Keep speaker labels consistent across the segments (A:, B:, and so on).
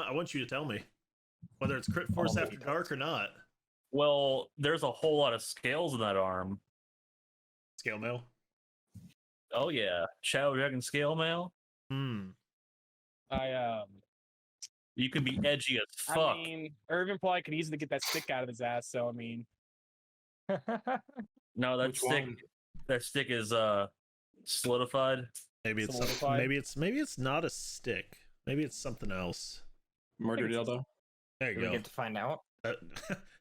A: I want you to tell me whether it's crit force after dark or not.
B: Well, there's a whole lot of scales in that arm.
A: Scale mail.
B: Oh yeah, Shadow Dragon scale mail. You can be edgy as fuck.
C: I mean, Irvin probably could easily get that stick out of his ass. So I mean,
B: no, that stick is solidified.
A: Maybe it's maybe it's not a stick. Maybe it's something else.
D: Murder dildo.
A: There you
E: Do
A: go.
E: we get to find out?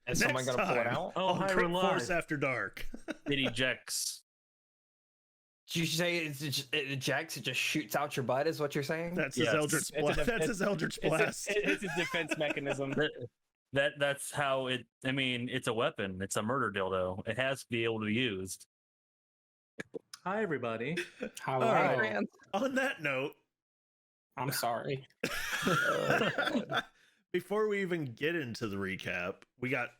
A: Is
E: someone gonna pull it out?
A: Oh, crit force after dark.
B: It ejects.
E: Did you say it ejects? It just shoots out your butt? Is what you're saying?
A: That's his Eldritch Blast. That's his Eldritch Blast.
C: It's a defense mechanism.
B: That's how it. I mean, it's a weapon. It's a murder dildo. It has to be able to be used.
D: Hi, everybody.
A: All right. On that note,
D: I'm sorry.
A: Before we even get into the recap, we got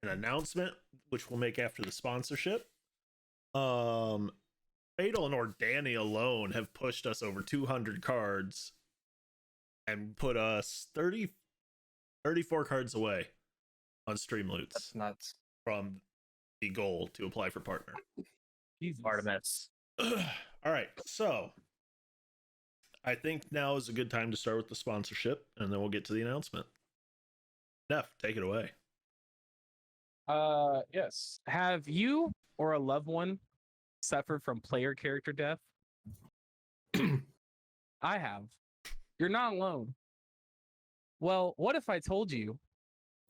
A: an announcement which we'll make after the sponsorship. Fatal and Ordani alone have pushed us over 200 cards and put us 34 cards away on stream loots.
E: That's nuts.
A: From the goal to apply for partner.
B: Jesus. Artemis.
A: All right, so I think now is a good time to start with the sponsorship, and then we'll get to the announcement. Neff, take it away.
C: Yes. Have you or a loved one suffered from player character death? I have. You're not alone. Well, what if I told you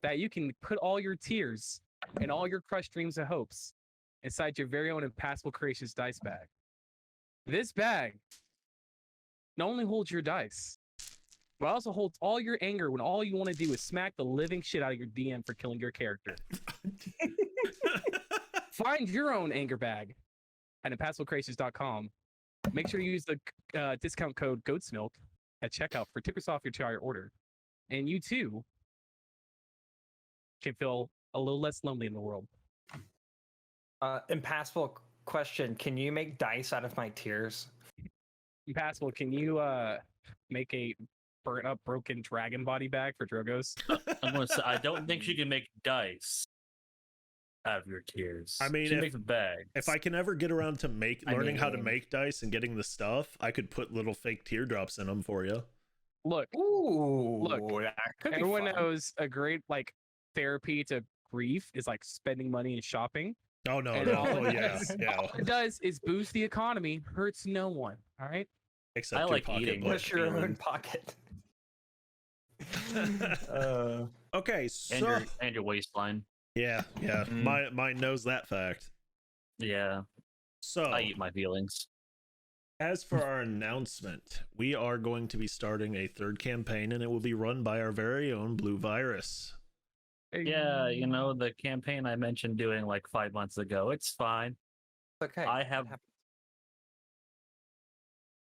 C: that you can put all your tears and all your crushed dreams and hopes inside your very own Impassable Creations dice bag? This bag not only holds your dice, but also holds all your anger when all you want to do is smack the living shit out of your DM for killing your character. Find your own anger bag at impassablecreations.com. Make sure you use the discount code GOATSMILK at checkout for 2% off your entire order. And you too can feel a little less lonely in the world.
E: Impassable question. Can you make dice out of my tears?
C: Impassable, can you make a burnt up broken dragon body bag for drogoz?
B: I'm gonna say, I don't think she can make dice out of your tears.
A: I mean,
B: she makes a bag.
A: If I can ever get around to learning how to make dice and getting the stuff, I could put little fake teardrops in them for you.
C: Look, everyone knows a great therapy to grief is like spending money and shopping.
A: Oh no,
C: and
A: no,
C: all it does is boost the economy, hurts no one. All right.
A: Except
B: I
A: your
B: like eating.
E: Push your own pocket.
A: Okay, so
B: and your waistline.
A: Yeah. Mine knows that fact.
B: Yeah.
A: So
B: I eat my feelings.
A: As for our announcement, we are going to be starting a third campaign, and it will be run by our very own Blue Virus.
B: Yeah, the campaign I mentioned doing like 5 months ago. It's fine.
E: Okay.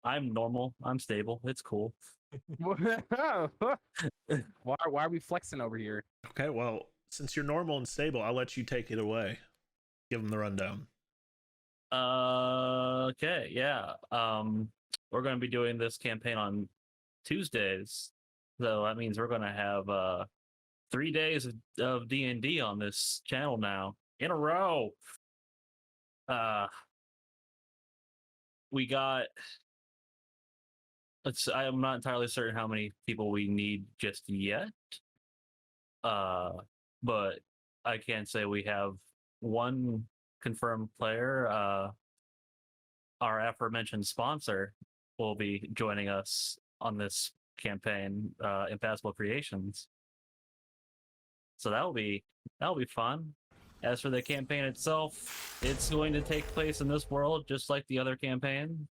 B: I'm normal. I'm stable. It's cool.
C: Why are we flexing over here?
A: Okay, well, since you're normal and stable, I'll let you take it away. Give them the rundown.
B: Okay, yeah. We're going to be doing this campaign on Tuesdays, so that means we're going to have 3 days of D&D on this channel now in a row. We got. I'm not entirely certain how many people we need just yet. But I can say we have one confirmed player. Our aforementioned sponsor will be joining us on this campaign, Impassable Creations. So that'll be fun. As for the campaign itself, it's going to take place in this world just like the other campaign.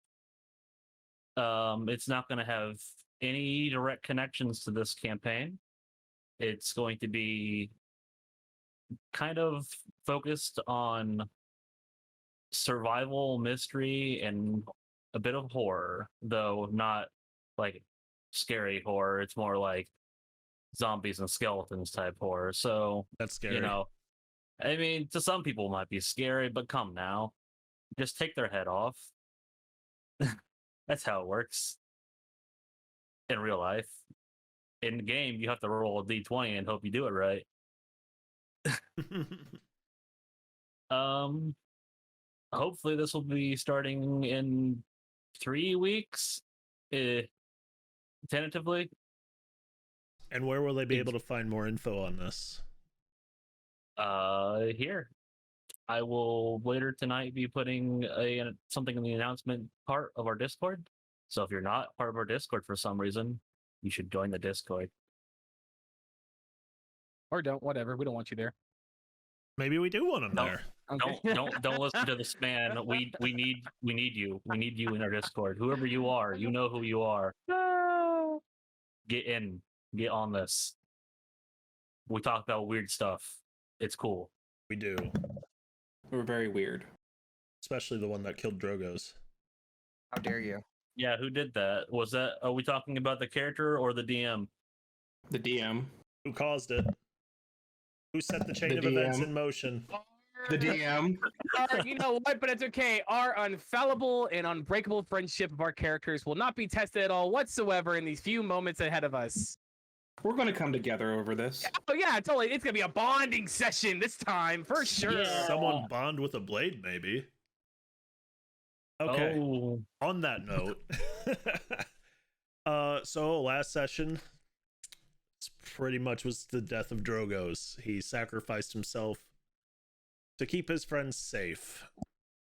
B: It's not going to have any direct connections to this campaign. It's going to be kind of focused on survival, mystery, and a bit of horror, though not like scary horror. It's more like zombies and skeletons type horror. So
A: that's scary.
B: I mean, to some people it might be scary, but come now. Just take their head off. That's how it works in real life. in the game, you have to roll a d20 and hope you do it right. Hopefully this will be starting in 3 weeks, tentatively.
A: And where will they be able to find more info on this?
B: Here. I will later tonight be putting something in the announcement part of our Discord. So if you're not part of our Discord for some reason, you should join the Discord.
C: Or don't, whatever. We don't want you there.
A: Maybe we do want them
B: No.
A: there.
C: Okay.
B: Don't listen to this man. We need you. We need you in our Discord. Whoever you are, you know who you are.
C: No.
B: Get in. Get on this. We talk about weird stuff. It's cool.
A: We do.
D: We're very weird.
A: Especially the one that killed drogoz.
E: How dare you?
B: Yeah, who did that? Are we talking about the character or the DM?
D: The DM.
A: Who caused it? Who set the chain
D: The
A: of events
D: DM.
A: in motion?
D: The DM.
C: You know what? But it's okay. Our infallible and unbreakable friendship of our characters will not be tested at all whatsoever in these few moments ahead of us.
D: We're going to come together over this.
C: Oh yeah, totally. It's gonna be a bonding session this time for sure.
B: Yeah.
A: Someone bond with a blade, maybe. Okay.
B: Oh,
A: On that note, so last session pretty much was the death of drogoz. He sacrificed himself to keep his friends safe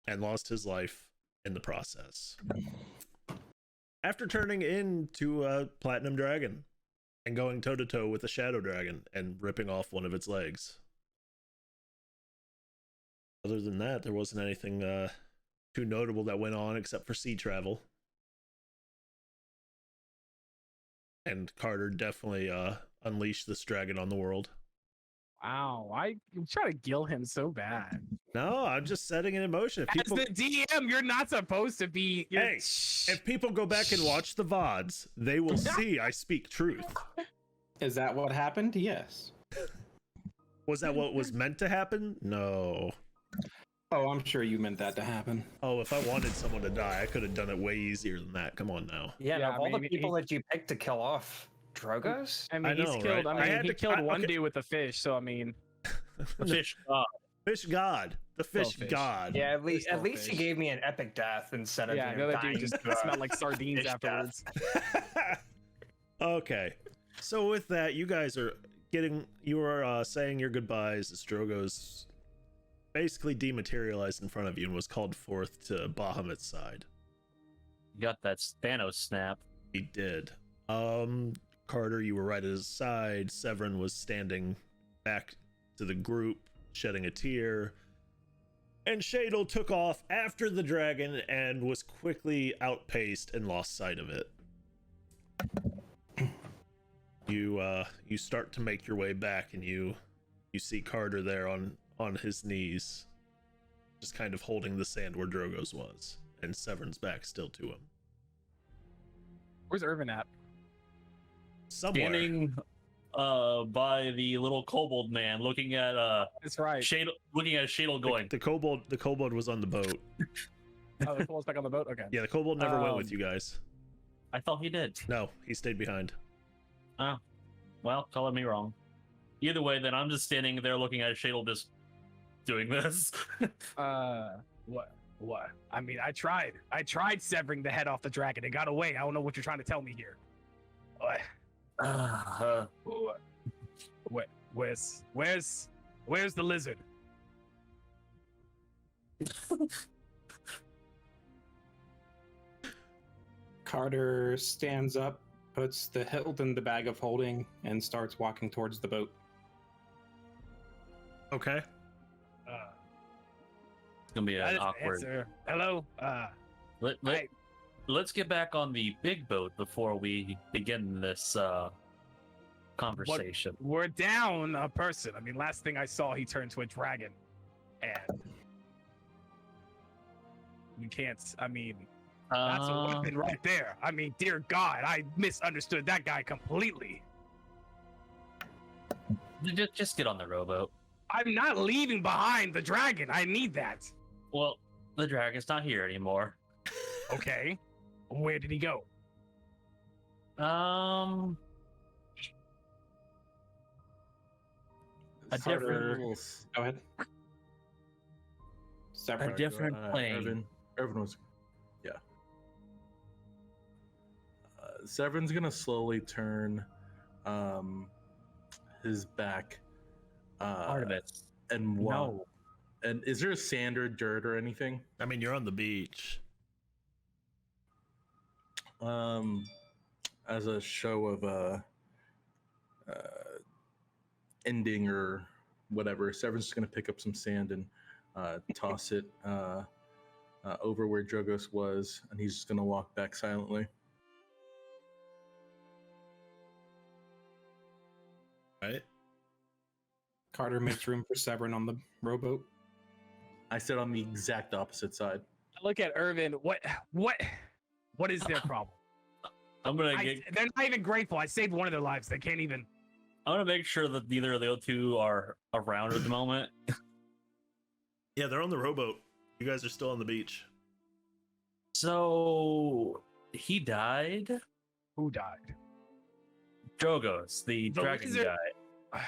A: and lost his life in the process. After turning into a platinum dragon and going toe-to-toe with a shadow dragon and ripping off one of its legs. Other than that, there wasn't anything too notable that went on except for sea travel. And Carter definitely unleashed this dragon on the world.
C: Wow, I'm trying to gill him so bad.
A: No, I'm just setting it in motion. If people,
C: As the DM, you're not supposed to be.
A: Hey, if people go back and watch the VODs, they will see I speak truth.
D: Is that what happened? Yes.
A: Was that what was meant to happen? No.
D: Oh, I'm sure you meant that to happen.
A: Oh, if I wanted someone to die, I could have done it way easier than that. Come on now.
E: Yeah,
C: Yeah,
E: of all
C: I mean,
E: the people that you picked to kill off Drogoz,
C: I mean,
A: I know,
C: he's killed.
A: right?
C: I
A: I
C: mean,
A: had
C: he
A: to-
C: killed one
A: okay.
C: dude with a fish. So I mean,
B: fish.
A: Fish god. The fish
C: fish.
A: god.
D: Oh,
E: yeah, at least
C: Goldfish.
E: he gave me an epic death instead of
C: yeah, the other dude just smelled like sardines
E: fish death.
C: afterwards.
A: Okay. So with that, you guys are saying your goodbyes as Drogoz basically dematerialized in front of you and was called forth to Bahamut's side.
B: You got that Thanos snap.
A: He did. Carter, you were right at his side. Severin was standing back to the group, shedding a tear. And Shadel took off after the dragon and was quickly outpaced and lost sight of it. You start to make your way back, and you see Carter there on his knees, just kind of holding the sand where Drogoz was, and Severin's back still to him.
C: Where's Irvin at?
A: Somewhere.
B: Standing by the little kobold man, looking at
C: That's right.
B: Shadel going.
A: The kobold was on the boat.
C: Oh, the kobold's back on the boat. Okay.
A: Yeah, the kobold never went with you guys.
B: I thought he did.
A: No, he stayed behind.
B: Oh, well, color me wrong. Either way, then I'm just standing there looking at Shadel just doing this.
C: What? What? I mean, I tried severing the head off the dragon. It got away. I don't know what you're trying to tell me here. What? Where's the lizard?
D: Carter stands up, puts the hilt in the bag of holding, and starts walking towards the boat.
A: Okay.
B: It's gonna be an awkward.
C: Hello.
B: Let's get back on the big boat before we begin this conversation.
C: We're down a person. I mean, last thing I saw, he turned to a dragon, and you can't. I mean, that's a weapon right there. I mean, dear God, I misunderstood that guy completely.
B: Just get on the rowboat.
C: I'm not leaving behind the dragon. I need that.
B: Well, the dragon's not here anymore.
C: Okay. Where did he go?
B: A
C: Carter-
B: different,
D: Go ahead.
B: a
D: Separate.
B: different plane.
F: Irvin was, yeah. Severin's gonna slowly turn his back.
B: Artemis.
F: And walk.
B: No.
F: And is there sand or dirt or anything?
A: I mean, you're on the beach.
F: As a show of ending or whatever, Severin's just gonna pick up some sand and toss it over where Drogoz was, and he's just gonna walk back silently.
A: Right?
D: Carter makes room for Severin on the rowboat.
F: I said on the exact opposite side.
C: I look at Irvin. What is their problem?
B: I'm gonna get.
C: They're not even grateful. I saved one of their lives. They can't even.
B: I want to make sure that neither of the other two are around at the moment.
A: Yeah, they're on the rowboat. You guys are still on the beach.
B: So he died.
C: Who died?
B: Drogoz, the dragon
C: lizard-
B: guy.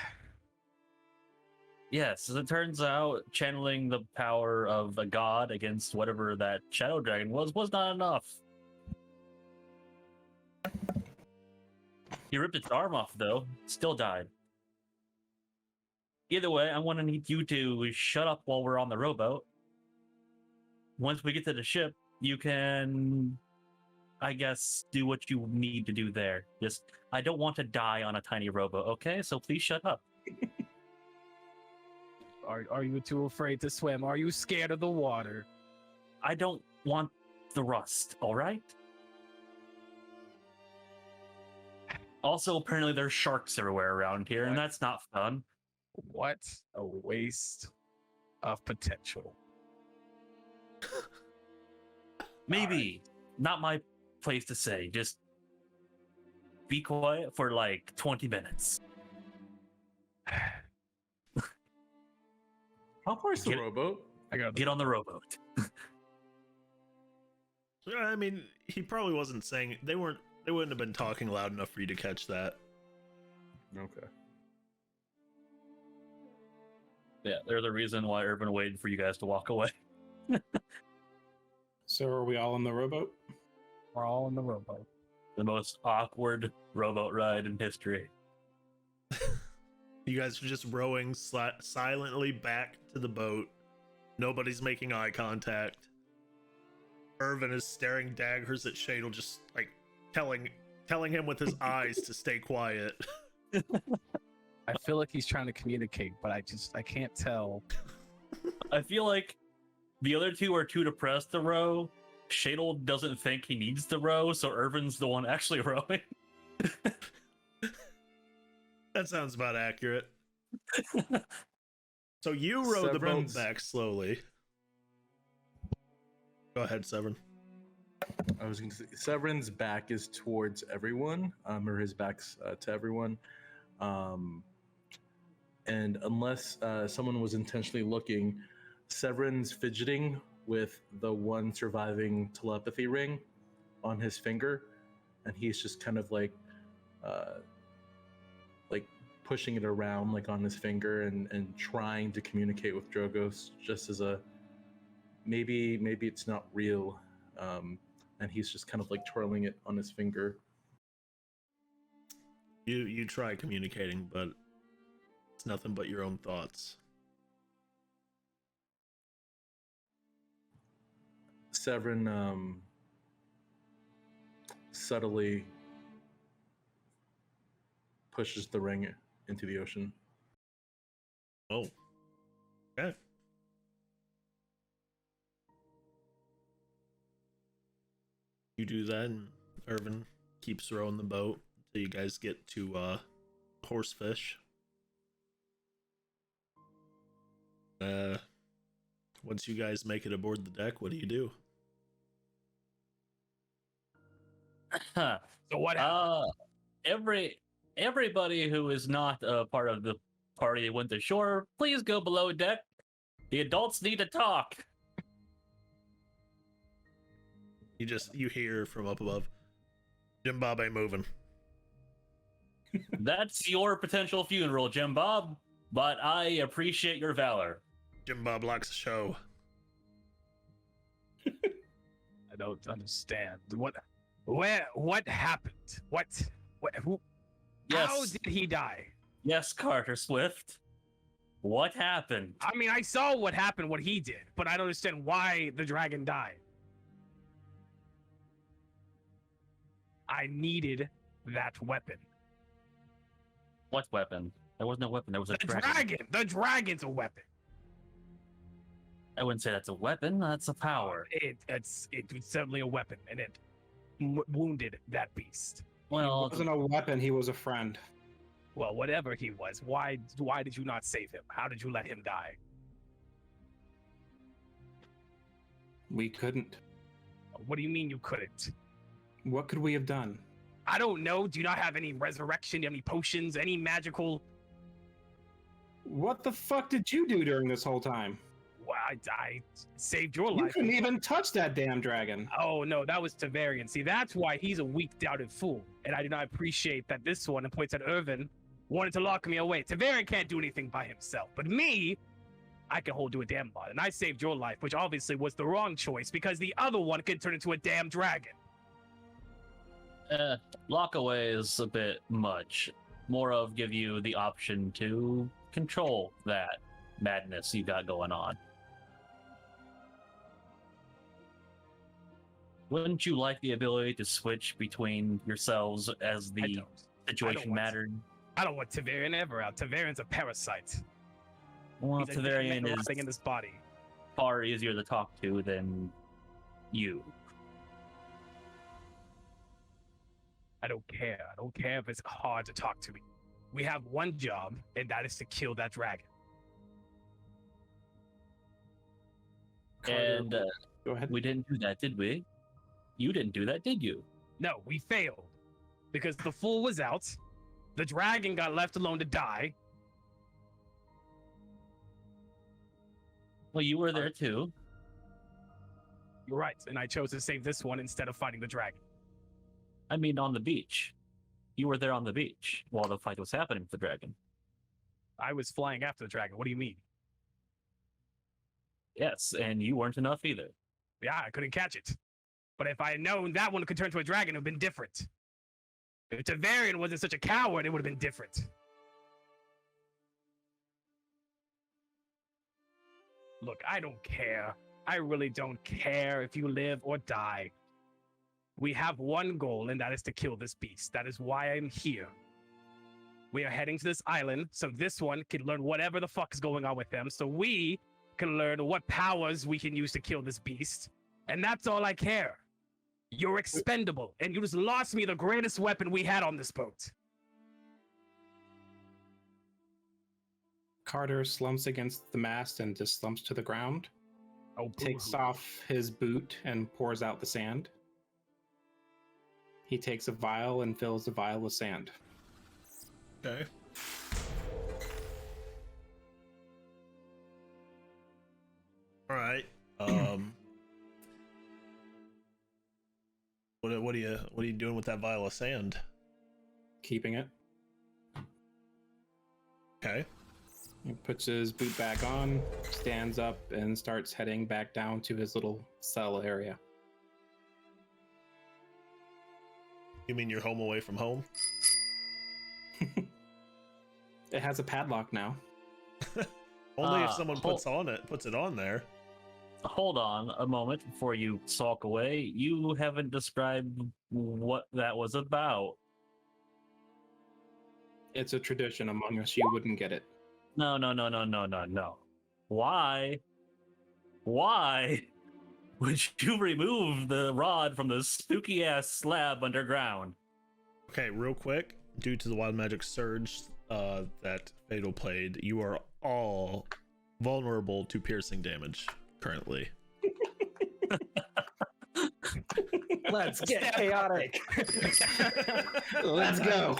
B: Yes, as it turns out, channeling the power of a god against whatever that shadow dragon was not enough. He ripped its arm off, though. Still died. Either way, I'm going to need you to shut up while we're on the rowboat. Once we get to the ship, you can, I guess, do what you need to do there. Just, I don't want to die on a tiny rowboat, okay? So please shut up.
C: Are you too afraid to swim? Are you scared of the water?
B: I don't want the rust, all right? Also, apparently there's sharks everywhere around here, and that's not fun.
C: What a waste of potential.
B: Maybe. Not my place to say. Just be quiet for like 20 minutes.
F: How far is the
B: Get-
F: rowboat?
C: I got
B: Get on the rowboat.
A: I mean, he probably wasn't saying they wouldn't have been talking loud enough for you to catch that.
F: Okay.
B: Yeah, they're the reason why Irvin waited for you guys to walk away.
D: So are we all on the rowboat?
C: We're all in the rowboat.
B: The most awkward rowboat ride in history.
A: You guys are just rowing silently back to the boat. Nobody's making eye contact. Irvin is staring daggers at Shadle, just like telling him with his eyes to stay quiet.
C: I feel like he's trying to communicate, but I can't tell.
B: I feel like the other two are too depressed to row. Shadle doesn't think he needs to row, so Irvin's the one actually rowing.
A: That sounds about accurate. So you row the boat
F: Severin's-
A: back slowly. Go ahead, Severin.
F: I was going to say, Severin's back is towards everyone, or his back's to everyone. And unless someone was intentionally looking, Severin's fidgeting with the one surviving telepathy ring on his finger, and he's just kind of like pushing it around like on his finger and trying to communicate with Drogoz, just as a maybe it's not real, and he's just kind of like twirling it on his finger.
A: You try communicating, but it's nothing but your own thoughts.
F: Severin subtly pushes the ring into the ocean.
A: Oh. Okay. You do that, and Irvin keeps rowing the boat until you guys get to Horsefish. Once you guys make it aboard the deck, what do you do?
B: Huh.
C: So what happened?
B: Everybody who is not a part of the party that went to shore, please go below deck. The adults need to talk.
A: You hear from up above, Jim Bob ain't moving.
B: That's your potential funeral, Jim Bob. but I appreciate your valor.
A: Jim Bob likes the show.
C: I don't understand. What happened? Who,
B: Yes.
C: how did he die?
B: Yes, Carter Swift. What happened?
C: I mean, I saw what happened, what he did, but I don't understand why the dragon died. I needed that weapon.
B: What weapon? There was no weapon. There was a
C: The
B: dragon.
C: dragon! The dragon's a weapon.
B: I wouldn't say that's a weapon. That's a power.
C: It's certainly a weapon, and it wounded that beast.
B: Well,
D: He wasn't a weapon, he was a friend.
C: Well, whatever he was, why did you not save him? How did you let him die?
D: We couldn't.
C: What do you mean you couldn't?
D: What could we have done?
C: I don't know. Do you not have any resurrection, any potions, any magical?
D: What the fuck did you do during this whole time?
C: Well, I saved your
D: You
C: life.
D: couldn't even touch that damn dragon.
C: Oh no, that was Tavarian. See, that's why he's a weak, doubted fool. And I do not appreciate that this one, and points at Irvin, wanted to lock me away. Tavarian can't do anything by himself. But me, I can hold you a damn lot. And I saved your life, which obviously was the wrong choice because the other one could turn into a damn dragon.
B: lock away is a bit much. More of give you the option to control that madness you got going on. Wouldn't you like the ability to switch between yourselves as
C: I
B: the
C: don't.
B: situation
C: want
B: mattered?
C: I don't want Tavarian ever out. Tavarian's a parasite.
B: Well,
C: He's a
B: Tavarian
C: demon
B: is
C: rotting in this body.
B: far easier to talk to than you.
C: I don't care. I don't care if it's hard to talk to me. We have one job, and that is to kill that dragon.
D: Carter,
B: And
D: go ahead.
B: we didn't do that, did we? You didn't do that, did you?
C: No, we failed. Because the fool was out. The dragon got left alone to die.
B: Well, you were there too.
C: You're right. And I chose to save this one instead of fighting the dragon.
B: I mean, on the beach. You were there on the beach while the fight was happening with the dragon.
C: I was flying after the dragon. What do you mean?
B: Yes, and you weren't enough either.
C: Yeah, I couldn't catch it. But if I had known that one could turn to a dragon, it would have been different. If Tavarian wasn't such a coward, it would have been different. Look, I don't care. I really don't care if you live or die. We have one goal, and that is to kill this beast. That is why I'm here. We are heading to this island, so this one can learn whatever the fuck is going on with them, so we can learn what powers we can use to kill this beast. And that's all I care. You're expendable, and you just lost me the greatest weapon we had on this boat.
D: Carter slumps against the mast and just slumps to the ground,
C: Oh,
D: takes
C: boo-hoo.
D: off his boot and pours out the sand. He takes a vial and fills the vial with sand.
A: Okay. All right. What are you doing with that vial of sand?
D: Keeping it.
A: Okay.
D: He puts his boot back on, stands up, and starts heading back down to his little cell area.
A: You mean you're home away from home?
D: It has a padlock now.
A: Only if someone
B: hold-
A: puts it on there.
B: Hold on a moment before you sulk away. You haven't described what that was about.
D: It's a tradition among us. You wouldn't get it.
B: No. Why would you remove the rod from the spooky ass slab underground?
A: Okay, real quick. Due to the wild magic surge that Fatal played, you are all vulnerable to piercing damage currently.
E: Let's get chaotic.
D: Let's go.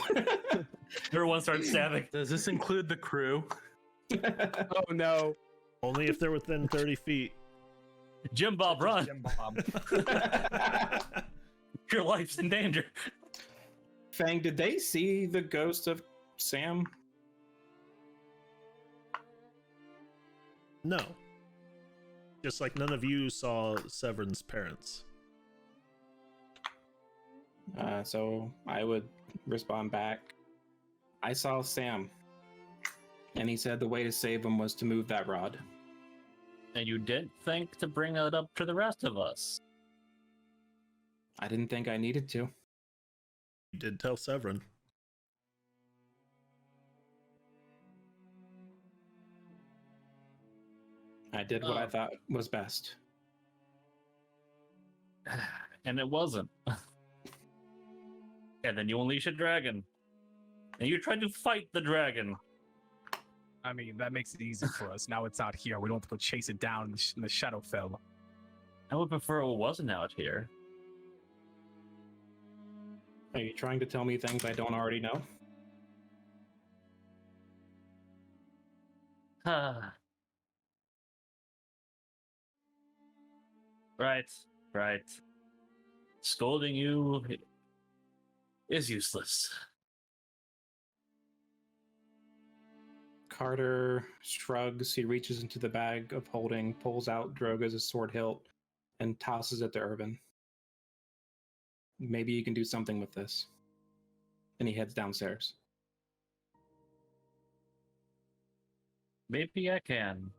B: Everyone starts stabbing.
F: Does this include the crew?
C: Oh no.
A: Only if they're within 30 feet.
B: Jim Bob, run!
E: Jim Bob.
B: Your life's in danger.
D: Fang, did they see the ghost of Sam?
A: No. Just like none of you saw Severin's parents.
D: So I would respond back. I saw Sam, and he said the way to save him was to move that rod.
B: And you didn't think to bring it up to the rest of us.
D: I didn't think I needed to.
A: You did tell Severin.
D: I did what I
B: Oh.
D: thought was best.
B: And it wasn't. And then you unleash a dragon. And you tried to fight the dragon.
C: I mean, that makes it easy for us. Now it's out here. We don't have to go chase it down in the Shadowfell.
B: I would prefer it wasn't out here.
D: Are you trying to tell me things I don't already know?
B: Right. Scolding you is useless.
D: Carter shrugs. He reaches into the bag of holding, pulls out Drogoz' sword hilt, and tosses it to Irvin. Maybe you can do something with this. And he heads downstairs.
B: Maybe I can.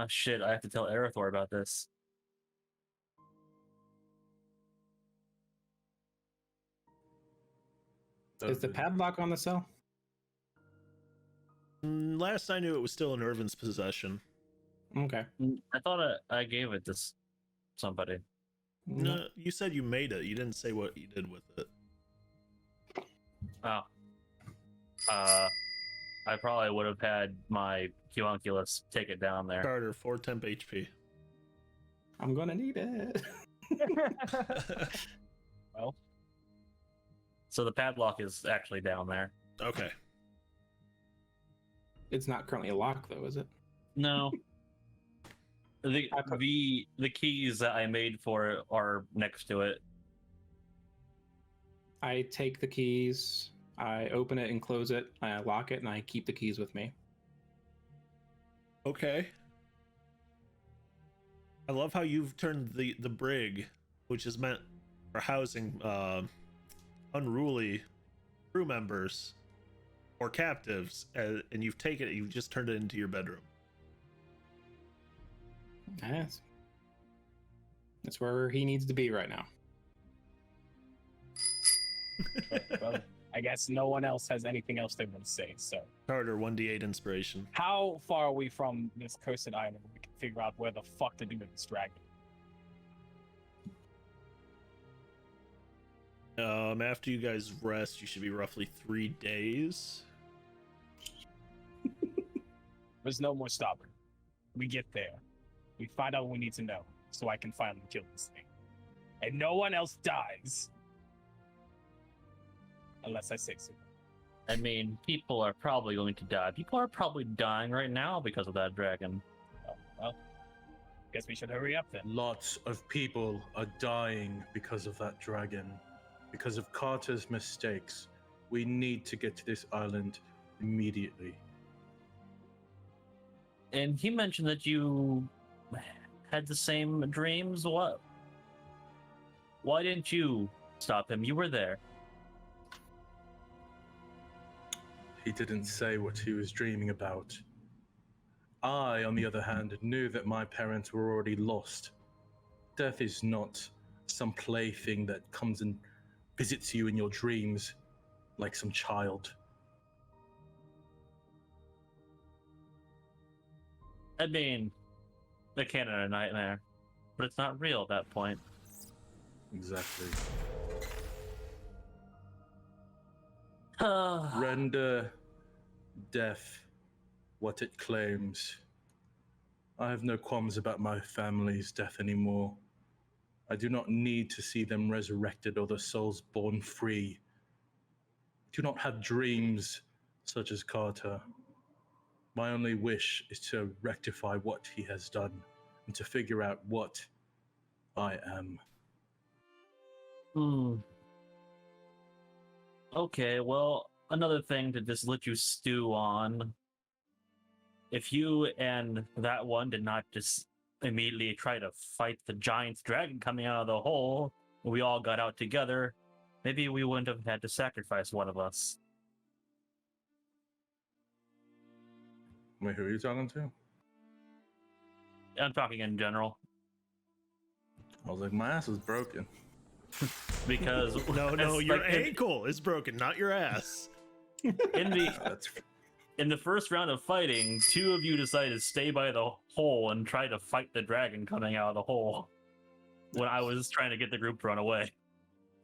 B: Shit, I have to tell Arathor about this.
D: Is the padlock on the cell?
A: Last I knew, it was still in Irvin's possession.
D: Okay.
B: I thought I gave it to somebody.
A: No, you said you made it. You didn't say what you did with it.
B: Oh. I probably would have had my Homunculus take it down there.
A: Carter, 4 temp HP.
D: I'm gonna need it.
C: Well,
B: So the padlock is actually down there.
A: Okay.
D: It's not currently locked, though, is it?
B: No. The keys that I made for it are next to it.
D: I take the keys, I open it and close it, I lock it, and I keep the keys with me.
A: Okay. I love how you've turned the brig, which is meant for housing unruly crew members or captives, and you've taken it, you've just turned it into your bedroom.
D: Yes. That's where he needs to be right now.
C: well, I guess no one else has anything else they want to say. So,
A: Carter, 1d8 inspiration.
C: how far are we from this cursed island where we can figure out where the fuck to do with this dragon?
A: After you guys rest, you should be roughly 3 days.
C: There's no more stopping. We get there. We find out what we need to know so I can finally kill this thing. And no one else dies. Unless I say so.
B: I mean, people are probably going to die. People are probably dying right now because of that dragon.
C: Oh, well, guess we should hurry up then.
F: Lots of people are dying because of that dragon. Because of Carter's mistakes. We need to get to this island immediately.
B: And he mentioned that you had the same dreams. What? Why didn't you stop him? You were there.
F: He didn't say what he was dreaming about. I, on the other hand, knew that my parents were already lost. Death is not some plaything that comes and visits you in your dreams like some child.
B: I mean, the cannon a nightmare, but it's not real at that point.
F: Exactly.
B: Uh,
F: Render death what it claims. I have no qualms about my family's death anymore. I do not need to see them resurrected or their souls born free. I do not have dreams such as Carter. My only wish is to rectify what he has done and to figure out what I am.
B: Okay, well, another thing to just let you stew on. If you and that one did not just immediately try to fight the giant dragon coming out of the hole, we all got out together, maybe we wouldn't have had to sacrifice one of us.
F: Wait, who are you talking to?
B: I'm talking in general.
F: I was like, my ass is broken.
B: Because
A: No,
B: it's
A: your
B: like
A: ankle is broken, not your ass.
F: That's
B: in the first round of fighting, two of you decided to stay by the hole and try to fight the dragon coming out of the hole when I was trying to get the group to run away.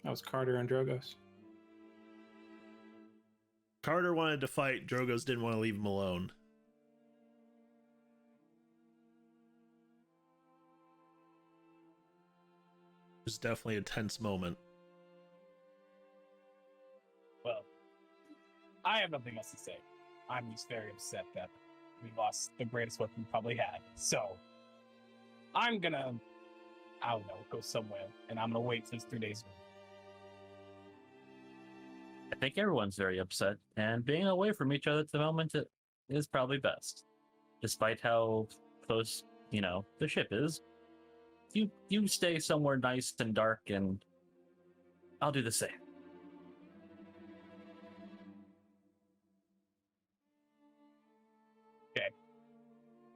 D: That was Carter and Drogoz.
A: Carter wanted to fight, Drogoz didn't want to leave him alone. It was definitely a tense moment.
C: Well, I have nothing else to say. I'm just very upset that we lost the greatest weapon we probably had. So, I'm gonna, I don't know, go somewhere, and I'm gonna wait till it's 3 days.
B: I think everyone's very upset, and being away from each other at the moment is probably best. Despite how close, the ship is. You stay somewhere nice and dark, and I'll do the same.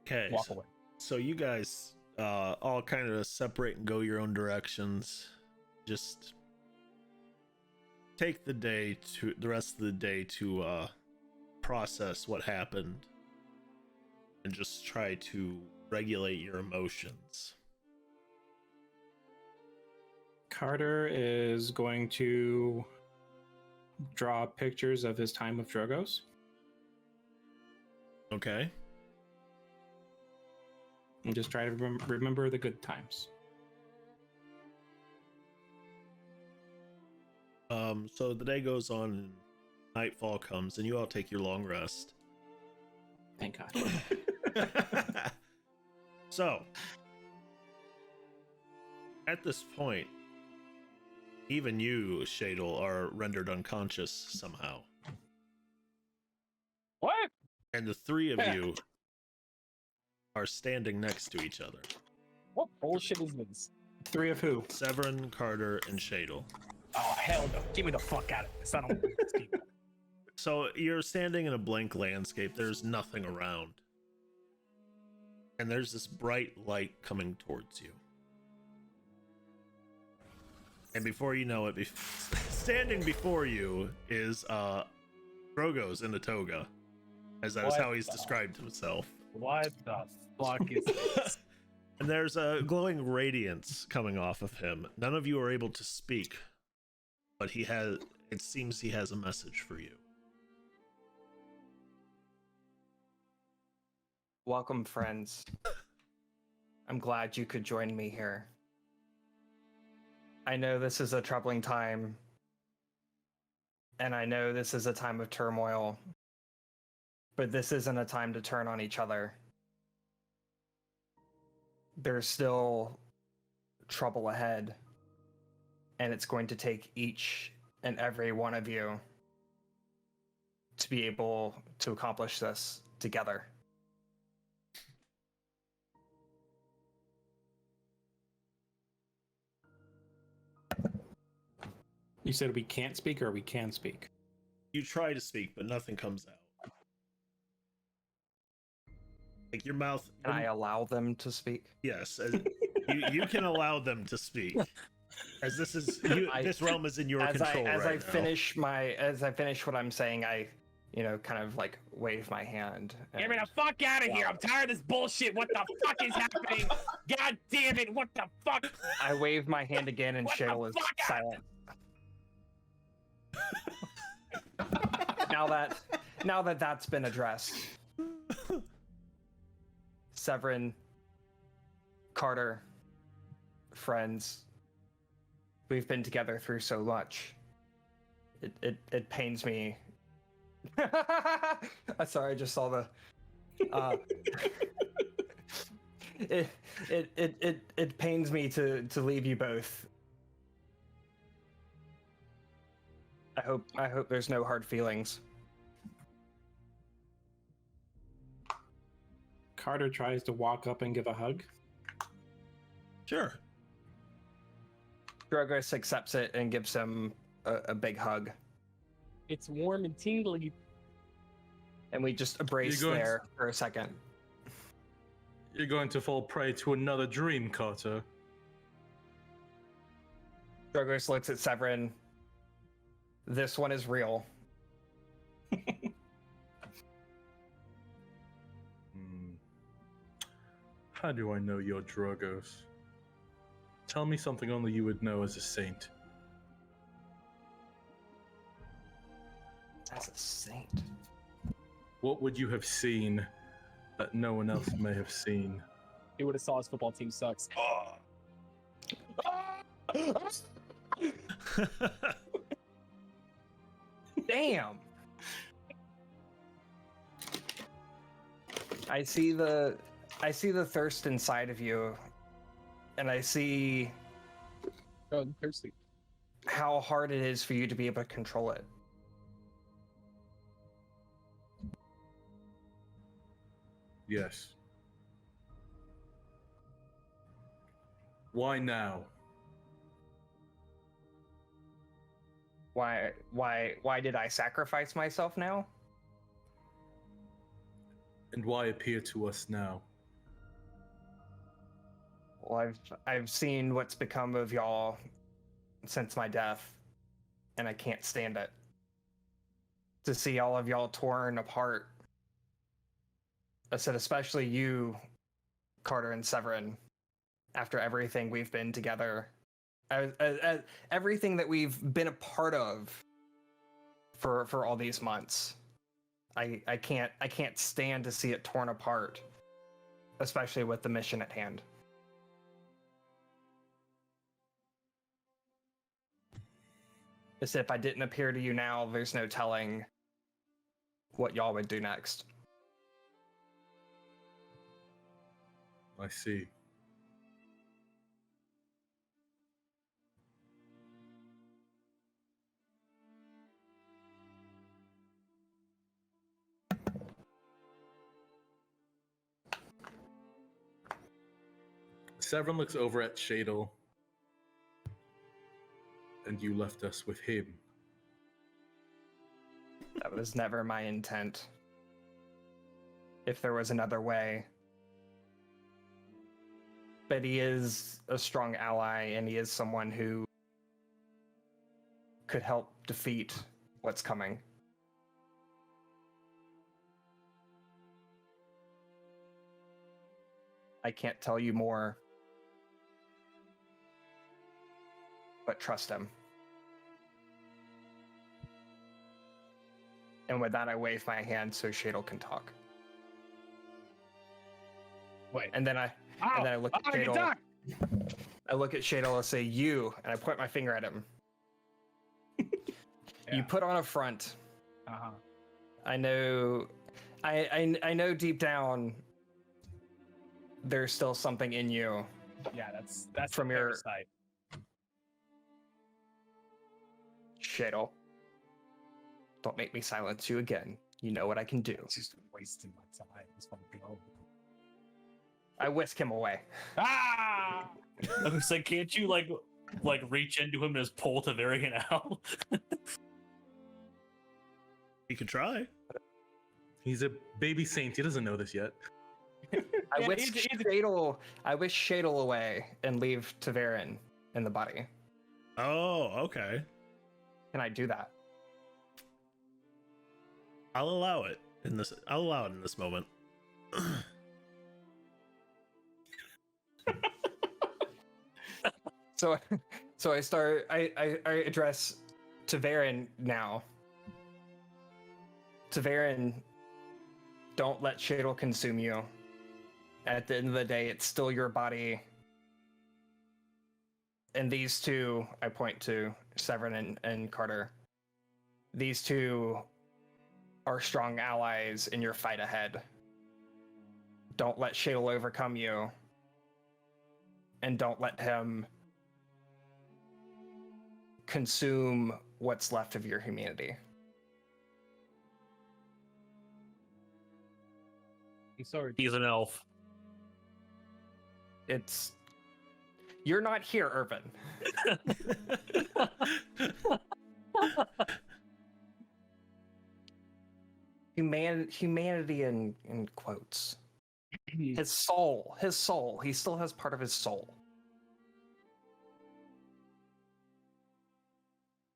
A: Okay.
C: Walk away.
A: So you guys all kind of separate and go your own directions. Just take the rest of the day to process what happened and just try to regulate your emotions.
D: Carter is going to draw pictures of his time with Drogoz.
A: Okay.
D: And just try to remember the good times.
A: So the day goes on and nightfall comes and you all take your long rest.
D: Thank God.
A: So at this point, even you, Shadel, are rendered unconscious somehow.
C: What?
A: And the three of you are standing next to each other.
C: What bullshit is this?
D: Three of who?
A: Severin, Carter, and Shadel.
C: Oh, hell no. Get me the fuck out of this. I don't want these people.
A: So you're standing in a blank landscape. There's nothing around. And there's this bright light coming towards you. And before you know it, standing before you is drogoz in a toga. As that is how he's described himself.
C: What the fuck is this?
A: And there's a glowing radiance coming off of him. None of you are able to speak, but it seems he has a message for you.
E: Welcome, friends. I'm glad you could join me here. I know this is a troubling time, and I know this is a time of turmoil, but this isn't a time to turn on each other. There's still trouble ahead, and it's going to take each and every one of you to be able to accomplish this together.
D: You said we can't speak or we can speak?
A: You try to speak, but nothing comes out. Like your mouth.
E: Can I allow them to speak?
A: Yes, you can allow them to speak, as this is this realm is in your control
E: as
A: right
E: I
A: now.
E: As I finish what I'm saying, I kind of like wave my hand.
C: Get me the fuck out of here. I'm tired of this bullshit. What the fuck is happening? God damn it. What the fuck?
E: I wave my hand again and
C: What the
E: Shale is
C: fuck?
E: silent. Now that that's been addressed, Severin, Carter, friends, we've been together through so much. It pains me. Sorry, I just saw the. It pains me to leave you both. I hope there's no hard feelings.
D: Carter tries to walk up and give a hug.
A: Sure.
E: Drogoz accepts it and gives him a big hug,
C: It's warm and tingly.
E: and we just embrace
F: going
E: there for a second.
F: You're going to fall prey to another dream, Carter.
E: Drogoz looks at Severin. This one is real.
F: How do I know you're Drogoz? Tell me something only you would know as a saint.
E: As a saint.
F: What would you have seen that no one else may have seen?
C: He would have saw his football team sucks.
E: Damn. I see the thirst inside of you, and I see
C: Oh, I'm thirsty.
E: how hard it is for you to be able to control it.
F: Yes. Why now?
E: Why did I sacrifice myself now?
F: And why appear to us now?
E: Well, I've seen what's become of y'all since my death, and I can't stand it. To see all of y'all torn apart. I said, especially you, Carter and Severin, after everything we've been together, everything that we've been a part of for all these months. I can't stand to see it torn apart, especially with the mission at hand. As if I didn't appear to you now, there's no telling what y'all would do next.
F: I see. Severin looks over at Shadel. And you left us with him.
E: That was never my intent. If there was another way. But he is a strong ally, and he is someone who could help defeat what's coming. I can't tell you more, but trust him. And with that, I wave my hand so Shadel can talk.
C: Wait.
E: And then I look at
C: I can
E: Shadel.
C: talk!
E: I look at Shadel and say, "You," and I point my finger at him. You put on a front.
C: Uh-huh.
E: I know deep down there's still something in you.
C: Yeah, that's
E: From
C: the
E: your-
C: parasite.
E: Shadel, don't make me silence you again. You know what I can do.
C: It's just wasting my time. It's fun to go.
E: I whisk him away.
C: Ah!
B: I was like, can't you like reach into him and just pull Tavarian out?
A: You could try.
F: He's a baby saint. He doesn't know this yet.
E: I
C: Yeah,
E: whisk Shadel away and leave Tavarin in the body.
A: Oh, okay.
E: Can I do that?
A: I'll allow it in this. I'll allow it in this moment.
E: So I address Tavarin now. Tavarin, don't let Shadel consume you. At the end of the day, it's still your body. And these two, I point to Severin and Carter, these two are strong allies in your fight ahead. Don't let Shadel overcome you. And don't let him consume what's left of your humanity.
C: I'm sorry.
B: He's an elf.
E: It's you're not here, Irvin. Humanity in quotes. His soul. He still has part of his soul.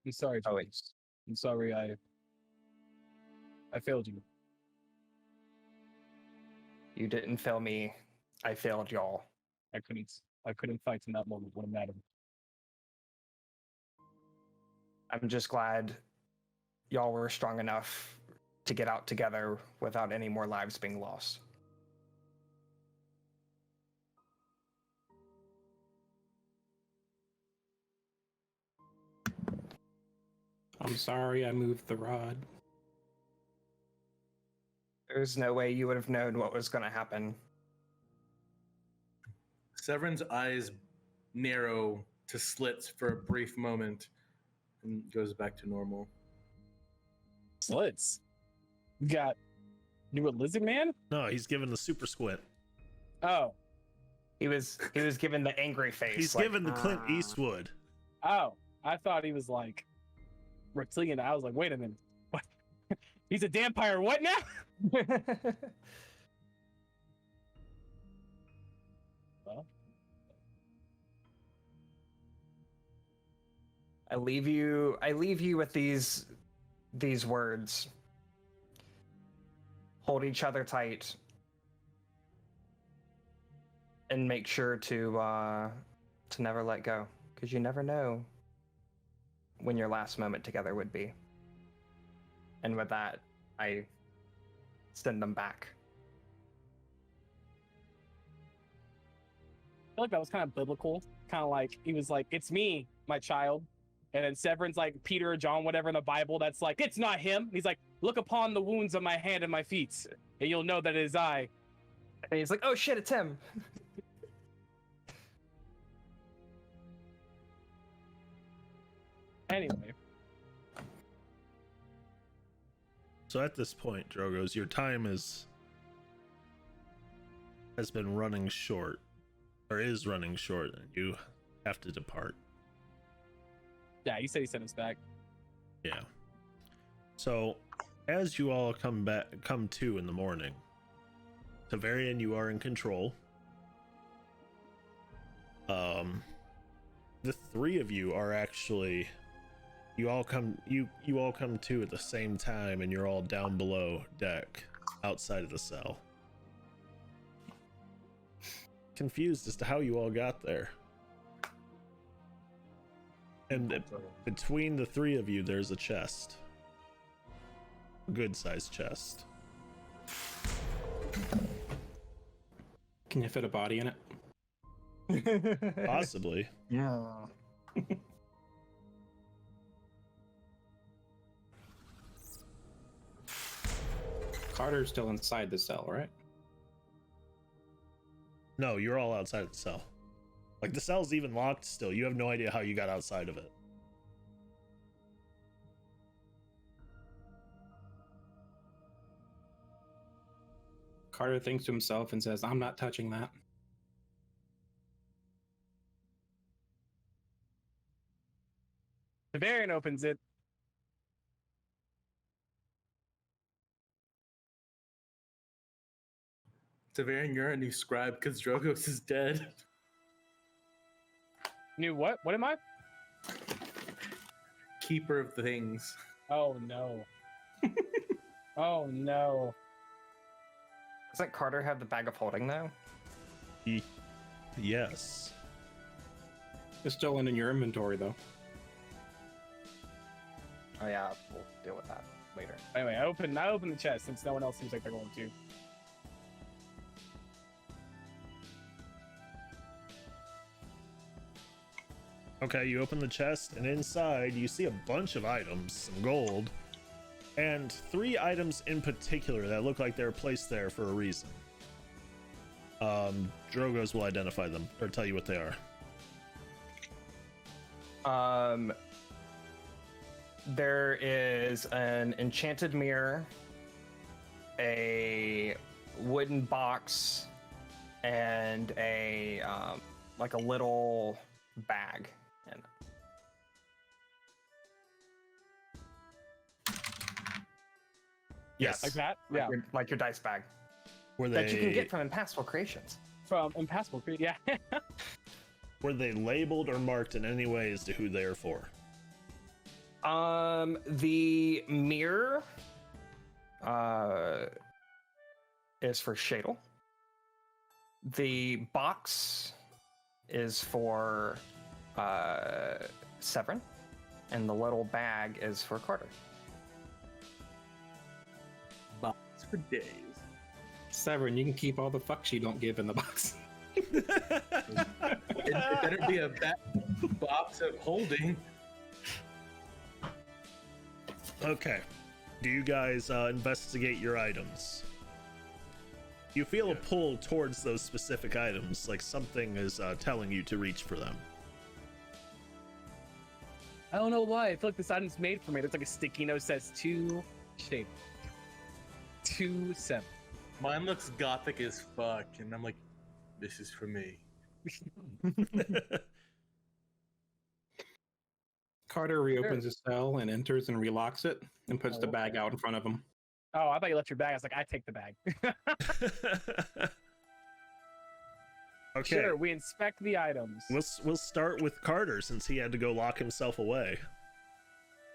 C: I'm sorry,
E: Oh, wait.
C: Julius. I'm sorry I failed you.
E: You didn't fail me. I failed y'all.
C: I couldn't fight in that moment when it mattered.
E: I'm just glad y'all were strong enough to get out together without any more lives being lost.
D: I'm sorry I moved the rod.
E: There's no way you would have known what was going to happen.
F: Severin's eyes narrow to slits for a brief moment and goes back to normal.
C: Slits. You got you a lizard man?
A: No, he's given the super squint.
C: Oh.
E: He was given the angry face.
A: He's
E: like,
A: given the Clint Eastwood.
C: Oh. I thought he was like reptilian. I was like, wait a minute. What? He's a vampire. What now? Well,
E: I leave you with these words. Hold each other tight and make sure to never let go, because you never know when your last moment together would be. And with that, I send them back.
C: I feel like that was kind of biblical. Kind of like he was like, "It's me, my child," and then Severin's like Peter or John, whatever in the Bible. That's like, "It's not him." And he's like, "Look upon the wounds of my hand and my feet, and you'll know that it is I."
E: And he's like, "Oh shit, it's him."
C: Anyway,
A: So at this point, Drogoz, your time has been running short, or is running short, and you have to depart.
C: yeah, he said he sent us back.
A: Yeah. So, as you all come to in the morning, Tavarian, you are in control. The three of you are actually, you all come to at the same time, and you're all down below deck, outside of the cell. Confused as to how you all got there. And between the three of you, there's a chest. A good sized chest.
D: Can you fit a body in it?
A: Possibly.
E: Yeah.
D: Carter's still inside the cell, right?
A: No, you're all outside of the cell. Like, the cell's even locked still. You have no idea how you got outside of it.
D: Carter thinks to himself and says, "I'm not touching that."
C: Severian opens it.
F: Severian, you're a new scribe because Drogoz is dead.
C: New what? What am I?
F: Keeper of things.
C: Oh no. Oh no.
E: Doesn't Carter have the bag of holding though?
A: Yes.
D: It's still in your inventory, though.
E: Oh yeah, we'll deal with that later.
C: Anyway, I open the chest since no one else seems like they're going to.
A: Okay, you open the chest, and inside you see a bunch of items, some gold, and 3 items in particular that look like they're placed there for a reason. Drogoz will identify them, or tell you what they are.
E: there is an enchanted mirror, a wooden box, and a like a little bag. And yes,
C: Like that?
E: like
C: Yeah.
E: like your dice bag
A: Were
E: that you can
A: they
E: get from Impassable Creations.
C: From Impassable Creed. Yeah.
A: were they labeled or marked in any way as to who they are for?
E: The mirror is for Shadle. The box is for Severin, and the little bag is for Carter.
F: Box for days.
D: Severin, you can keep all the fucks you don't give in the box.
F: It better be a box of holding.
A: Okay. Do you guys investigate your items? You feel a pull towards those specific items, like something is telling you to reach for them.
C: I don't know why. I feel like this item's made for me. There's like a sticky note that says 2 shape. 2-7.
F: Mine looks gothic as fuck, and I'm like, this is for me.
D: Carter reopens his cell and enters and relocks it and puts the bag out in front of him.
C: Oh, I thought you left your bag. I was like, I take the bag.
A: Okay.
C: Sure, we inspect the items.
A: We'll start with Carter since he had to go lock himself away.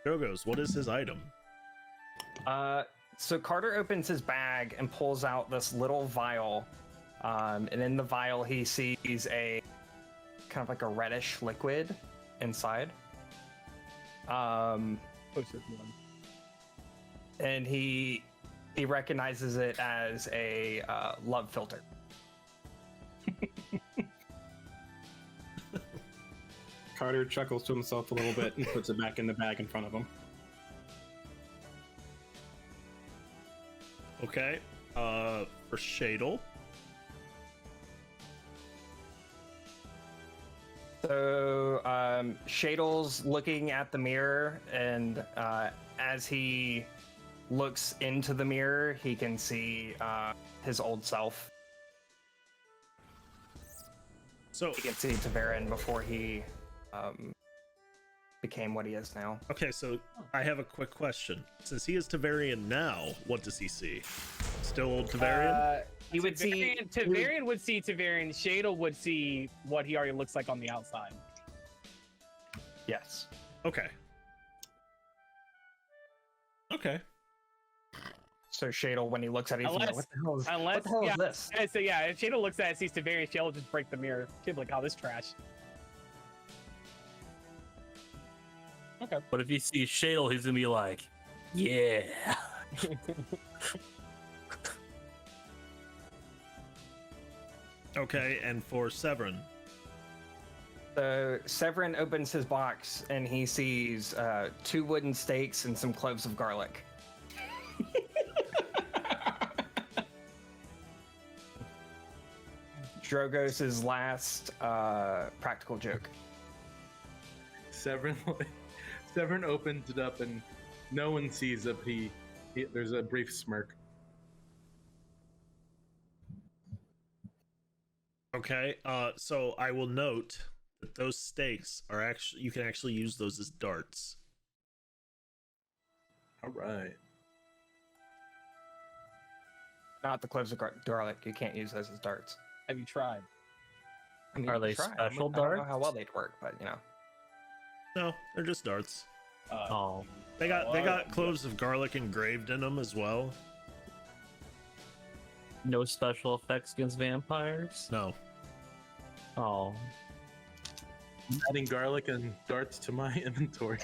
A: Drogoz, what is his item?
E: So Carter opens his bag and pulls out this little vial, and in the vial he sees a kind of like a reddish liquid inside. And he recognizes it as a love filter.
D: Carter chuckles to himself a little bit and puts it back in the bag in front of him.
A: Okay. For Shadle.
E: So Shadle's looking at the mirror, and as he looks into the mirror, he can see his old self.
A: So
E: He can see Taverin before he became what he is now.
A: okay, so I have a quick question. Since he is Tavarian now, what does he see? Still old Tavarian?
E: He would see
C: Tavarian would see Tavarian. Shadle would see what he already looks like on the outside.
E: Yes.
A: Okay. Okay.
E: So Shadle, when he looks at it, he's like, what the hell is, what the hell
C: yeah,
E: is this?
C: So yeah, if Shadle looks at it, sees Tavarian, Shadle will just break the mirror. He'll be like, oh, this trash. Okay.
B: But if he sees Shadle, he's gonna be like, yeah.
A: Okay, and for Severin.
E: So Severin opens his box and he sees 2 wooden stakes and some cloves of garlic. Drogos's last practical joke.
F: Severin opens it up and no one sees it, but he there's a brief smirk.
A: Okay, so I will note that those stakes are actually, you can actually use those as darts.
F: All right.
E: Not the cloves of garlic. You can't use those as darts.
C: Have you tried?
E: I mean,
B: Are they
E: try 'em.
B: special
E: I don't know
B: darts?
E: how well they'd work, but you know.
A: No, they're just darts.
B: Oh,
A: They got cloves of garlic engraved in them as well.
B: no special effects against vampires.
A: No.
B: Oh,
F: Adding garlic and darts to my inventory.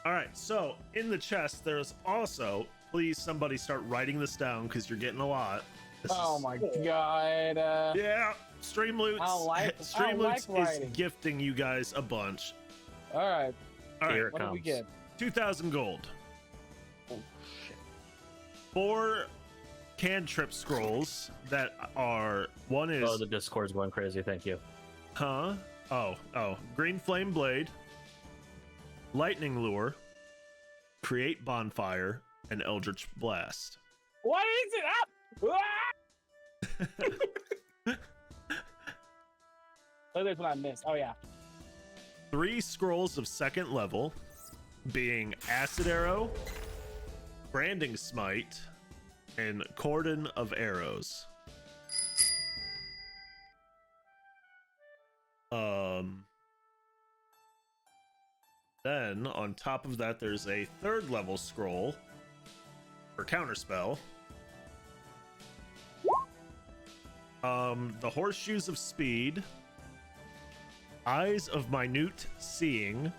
A: All right, so in the chest, there's also, please somebody start writing this down because you're getting a lot. This
C: Oh
A: is-
C: my god.
A: Yeah, Streamloots.
C: I don't like
A: Streamloots
C: writing.
A: is gifting you guys a bunch.
C: All right.
A: All right,
B: Here it
C: What do we
B: comes.
C: get?
A: 2,000 gold.
E: Oh shit.
A: 4 cantrip scrolls that are, one is,
B: Oh, the Discord's going crazy. Thank you.
A: huh? Oh, green flame blade, Lightning Lure, Create Bonfire, and Eldritch Blast.
C: What is it? Ah! Oh, there's what I missed. Oh yeah.
A: 3 scrolls of 2nd level, being Acid Arrow, Branding Smite, and Cordon of Arrows. Then on top of that, there's a 3rd level scroll for Counterspell. The Horseshoes of Speed, Eyes of Minute Seeing,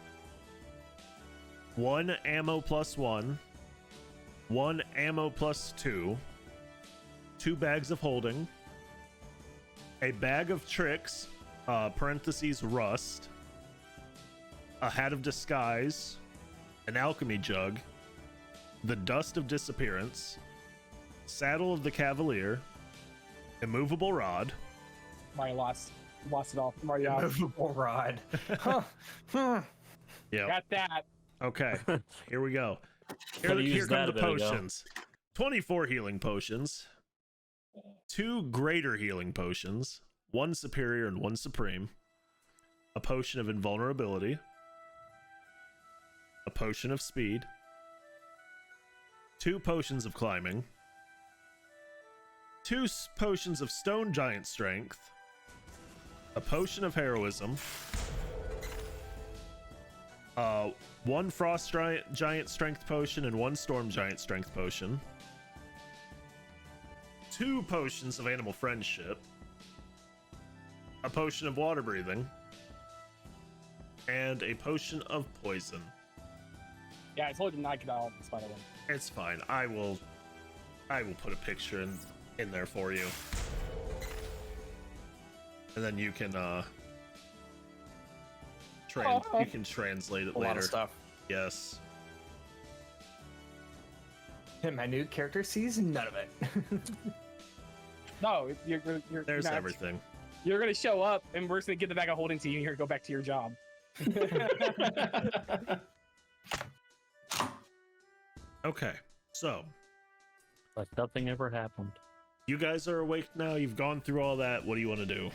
A: 1 ammo plus 1, 1 ammo plus 2, 2 bags of holding, a bag of tricks, parentheses rust, a hat of disguise, an alchemy jug, the dust of disappearance, saddle of the cavalier, immovable rod.
C: Mario lost it all. Mario.
E: Movable rod. Huh.
A: Yeah.
C: Got that.
A: Okay. Here we go.
B: Could've
A: Here
B: used
A: come
B: that
A: the
B: a bit ago.
A: potions. 24 healing potions, 2 greater healing potions, 1 superior and 1 supreme, a potion of invulnerability, a potion of speed, 2 potions of climbing, 2 potions of stone giant strength, a potion of heroism, 1 frost giant strength potion and 1 storm giant strength potion, 2 potions of animal friendship, a potion of water breathing, and a potion of poison.
C: Yeah, I told you not to get all this, by the way.
A: It's fine. I will put a picture in there for you, and then you can you can translate it
E: A
A: later.
E: lot of stuff.
A: Yes.
E: And my new character sees none of it.
C: No, you're
A: There's
C: not-
A: everything.
C: You're gonna show up, and we're just gonna get the bag of holding to you, and you're gonna go back to your job.
A: Okay, so
B: Like nothing ever happened.
A: you guys are awake now. You've gone through all that. What do you want to do?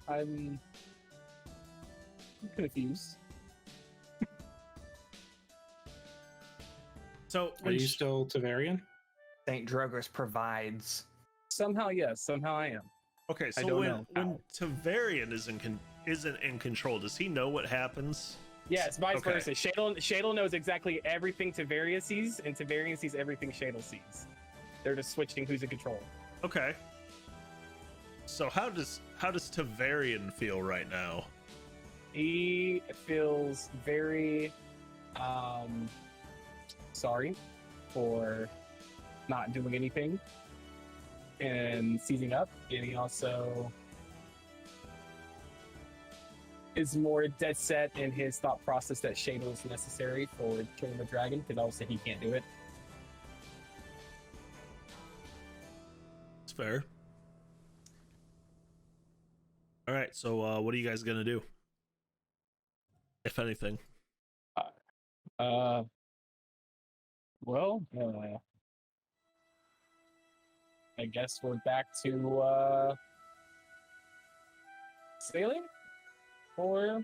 C: I'm confused.
A: So
D: Are you still Tavarian?
E: St. Drogoz provides.
C: Somehow, yes. Somehow, I am.
A: okay,
C: I
A: so
C: don't
A: when
C: know
A: when
C: how.
A: Tavarian isn't in control, does he know what happens?
C: Yeah, it's vice
A: Okay.
C: versa. Shadel knows exactly everything Tavaria sees, and Tavarian sees everything Shadel sees. They're just switching who's in control.
A: Okay. So how does Tavarian feel right now?
C: He feels very sorry for not doing anything and seizing up, and he also is more dead set in his thought process that Shadel is necessary for killing the dragon, because obviously he can't do it.
A: It's fair. All right, so what are you guys gonna do, if anything?
C: Well, I guess we're back to sailing for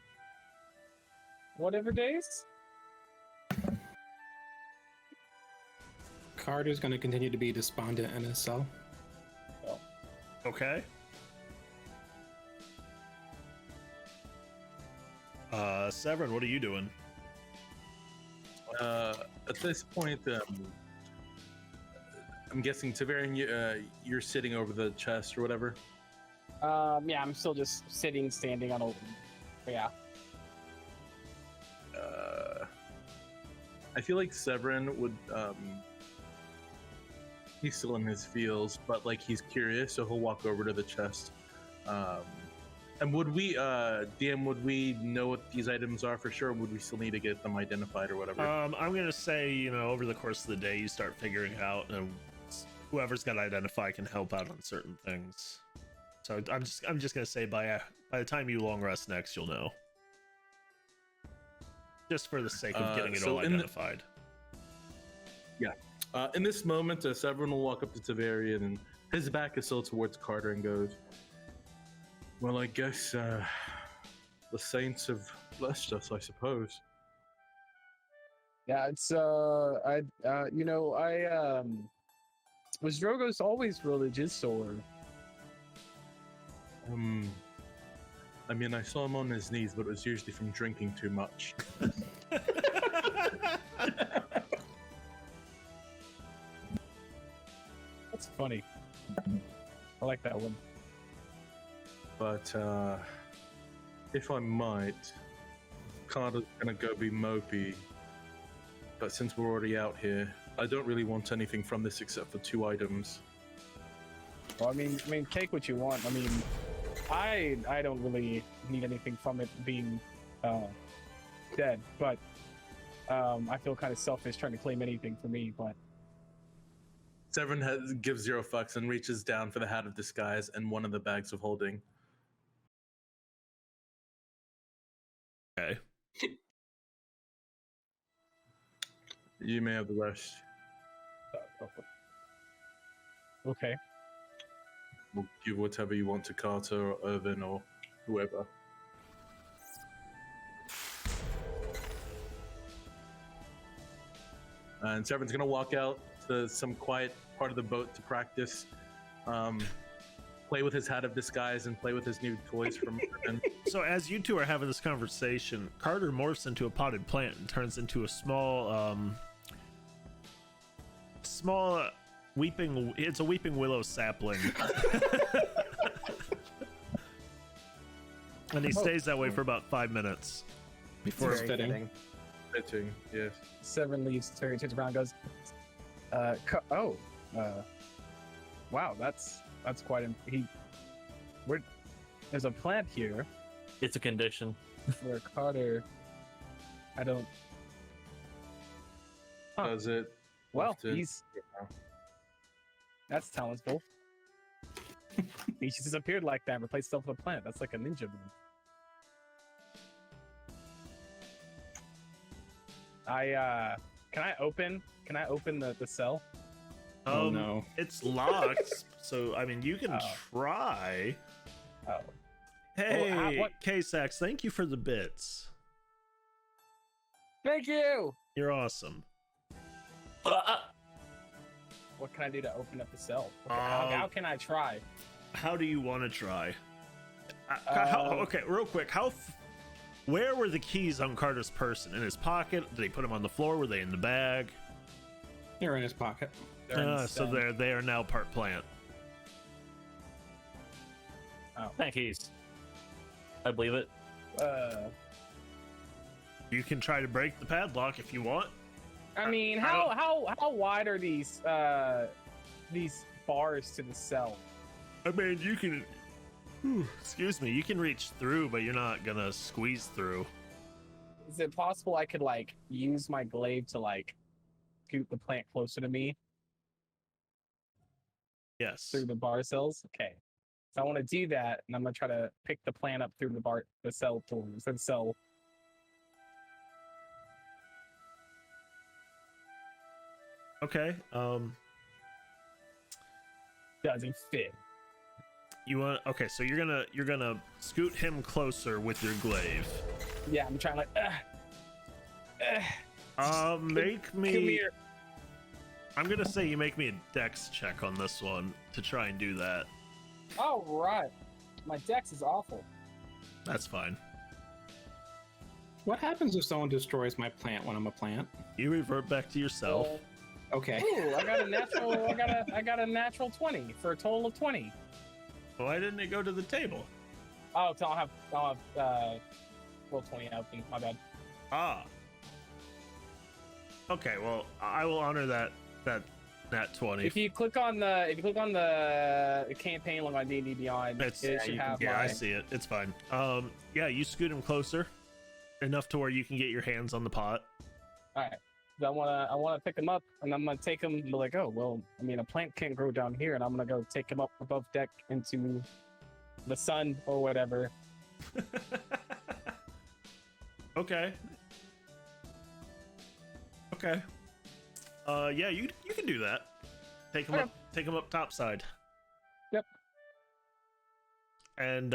C: whatever days.
D: Carter's going to continue to be despondent in his cell.
A: Okay. Severin, what are you doing?
F: At this point, I'm guessing Tavarian, you're sitting over the chest or whatever.
C: Yeah, I'm still just standing on a. Yeah.
F: I feel like Severin would. He's still in his feels, but like he's curious, so he'll walk over to the chest. And would we, DM, would we know what these items are for sure? Or would we still need to get them identified or whatever?
A: I'm gonna say, over the course of the day, you start figuring out, and whoever's got to identify can help out on certain things. So I'm just gonna say by the time you long rest next, you'll know. just for the sake of getting it
F: so
A: all
F: in the-
A: identified.
F: In this moment, Severin will walk up to Tavarian, and his back is still towards Carter, and goes, "Well, I guess the saints have blessed us, I suppose."
C: Yeah, it's I was Drogoz always religious or?
F: I mean, I saw him on his knees, but it was usually from drinking too much.
C: That's funny. I like that one.
F: But if I might, Carter's gonna go be mopey. But since we're already out here, I don't really want anything from this except for 2 items.
C: Well, I mean, take what you want. I mean, I don't really need anything from it being dead, but I feel kind of selfish trying to claim anything for me. But
F: Severin gives 0 fucks and reaches down for the hat of disguise and one of the bags of holding.
A: Okay.
F: You may have the rest.
C: okay.
F: We'll give whatever you want to Carter or Irvin or whoever. And Severin's gonna walk out to some quiet part of the boat to practice, play with his hat of disguise and play with his new toys from Irvin.
A: So as you two are having this conversation, Carter morphs into a potted plant and turns into a small weeping willow sapling. And he stays that way for about 5 minutes before
E: It's very fitting.
F: Fitting, yes.
C: Severin leaves. Terry turns around, and goes, wow, that's quite. There's a plant here
B: It's a condition.
C: where Carter. I don't. Huh.
F: Does it?
C: Well,
F: often-
C: he's. That's talented. He just disappeared like that, replaced himself with a plant. That's like a ninja move. Can I open the cell?
D: Oh, no.
A: It's locked, so I mean you can
C: Oh.
A: try.
C: Oh.
A: Hey,
C: what-
A: K-Sax, thank you for the bits.
C: Thank you!
A: You're awesome.
C: What can I do to open up the cell? How can I try?
A: How do you want to try?
C: Uh,
A: Okay, real quick. Where were the keys on Carter's person? In his pocket? Did he put them on the floor? Were they in the bag?
D: They're in his pocket.
C: They're in the
A: So
C: cell.
A: they are now part plant.
B: Thank you. I believe it.
A: You can try to break the padlock if you want.
C: I mean, how wide are these bars to the cell?
A: I mean, you can. Excuse me. You can reach through, but you're not gonna squeeze through.
C: Is it possible I could like use my glaive to like scoot the plant closer to me
A: Yes.
C: through the bar cells? Okay. So I want to do that, and I'm gonna try to pick the plant up through the cell doors. The cell.
A: Okay.
C: Doesn't fit.
A: You want? Okay. So you're gonna scoot him closer with your glaive.
C: Yeah, I'm trying like.
A: Make
C: Come
A: me.
C: here.
A: I'm gonna say you make me a dex check on this one to try and do that.
C: All right. My dex is awful.
A: That's fine.
D: What happens if someone destroys my plant when I'm a plant?
A: You revert back to yourself.
D: Okay.
C: Ooh, I got a natural. I got a natural 20 for a total of 20.
A: Why didn't it go to the table?
C: Oh, so I'll have roll 20 out. My bad.
A: Ah. Okay. Well, I will honor that nat 20.
C: If you click on the campaign link on D&D Beyond,
A: It's,
C: it should have
A: yeah,
C: my.
A: I see it. It's fine. Yeah, you scoot him closer enough to where you can get your hands on the pot.
C: All right. I wanna pick him up, and I'm gonna take him. And be like, oh well, I mean, a plant can't grow down here, and I'm gonna go take him up above deck into the sun or whatever.
A: Okay. Okay. Yeah, you can do that. Take him
C: Okay.
A: up. Take him up topside.
C: Yep.
A: And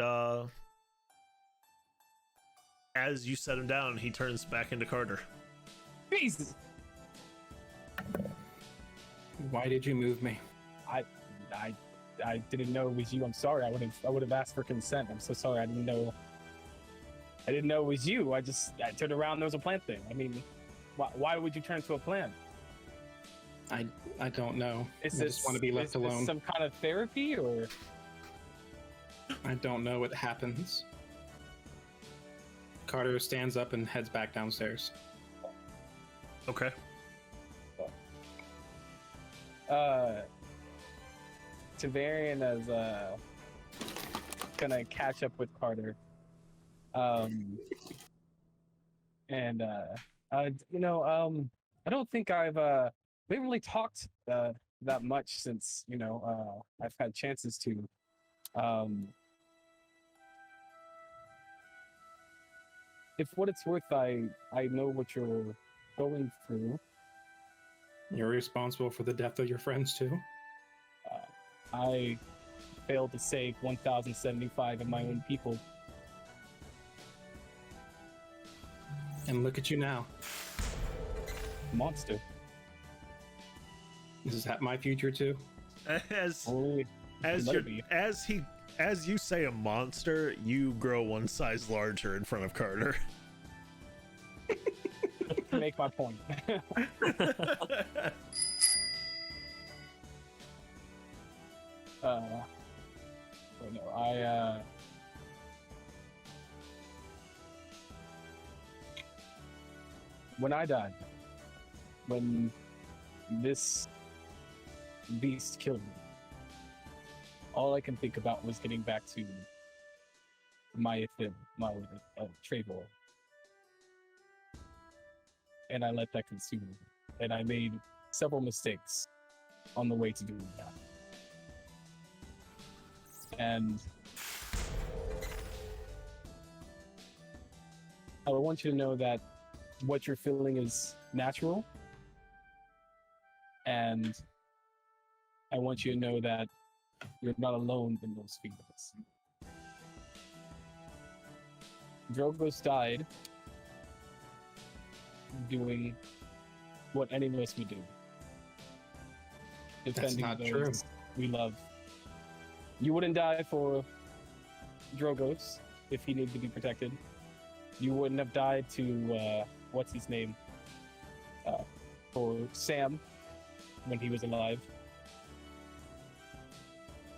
A: as you set him down, he turns back into Carter.
C: Jesus.
D: Why did you move me?
C: I didn't know it was you. I'm sorry. I would have asked for consent. I'm so sorry. I didn't know it was you. I turned around. There was a plant thing. I mean, why would you turn to a plant?
D: I don't know.
C: Is
D: I
C: this
D: just want to be left
C: is this
D: alone.
C: some kind of therapy or?
D: I don't know what happens. Carter stands up and heads back downstairs.
A: Okay.
C: Tavarian is gonna catch up with Carter. I don't think we haven't really talked that much since I've had chances to. If what it's worth, I know what you're going through.
D: You're responsible for the death of your friends too.
C: I failed to save 1,075 of my own people.
D: And look at you now.
C: Monster.
D: Is that my future too?
A: As
C: Only
A: as
C: let
A: you
C: it be.
A: as you say a monster, you grow one size larger in front of Carter.
C: To make my point. When I died, when this beast killed me, all I can think about was getting back to my Trevor. And I let that consume me. And I made several mistakes on the way to doing that. And I want you to know that what you're feeling is natural. And I want you to know that you're not alone in those feelings. Drogoz died doing what any of us would do.
D: That's not
C: those
D: true.
C: we love. You wouldn't die for Drogoz if he needed to be protected. You wouldn't have died to what's his name? For Sam when he was alive.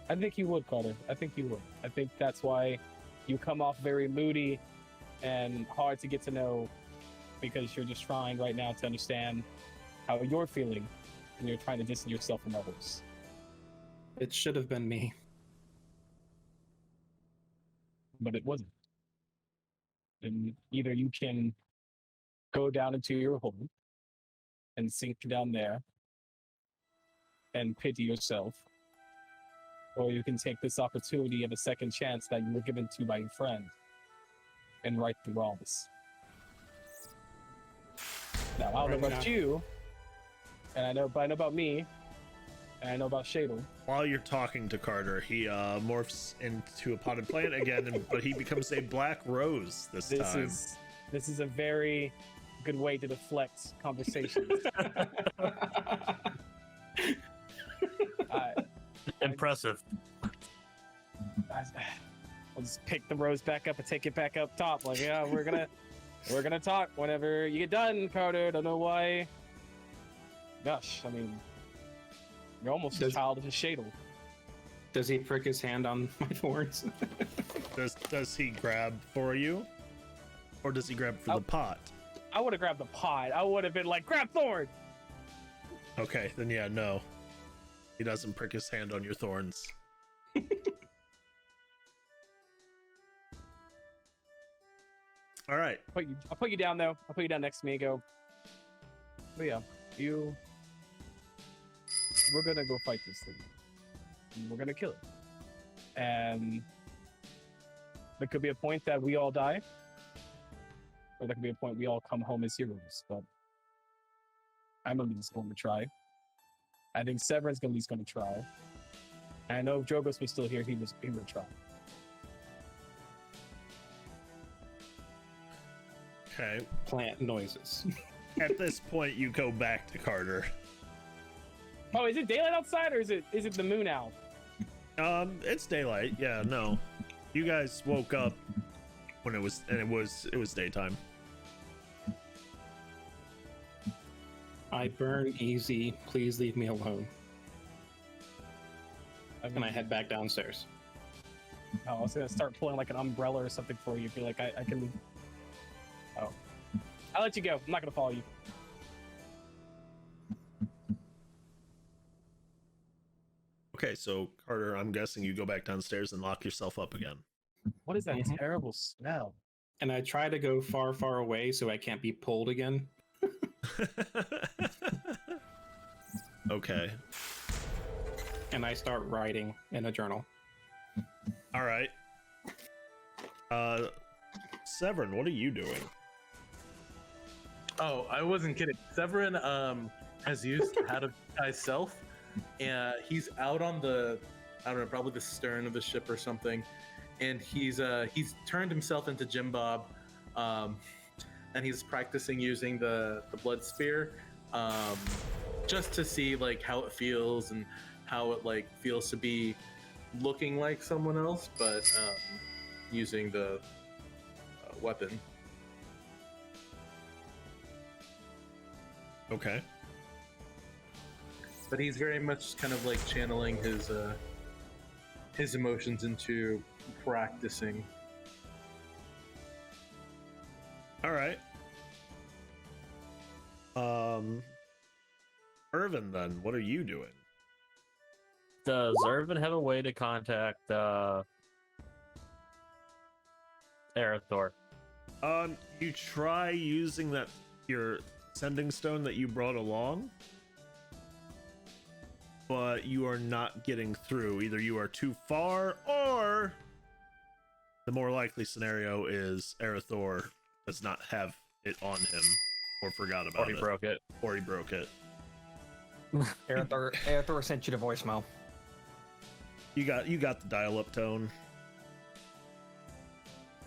C: I think you would, Carter. I think you would. I think that's why you come off very moody and hard to get to know, because you're just trying right now to understand how you're feeling and you're trying to distance yourself from others.
D: It should have been me.
C: But it wasn't. And either you can go down into your hole and sink down there and pity yourself, or you can take this opportunity of a second chance that you were given to by your friend and right the wrongs. Now, I don't know about you, and I know about me, and I know about Shadle.
A: While you're talking to Carter, he morphs into a potted plant again, but he becomes a black rose this time.
C: This is a very good way to deflect conversations.
B: Impressive.
C: I'll just pick the rose back up and take it back up top. Like, yeah, we're gonna talk whenever you get done, Carter. Don't know why. Gosh, I mean, you're almost a child of a Shadle.
D: Does he prick his hand on my thorns?
A: Does he grab for you, or does he grab for the pot?
C: I would have grabbed the pot. I would have been like, grab thorn.
A: Okay, then yeah, no. He doesn't prick his hand on your thorns. All right.
C: I'll put you down though. I'll put you down next to me and go. But yeah, we're gonna go fight this thing. And we're gonna kill it. And there could be a point that we all die. Or there could be a point we all come home as heroes. But I'm at least going to try. I think Severin's at least going to try. And I know if Drogoz was still here, he would try.
A: Okay.
D: Plant noises.
A: At this point, you go back to Carter.
C: Oh, is it daylight outside or is it the moon out?
A: It's daylight. Yeah, no. You guys woke up when it was daytime.
D: I burn easy. Please leave me alone. And I head back downstairs.
C: Oh, I was gonna start pulling like an umbrella or something for you. Be like, I can. Oh, I'll let you go. I'm not gonna follow you.
A: Okay, so Carter, I'm guessing you go back downstairs and lock yourself up again.
C: What is that
D: Mhm.
C: terrible smell?
D: And I try to go far, far away so I can't be pulled again.
A: Okay.
D: And I start writing in a journal.
A: All right. Severin, what are you doing?
F: Oh, I wasn't kidding. Severin has used Hat of Guy's self, and he's out on the, I don't know, probably the stern of the ship or something, and he's turned himself into Jim Bob, and he's practicing using the blood spear, just to see like how it feels and how it like feels to be looking like someone else, but using the weapon.
A: Okay.
F: But he's very much kind of like channeling his emotions into practicing.
A: All right. Irvin, then, what are you doing?
B: Does Irvin have a way to contact Arathor?
A: You try using your sending stone that you brought along, but you are not getting through. Either you are too far, or the more likely scenario is Arathor does not have it on him, or forgot about
B: Or he
A: it,
B: broke it.
A: or he broke it.
E: Arathor sent you to voicemail.
A: You got the dial-up tone.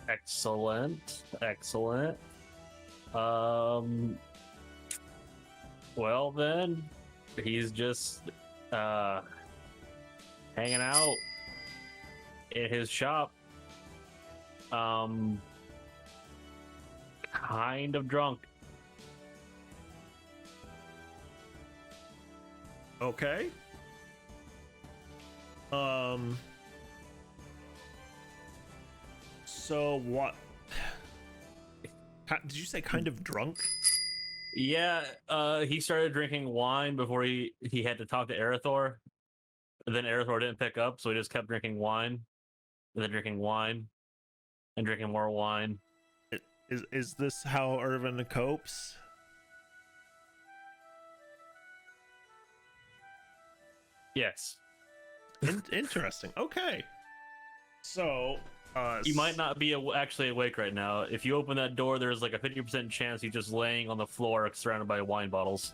B: Excellent. Excellent. Well then, he's just hanging out in his shop. Kind of drunk.
A: Okay. So what? Did you say kind of drunk?
B: Yeah, he started drinking wine before he had to talk to Arathor. And then Arathor didn't pick up, so he just kept drinking wine, and then drinking wine, and drinking more wine.
A: Is this how Irvin copes?
B: Yes.
A: Interesting. Okay. So,
B: He might not be actually awake right now. If you open that door, there's like a 50% chance he's just laying on the floor surrounded by wine bottles.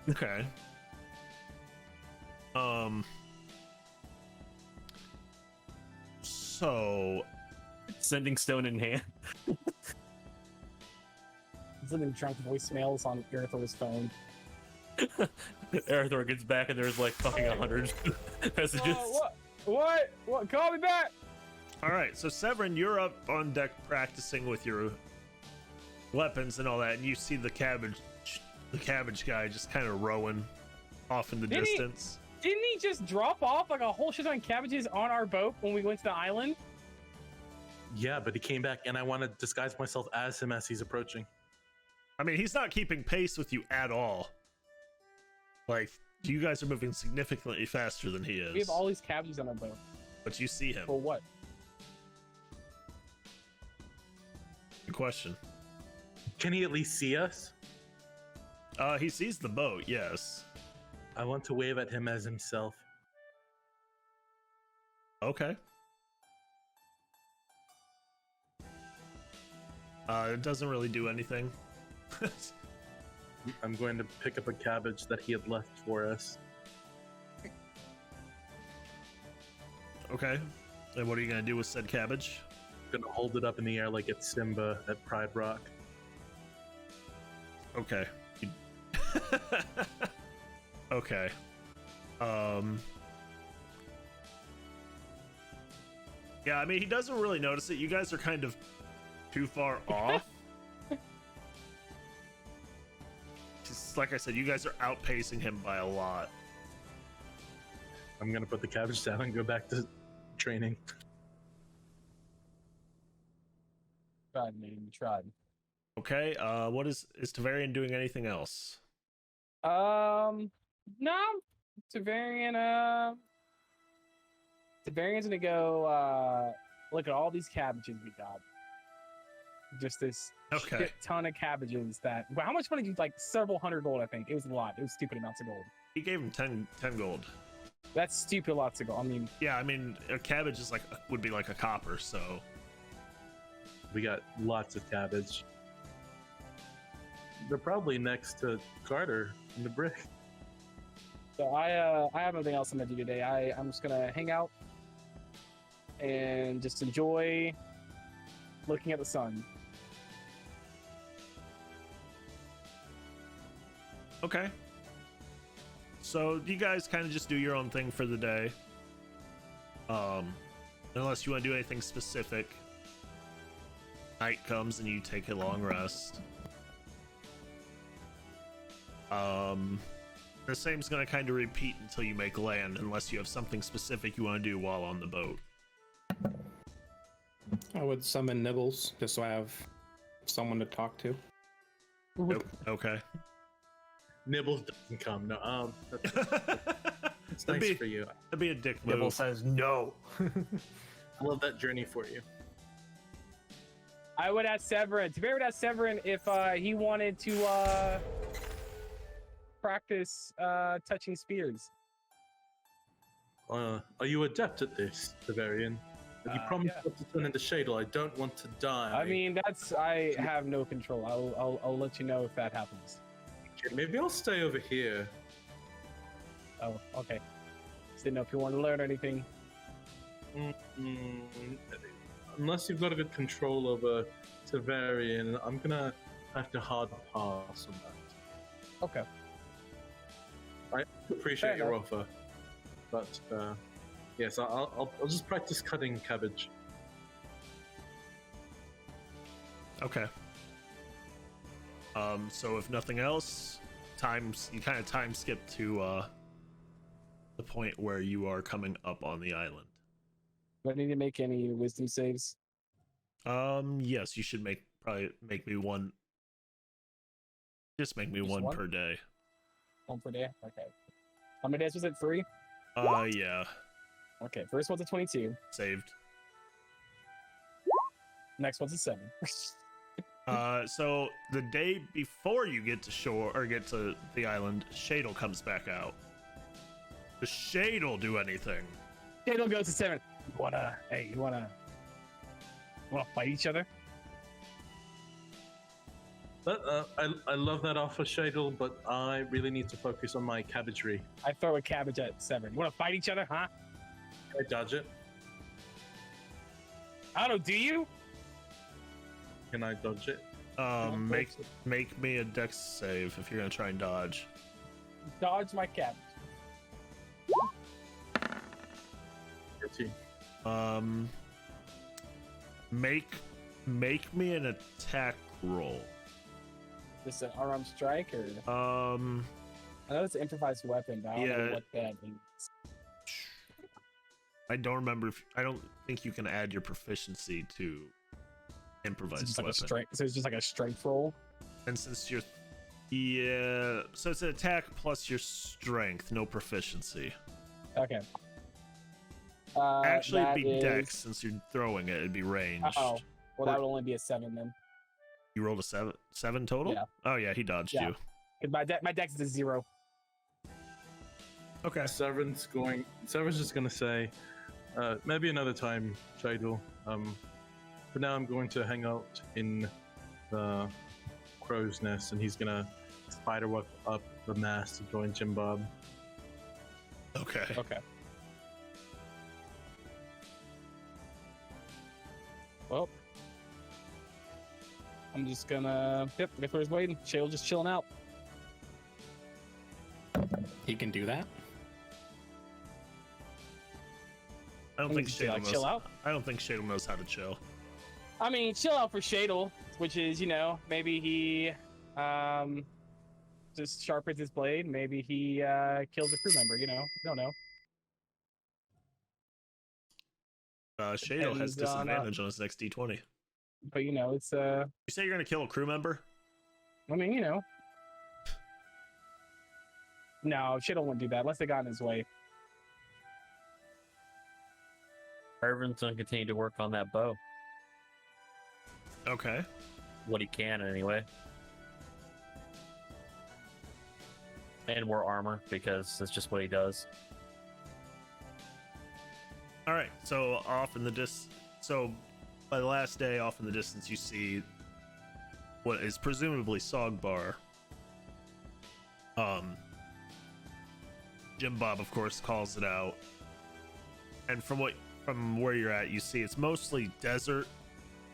A: Okay. So,
B: Sending stone in hand.
C: Sending drunk voicemails on Arathor's phone.
B: Arathor gets back and there's like fucking 100 messages.
C: What? Call me back!
A: all right. So Severin, you're up on deck practicing with your weapons and all that, and you see the cabbage guy just kind of rowing off in the
C: Didn't he-
A: distance.
C: Didn't he just drop off like a whole shit ton of cabbages on our boat when we went to the island?
F: Yeah, but he came back, and I want to disguise myself as him as he's approaching.
A: I mean, he's not keeping pace with you at all. Like, you guys are moving significantly faster than he is.
C: We have all these cabbages on our boat.
A: But you see him.
C: For what?
A: Good question.
F: Can he at least see us?
A: He sees the boat, yes.
F: I want to wave at him as himself.
A: Okay. It doesn't really do anything.
F: I'm going to pick up a cabbage that he had left for us.
A: Okay. And what are you gonna do with said cabbage?
F: I'm gonna hold it up in the air like it's Simba at Pride Rock.
A: Okay. Okay. Yeah, I mean, he doesn't really notice it. You guys are kind of too far off. Just like I said, you guys are outpacing him by a lot.
F: I'm gonna put the cabbage down and go back to training.
C: Tried, man. You tried.
A: Okay, what is Tavarian doing anything else?
C: No. Tavarian's gonna go look at all these cabbages we got. Just this
A: Okay.
C: shit ton of cabbages that wow, how much money did you like several hundred gold, I think. It was a lot. It was stupid amounts of gold.
A: He gave him 10 gold.
C: That's stupid lots of gold. I mean,
A: Yeah, I mean, a cabbage is would be like a copper, so
F: We got lots of cabbage. They're probably next to Carter in the brick.
C: so I have nothing else I'm gonna do today. I'm just gonna hang out and just enjoy looking at the sun.
A: okay. So you guys kind of just do your own thing for the day. Unless you want to do anything specific. Night comes and you take a long rest. The same's gonna kind of repeat until you make land, unless you have something specific you want to do while on the boat.
D: I would summon Nibbles just so I have someone to talk to.
A: Okay.
F: Nibbles doesn't come. No, that's it's
A: That'd
F: nice
A: be-
F: for you.
A: That'd be a dick move.
E: Nibble says no.
F: I love that journey for you.
C: I would ask Severin. Tavarian would ask Severin if he wanted to practice touching spears.
F: Are you adept at this, Tavarian? Have you promised
C: yeah.
F: not to turn into Shadel? I don't want to die.
C: I mean, I have no control. I'll let you know if that happens.
F: Okay, maybe I'll stay over here.
C: Oh, okay. Just didn't know if you wanted to learn anything.
F: Unless you've got a good control over Tavarian, I'm gonna have to hard pass on that.
C: Okay.
F: I appreciate
C: Fair
F: your
C: enough.
F: offer, but yes, I'll just practice cutting cabbage.
A: Okay. So if nothing else, you kind of time skip to the point where you are coming up on the island.
C: Do I need to make any wisdom saves?
A: Yes, you should probably make me one. Just make me
C: Just
A: one
C: one?
A: per day.
C: One per day? Okay. How many days was it? 3?
A: Yeah,
C: Okay, first one's a 22.
A: saved.
C: Next one's a 7.
A: So the day before you get to shore or get to the island, Shadel comes back out. Does Shadel do anything?
C: Shadel goes to 7. You wanna fight each other?
F: I love that offer, Shadel, but I really need to focus on my cabbagery.
C: I throw a cabbage at 7. You wanna fight each other, huh?
F: I dodge it.
C: I don't know, do you?
F: Can I dodge it?
A: Make me a dex save if you're gonna try and dodge.
C: Dodge my cabbage.
F: 13.
A: Make me an attack roll.
C: This an unarmed strike or I know it's an improvised weapon, but I don't know
A: Yeah.
C: what that means.
A: I don't remember. I don't think you can add your proficiency to
C: It's
A: improvised
C: just like a
A: weapon.
C: strength. So it's just like a strength roll.
A: And since you're, so it's an attack plus your strength, no proficiency.
C: Okay.
A: Actually, it'd
C: that
A: be
C: is-
A: dex since you're throwing it. It'd be ranged.
C: Uh-oh. Well, that would only be a 7 then.
A: You rolled a seven total.
C: Yeah.
A: Oh yeah, he dodged
C: Yeah.
A: you.
C: 'Cause my dex is a 0.
A: Okay.
F: Severin's just gonna say, maybe another time, Shadel. For now, I'm going to hang out in the crow's nest, and he's gonna spider web up the mast to join Jim Bob.
A: Okay.
C: Okay. Well, I'm just gonna. Yep, guess where he's waiting. Shale just chilling out.
D: He can do that.
A: I don't think
C: Just like
A: Shadle
C: chill
A: knows.
C: out.
A: I don't think Shadle knows how to chill.
C: I mean, chill out for Shadle, which is, maybe he just sharpens his blade. Maybe he kills a crew member. Don't know.
A: Shadle has
C: Depends on,
A: disadvantage on his next D20.
C: But it's
A: You say you're gonna kill a crew member?
C: I mean, no, Shadle wouldn't do that unless they got in his way.
B: Irvin's gonna continue to work on that bow.
A: Okay.
B: What he can, anyway. And more armor, because that's just what he does.
A: All right. So off in the so by the last day, off in the distance, you see what is presumably Tsogbar. Jim Bob, of course, calls it out, and from where you're at, you see it's mostly desert,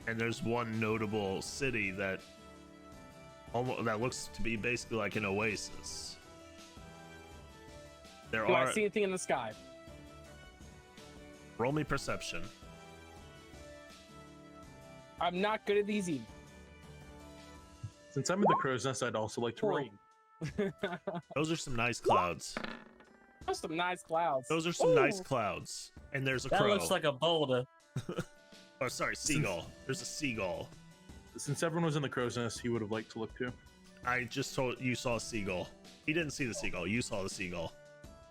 A: and there's one notable city that looks to be basically like an oasis.
C: Do I see anything in the sky?
A: Roll me perception.
C: I'm not good at these either.
F: Since I'm in the crow's nest, I'd also like to roll.
A: Those are some nice clouds.
C: Those are some nice clouds.
A: Those are some
C: Ooh.
A: nice clouds. And there's a
B: That
A: crow.
B: looks like a boulder.
A: Oh, sorry, seagull. There's a seagull.
F: Since everyone was in the crow's nest, he would have liked to look too.
A: I just told you saw a seagull. He didn't see the seagull. You saw the seagull.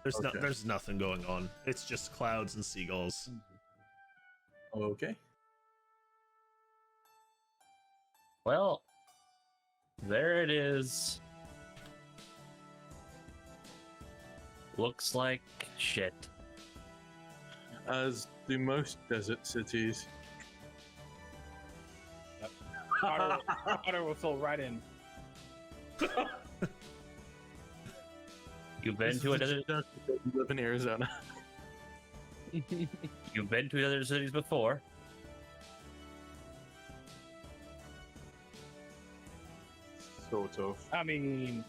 F: Okay.
A: There's nothing going on. It's just clouds and seagulls.
F: Okay.
B: Well, there it is. Looks like shit.
F: As do most desert cities.
C: Water will fill right in.
B: You've been to a desert.
F: You live in Arizona.
B: You've been to other cities before.
F: Sort of.
C: I mean,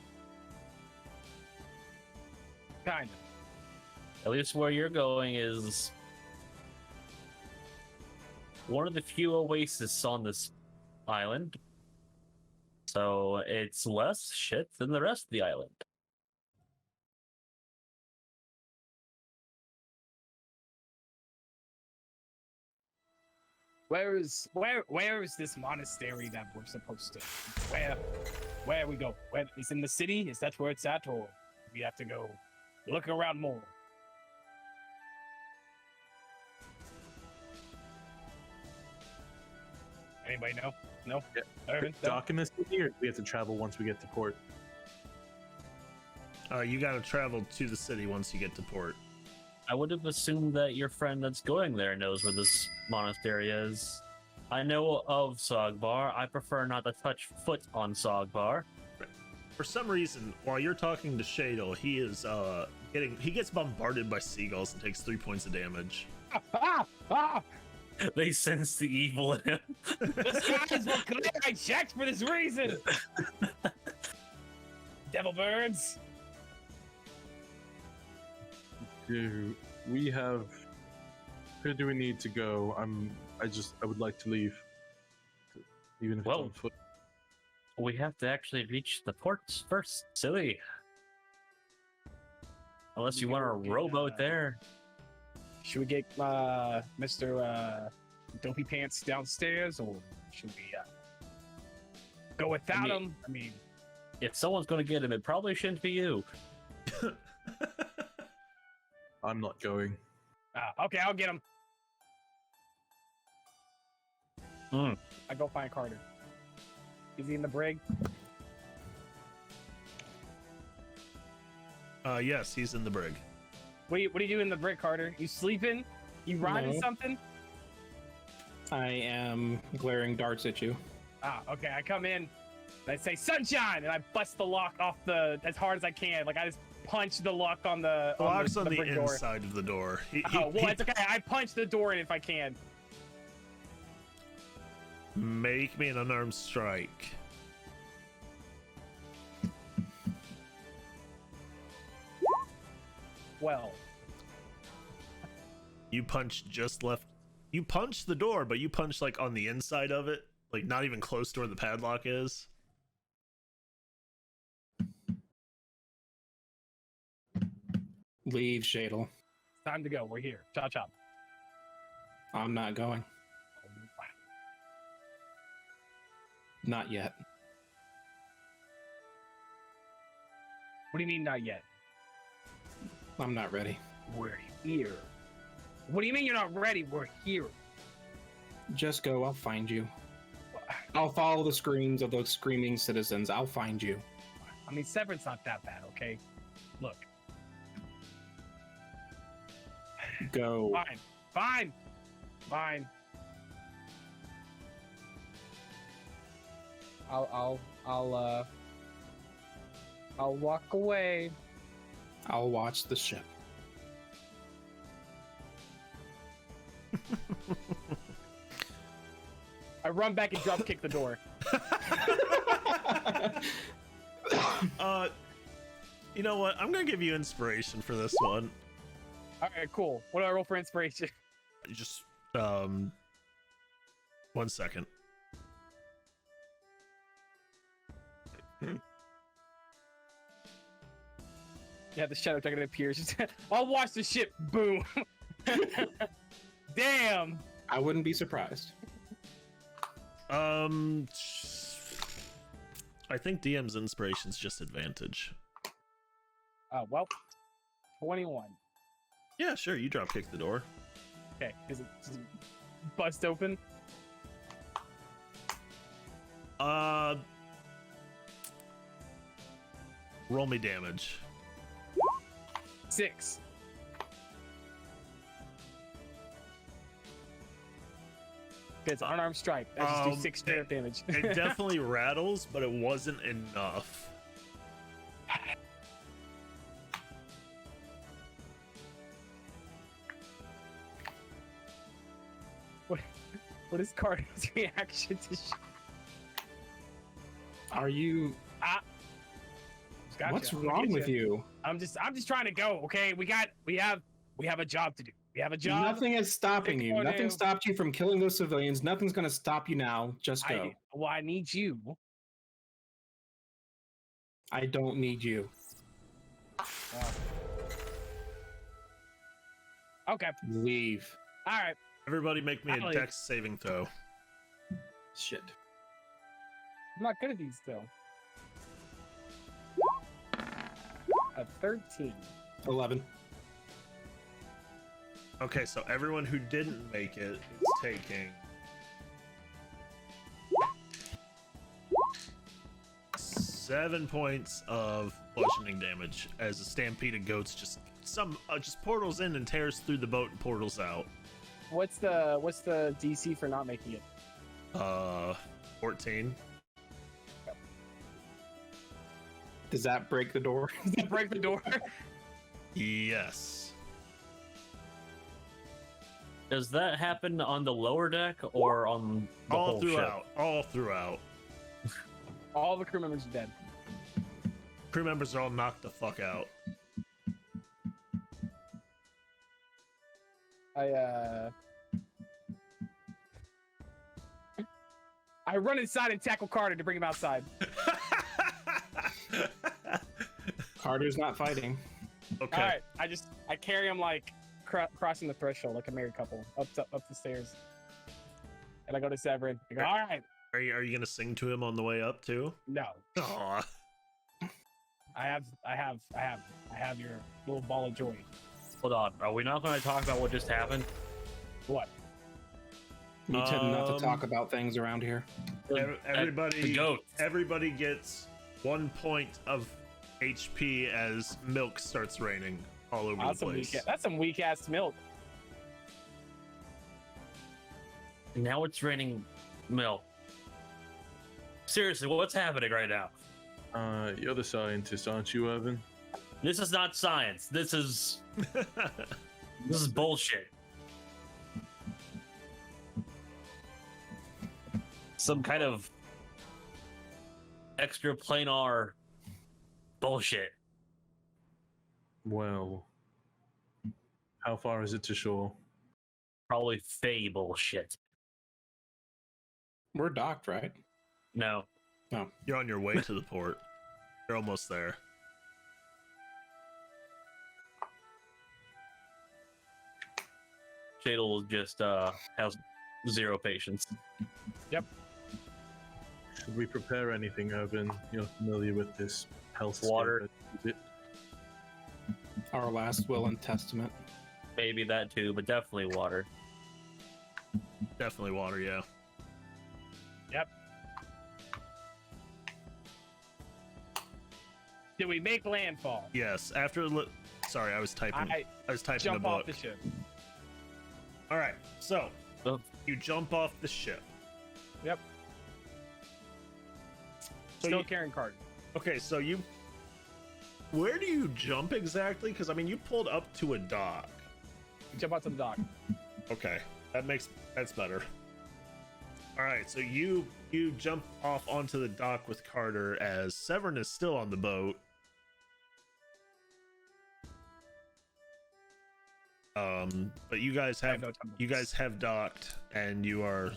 C: kind of.
B: At least where you're going is one of the few oases on this island. So it's less shit than the rest of the island.
C: Where is this monastery that we're supposed to? Where we go? Where is in the city? Is that where it's at, or we have to go look around more? Anybody know? No.
F: Yeah.
C: Irvin? No?
F: Dock in the city, or we have to travel once we get to port?
A: You gotta travel to the city once you get to port.
B: I would have assumed that your friend that's going there knows where this monastery is. I know of Tsogbar. I prefer not to touch foot on Tsogbar.
A: For some reason, while you're talking to Shadle, he is he gets bombarded by seagulls and takes 3 points of damage.
C: Ah!
B: They sense the evil in him.
C: The skies will clear. I checked for this reason. Devil birds.
F: Do we have? Where do we need to go? I would like to leave, even if
B: Well,
F: it's on foot.
B: We have to actually reach the ports first, silly. Unless you want a rowboat there.
C: Should we get Mr. Dopey Pants downstairs, or should we go without him? I mean,
B: If someone's going to get him, it probably shouldn't be you.
F: I'm not going.
C: okay, I'll get him.
B: Mm.
C: I go find Carter. Is he in the brig?
A: Yes, he's in the brig.
C: What do you do in the brig, Carter? You sleeping? You riding
D: No.
C: something?
D: I am glaring darts at you.
C: Okay. I come in. I say sunshine, and I bust the lock off as hard as I can. Like I just punch the lock on the
A: Lock's on the
C: brick door.
A: inside of the door.
C: Oh well, it's okay. I punch the door in if I can.
A: Make me an unarmed strike.
C: Well,
A: You punch just left. You punch the door, but you punch like on the inside of it, like not even close to where the padlock is.
D: Leave, Shadle.
C: time to go. We're here. Chop chop.
D: I'm not going. Not yet.
C: What do you mean not yet?
D: I'm not ready.
C: We're here. What do you mean you're not ready? We're here.
D: Just go. I'll find you. I'll follow the screams of those screaming citizens. I'll find you.
C: I mean, Severn's not that bad, okay? Look.
D: Go.
C: Fine. Fine. Fine. I'll walk away.
D: I'll watch the ship.
C: I run back and drop kick the door.
A: You know what? I'm gonna give you inspiration for this one.
C: All right, cool. What do I roll for inspiration?
A: Just 1 second.
C: Yeah, the shadow dragon appears. I'll watch the ship. Boom. Damn.
D: I wouldn't be surprised.
A: I think DM's inspiration's just advantage.
C: Well, 21.
A: Yeah, sure. You drop kick the door.
C: Okay, does it bust open?
A: Roll me damage.
C: 6. It's an unarmed strike. I just do 6 straight up damage.
A: It definitely rattles, but it wasn't enough.
C: What is Carter's reaction to
D: Are you?
C: Gotcha.
D: What's
C: I'm gonna
D: wrong
C: get
D: with you?
C: I'm just trying to go. Okay, we have a job to do. We have a job.
D: Nothing is stopping you.
C: Pick one
D: Nothing
C: out.
D: stopped you from killing those civilians. Nothing's going to stop you now. Just go.
C: I need you.
D: I don't need you.
C: Okay.
D: Leave.
C: All right.
A: Everybody make me a
C: I'll leave.
A: dex saving throw.
D: Shit.
C: I'm not good at these still. A 13.
D: 11.
A: Okay, so everyone who didn't make it is taking 7 points of bludgeoning damage as a stampede of goats just portals in and tears through the boat and portals out.
C: What's the DC for not making it?
A: 14.
D: Does that break the door?
C: Break the door.
A: Yes.
B: Does that happen on the lower deck or on the
A: All
B: whole ship?
A: throughout. All throughout.
C: All the crew members are dead.
A: Crew members are all knocked the fuck out.
C: I run inside and tackle Carter to bring him outside.
D: Carter's not fighting.
A: Okay.
C: All right, I carry him like crossing the threshold like a married couple up the stairs, and I go to Severin. I go, all right.
A: Are you gonna sing to him on the way up too?
C: No,
A: Aw.
C: I have your little ball of joy.
B: Hold on. Are we not going to talk about what just happened?
C: What?
D: We tend not to talk
A: Um,
D: about things around here.
B: The
A: Everybody
B: goat.
A: everybody gets 1 point of HP as milk starts raining all over the place.
C: That's some weak ass milk.
B: Now it's raining milk. seriously, what's happening right now?
F: You're the scientist, aren't you, Evan?
B: This is not science. This is bullshit. Some kind of extraplanar bullshit.
F: Well, how far is it to shore?
B: Probably Fey bullshit.
D: We're docked, right?
B: No.
A: You're on your way to the port. You're almost there.
B: Shadle just has zero patience.
F: Should we prepare anything, Evan? You're familiar with this health
B: Water.
F: Is it?
D: Our last will and testament.
B: Maybe that too, but definitely water.
A: Definitely water, yeah.
C: Did we make landfall?
A: Yes. Sorry, I was typing.
C: I
A: I was typing
C: jump
A: the book.
C: off the ship.
A: All right. So
B: Oh.
A: you jump off the ship.
C: Yep.
A: So
C: Still
A: you-
C: carrying carton.
A: Okay, so you. Where do you jump exactly? Because I mean, you pulled up to a dock.
C: Jump out to the dock.
A: Okay, that's better. All right, so you jump off onto the dock with Carter as Severn is still on the boat. But you guys
C: I have
A: have
C: no time to
A: you
C: lose.
A: guys have docked and you are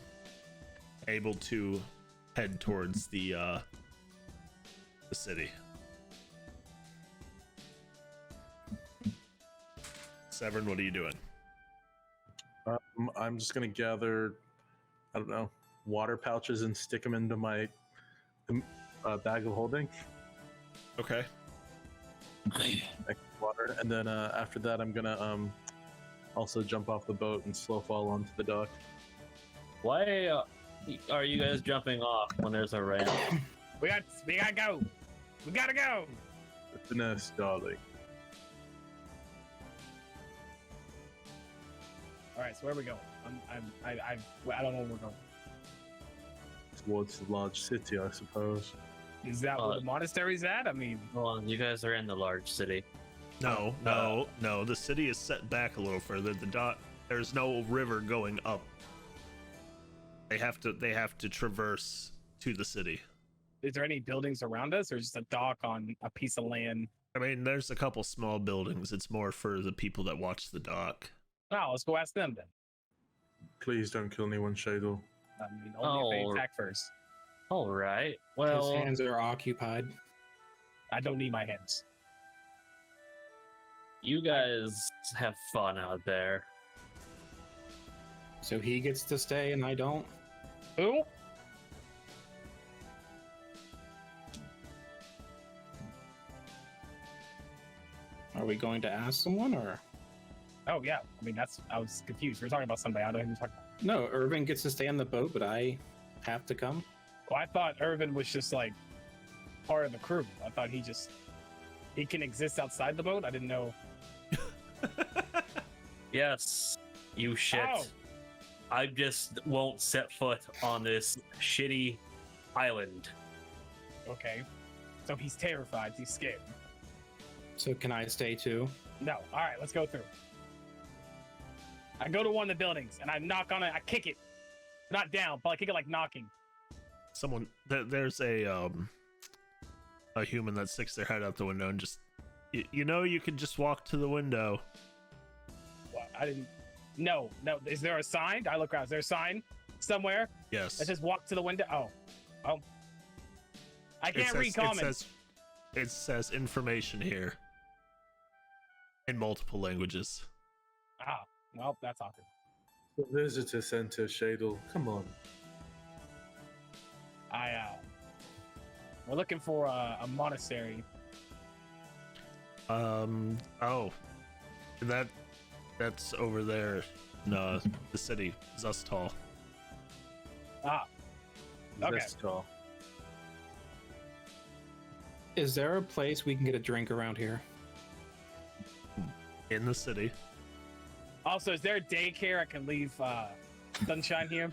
A: able to head towards the city. Severn, what are you doing?
F: I'm just gonna gather, I don't know, water pouches and stick them into my bag of holding.
A: Okay.
F: Water, and then after that, I'm gonna also jump off the boat and slow fall onto the dock.
B: Why are you guys jumping off when there's a ramp?
C: We gotta go. We gotta go.
F: Finesse, darling.
C: All right, so where are we going? I don't know where we're going.
F: Towards the large city, I suppose.
C: Is that where the monastery's at? I mean,
B: Well, you guys are in the large city.
A: No. The city is set back a little further. The dock. There's no river going up. They have to traverse to the city.
C: is there any buildings around us, or just a dock on a piece of land?
A: I mean, there's a couple small buildings. It's more for the people that watch the dock.
C: Oh, let's go ask them then.
F: Please don't kill anyone, Shadle.
C: I mean, only if
B: Oh.
C: they attack first.
B: All right.
D: His
B: Well,
D: hands are occupied.
C: I don't need my hands.
B: you guys have fun out there.
D: So he gets to stay and I don't.
C: Who?
D: Are we going to ask someone or?
C: Oh yeah. I mean, I was confused. We're talking about somebody. I don't know who you're talking about.
D: No, Irvin gets to stay on the boat, but I have to come.
C: Well, I thought Irvin was just like part of the crew. I thought he can exist outside the boat. I didn't know.
B: Yes, you shit.
C: Oh.
B: I just won't set foot on this shitty island.
C: Okay. So he's terrified. He's scared.
D: So can I stay too?
C: No. All right, let's go through. I go to one of the buildings and I knock on it. I kick it. Not down, but I kick it like knocking.
A: There's a human that sticks their head out the window and just you could just walk to the window.
C: What? I didn't. No. Is there a sign? I look around. Is there a sign somewhere
A: Yes.
C: that says walk to the window? Oh. I can't read
A: It
C: comments.
A: says information here in multiple languages.
C: Ah, well, that's awkward.
F: The visitor center, Shadle. Come on.
C: We're looking for a monastery.
A: Oh, that's over there in the city, Zustal.
C: Ah, okay.
F: That's tall.
D: Is there a place we can get a drink around here?
A: In the city.
C: Also, is there a daycare I can leave Sunshine here?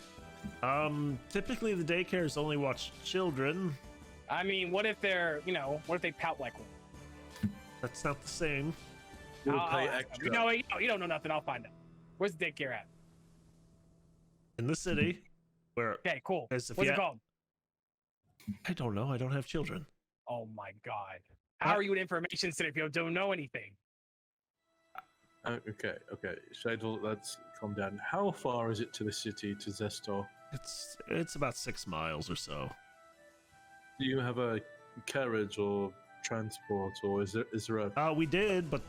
A: Typically the daycares only watch children.
C: I mean, what if they're, what if they pout like one?
A: That's not the same.
F: We'll
C: I'll
F: pay
C: ask them.
F: extra.
C: You don't know nothing. I'll find out. Where's the daycare at?
A: In the city, where
C: Okay, cool.
A: As if
C: What's
A: you
C: it called?
A: I don't know. I don't have children.
C: Oh my god. How are you an information center if you don't know anything?
F: Okay. Shadel, let's calm down. How far is it to the city, to Zestor?
A: It's about 6 miles or so.
F: Do you have a carriage or transport, or is there a...
A: We did, but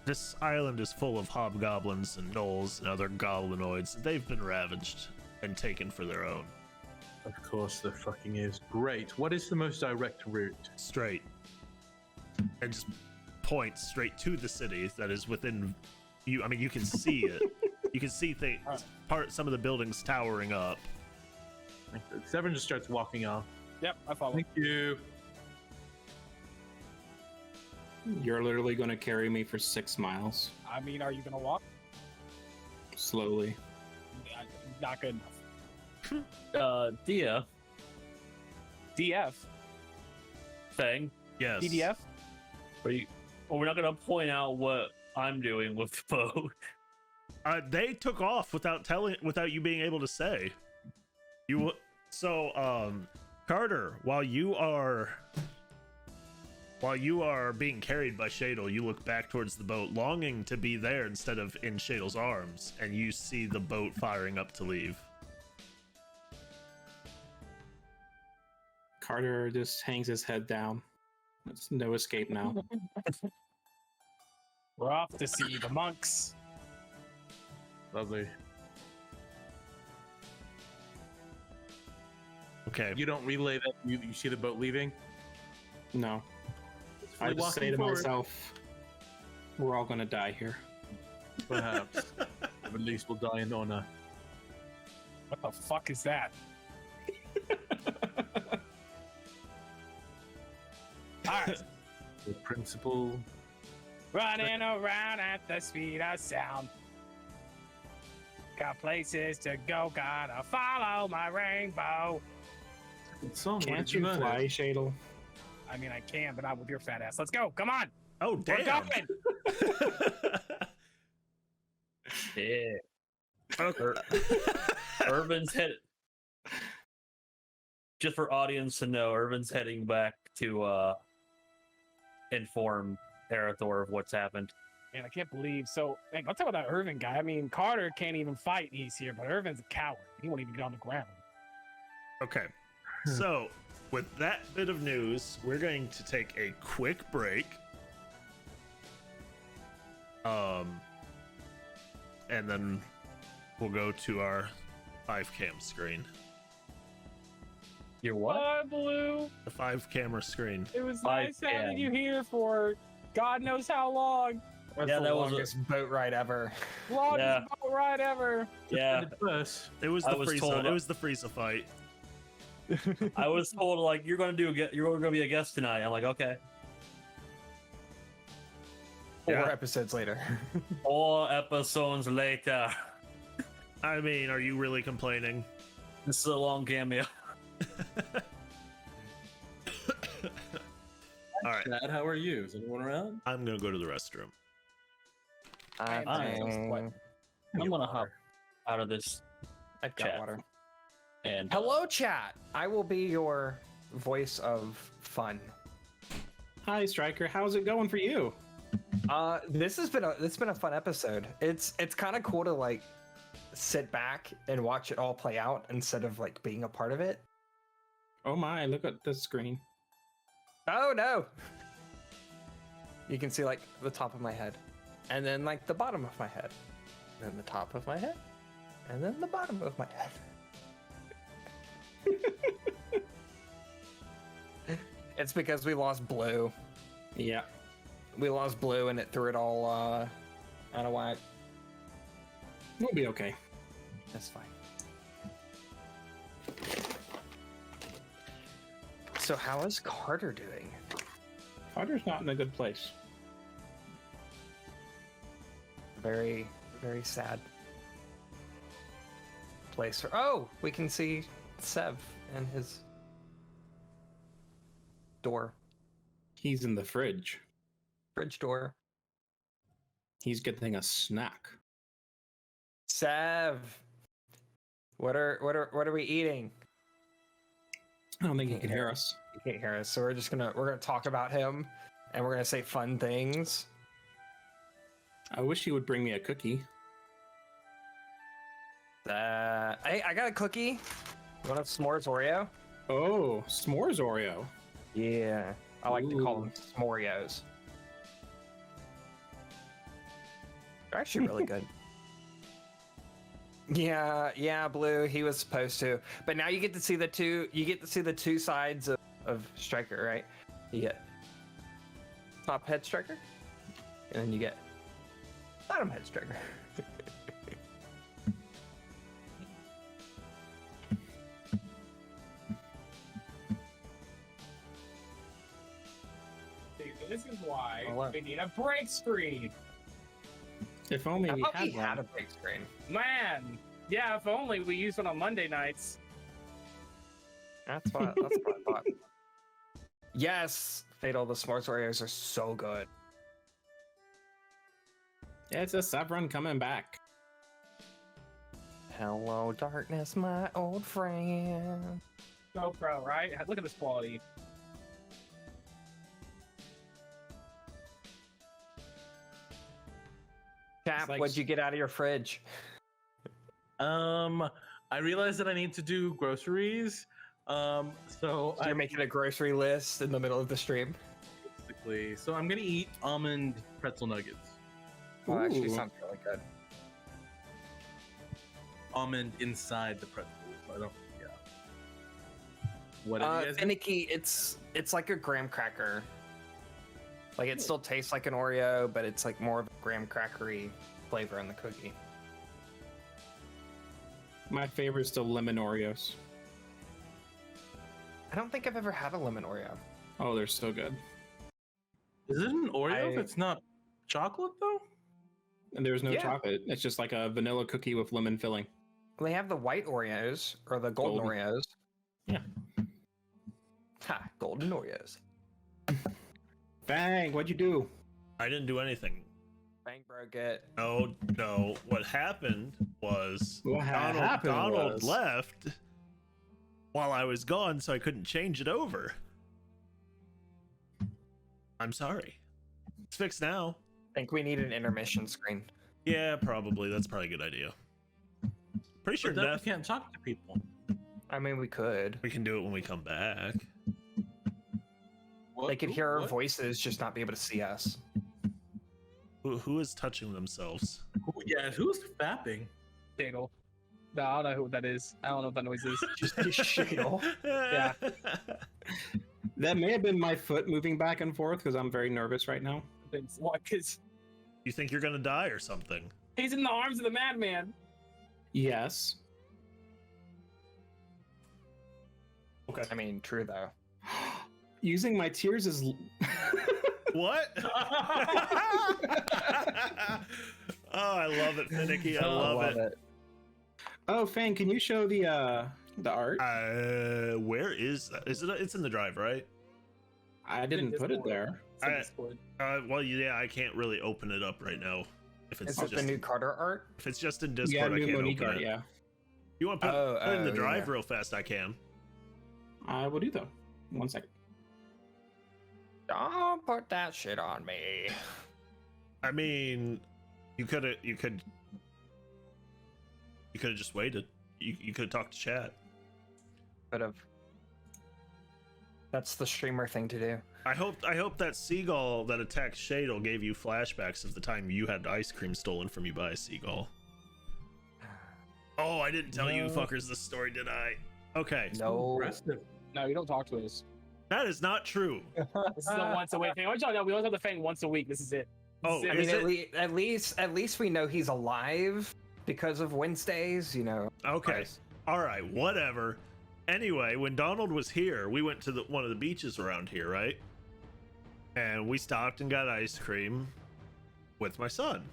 A: this island is full of hobgoblins and gnolls and other goblinoids. They've been ravaged and taken for their own.
F: Of course there fucking is. Great. What is the most direct route?
A: Straight. And just points straight to the city that is within you. I mean, you can see it. You can see things, some of the buildings towering up.
F: Severin just starts walking off.
C: Yep, I follow.
F: Thank you.
D: You're literally going to carry me for 6 miles
C: I mean, are you gonna walk?
D: slowly.
C: Not good enough.
B: Dia
C: DF.
B: thing.
A: Yes.
C: DDF.
B: Well, we're not gonna point out what I'm doing with the boat.
A: They took off without you being able to say. Carter, while you are being carried by Shadel, you look back towards the boat, longing to be there instead of in Shadel's arms, and you see the boat firing up to leave.
D: Carter just hangs his head down. There's no escape now.
C: We're off to see the monks.
F: Lovely.
A: Okay.
F: You don't relay that you see the boat leaving?
D: No. I just say to myself, we're all going to die here.
F: Perhaps. At least we'll die in honor.
C: What the fuck is that? Alright.
F: The principal.
C: Running around at the speed of sound. Got places to go, gotta follow my rainbow.
F: Good song. Where
D: Can't
F: did
D: you
F: learn
D: fly,
F: it?
D: Shadel?
C: I mean, I can, but not with your fat ass. Let's go. Come on.
A: Oh,
C: We're
A: damn.
C: going.
B: Yeah. Irvin's head. Just for audience to know, Irvin's heading back to inform Arathor of what's happened.
C: Man, I can't believe. So, man, I'll talk about that Irvin guy. I mean, Carter can't even fight. He's here, but Irvin's a coward. He won't even get on the ground.
A: Okay. So, with that bit of news, we're going to take a quick break. And then we'll go to our 5-cam screen.
B: Your what?
C: Bye, Blue.
A: The 5-camera screen.
C: It was
B: Bye,
C: nice having
B: Cam.
C: you here for God knows how long.
E: That's
B: Yeah,
E: the
B: that was a-
E: longest boat ride ever.
C: Longest
B: Yeah.
C: boat ride ever.
B: Yeah,
A: It was
B: I
A: the
B: was
A: Frieza.
B: told-
A: It was the Frieza fight.
B: I was told like you're gonna be a guest tonight. I'm like, okay.
E: 4
A: Yeah.
E: episodes later.
B: 4 episodes later.
A: I mean, are you really complaining?
B: This is a long cameo.
A: All right,
F: Dad, how are you? Is anyone around?
A: I'm gonna go to the restroom.
E: I
C: What?
B: I'm gonna hop out of this
E: I've got
B: Chat.
E: water.
B: and
E: Hello, chat. I will be your voice of fun.
D: Hi, Striker. How's it going for you?
E: It's been a fun episode. It's kind of cool to like sit back and watch it all play out instead of like being a part of it.
D: Oh my, look at the screen.
E: Oh no! You can see like the top of my head, and then like the bottom of my head, and then the top of my head, and then the bottom of my head. It's because we lost Blue.
D: Yeah.
E: We lost Blue, and it threw it all out of whack.
D: We'll be okay.
E: That's fine. So how is Carter doing?
D: Carter's not in a good place.
E: Very, very sad. place. Oh, we can see Sev and his door,
D: He's in the fridge.
E: fridge door.
D: He's getting a snack.
E: Sev, what are we eating?
D: I don't think he can hear us.
E: You can't hear us, so we're gonna talk about him, and we're gonna say fun things.
D: I wish he would bring me a cookie.
E: Hey, I got a cookie. You want a s'mores Oreo?
D: Oh, s'mores Oreo.
E: Yeah, I like to call them
D: Ooh.
E: s'moreos. They're actually really good. Yeah, Blue. He was supposed to, but now you get to see the two. You get to see the two sides of Striker, right? You get top head Striker, and then you get bottom head Striker.
C: This is why
E: Oh, wow.
C: we need a break screen.
D: If only
E: I
D: we
E: thought
D: had
E: we had
D: one.
E: a break screen.
C: Man, yeah, if only we used one on Monday nights.
E: That's what I thought. Yes, Fatal. The s'mores Oreos are so good.
D: It's a Severn coming back.
E: Hello, darkness, my old friend.
C: GoPro, right? Look at this quality.
E: Chap,
D: like-
E: what'd you get out of your fridge?
F: I realized that I need to do groceries. So
E: You're making a grocery list in the middle of the stream.
F: basically, so I'm gonna eat almond pretzel nuggets.
E: Oh, actually
D: Ooh.
E: sounds really good.
F: Almond inside the pretzel. So I don't. Yeah. What have you guys?
E: Finicky, it's like a graham cracker. Like it still tastes like an Oreo, but it's like more of a graham crackery flavor in the cookie.
D: My favorite is still lemon Oreos.
E: I don't think I've ever had a lemon Oreo.
D: Oh, they're so good.
F: Is it an Oreo if
E: I-
F: it's not chocolate though?
D: And there's no
E: Yeah.
D: chocolate. It's just like a vanilla cookie with lemon filling.
E: They have the white Oreos or the golden
D: Golden.
E: Oreos.
D: Yeah.
E: Ha, golden Oreos.
D: Bang! What'd you do?
A: I didn't do anything.
E: Bang broke it.
A: No. What happened was
D: What happened
A: Donald
D: was-
A: left while I was gone, so I couldn't change it over. I'm sorry. It's fixed now.
E: I think we need an intermission screen.
A: Yeah, probably. That's probably a good idea. Pretty sure
F: But then we
A: Neff,
F: can't talk to people.
E: I mean, we could.
A: we can do it when we come back.
F: What?
E: They could hear our
F: What?
E: voices, just not be able to see us.
A: Who is touching themselves?
F: Yeah, who's fapping?
C: Fatal. No, I don't know who that is. I don't know what that noise is.
E: Just Shadle.
C: Yeah.
D: That may have been my foot moving back and forth because I'm very nervous right now.
C: What? Because
A: You think you're gonna die or something?
C: he's in the arms of the madman.
D: Yes.
A: Okay.
E: I mean, true though.
D: Using my tears is.
A: What? Oh, I love it, Finicky. I love it.
D: Oh, Fang, can you show the art?
A: Where is that? Is it? It's in the drive, right?
D: I didn't put it there.
C: It's in
A: I-
C: Discord.
A: Well, yeah, I can't really open it up right now. If it's
E: Is it
A: just
E: the new Carter art?
A: if it's just in
D: Yeah,
A: Discord, I
D: new
A: can't
D: Monique
A: open
D: art,
A: it.
D: yeah.
A: You want to put it in the
E: Oh,
A: drive
E: yeah.
A: real fast? I can.
D: I will do though. 1 second.
E: Don't put that shit on me.
A: I mean, you could have just waited. You could have talked to chat.
E: Could have. That's the streamer thing to do.
A: I hope that seagull that attacked Shadle gave you flashbacks of the time you had ice cream stolen from you by a seagull. Oh, I didn't tell you
C: No.
A: fuckers this story, did I? Okay,
E: No.
F: Aggressive.
C: No, you don't talk to us.
A: that is not true.
C: This is a once a week thing. I want y'all to know we always have the Fang once a week. This is it. This
A: Oh,
C: is it.
E: I
A: is
E: mean,
A: it?
E: at least we know he's alive because of Wednesdays. You know.
A: Okay.
E: Nice.
A: All right, whatever. Anyway, when Donald was here, we went to one of the beaches around here, right? And we stopped and got ice cream with my son.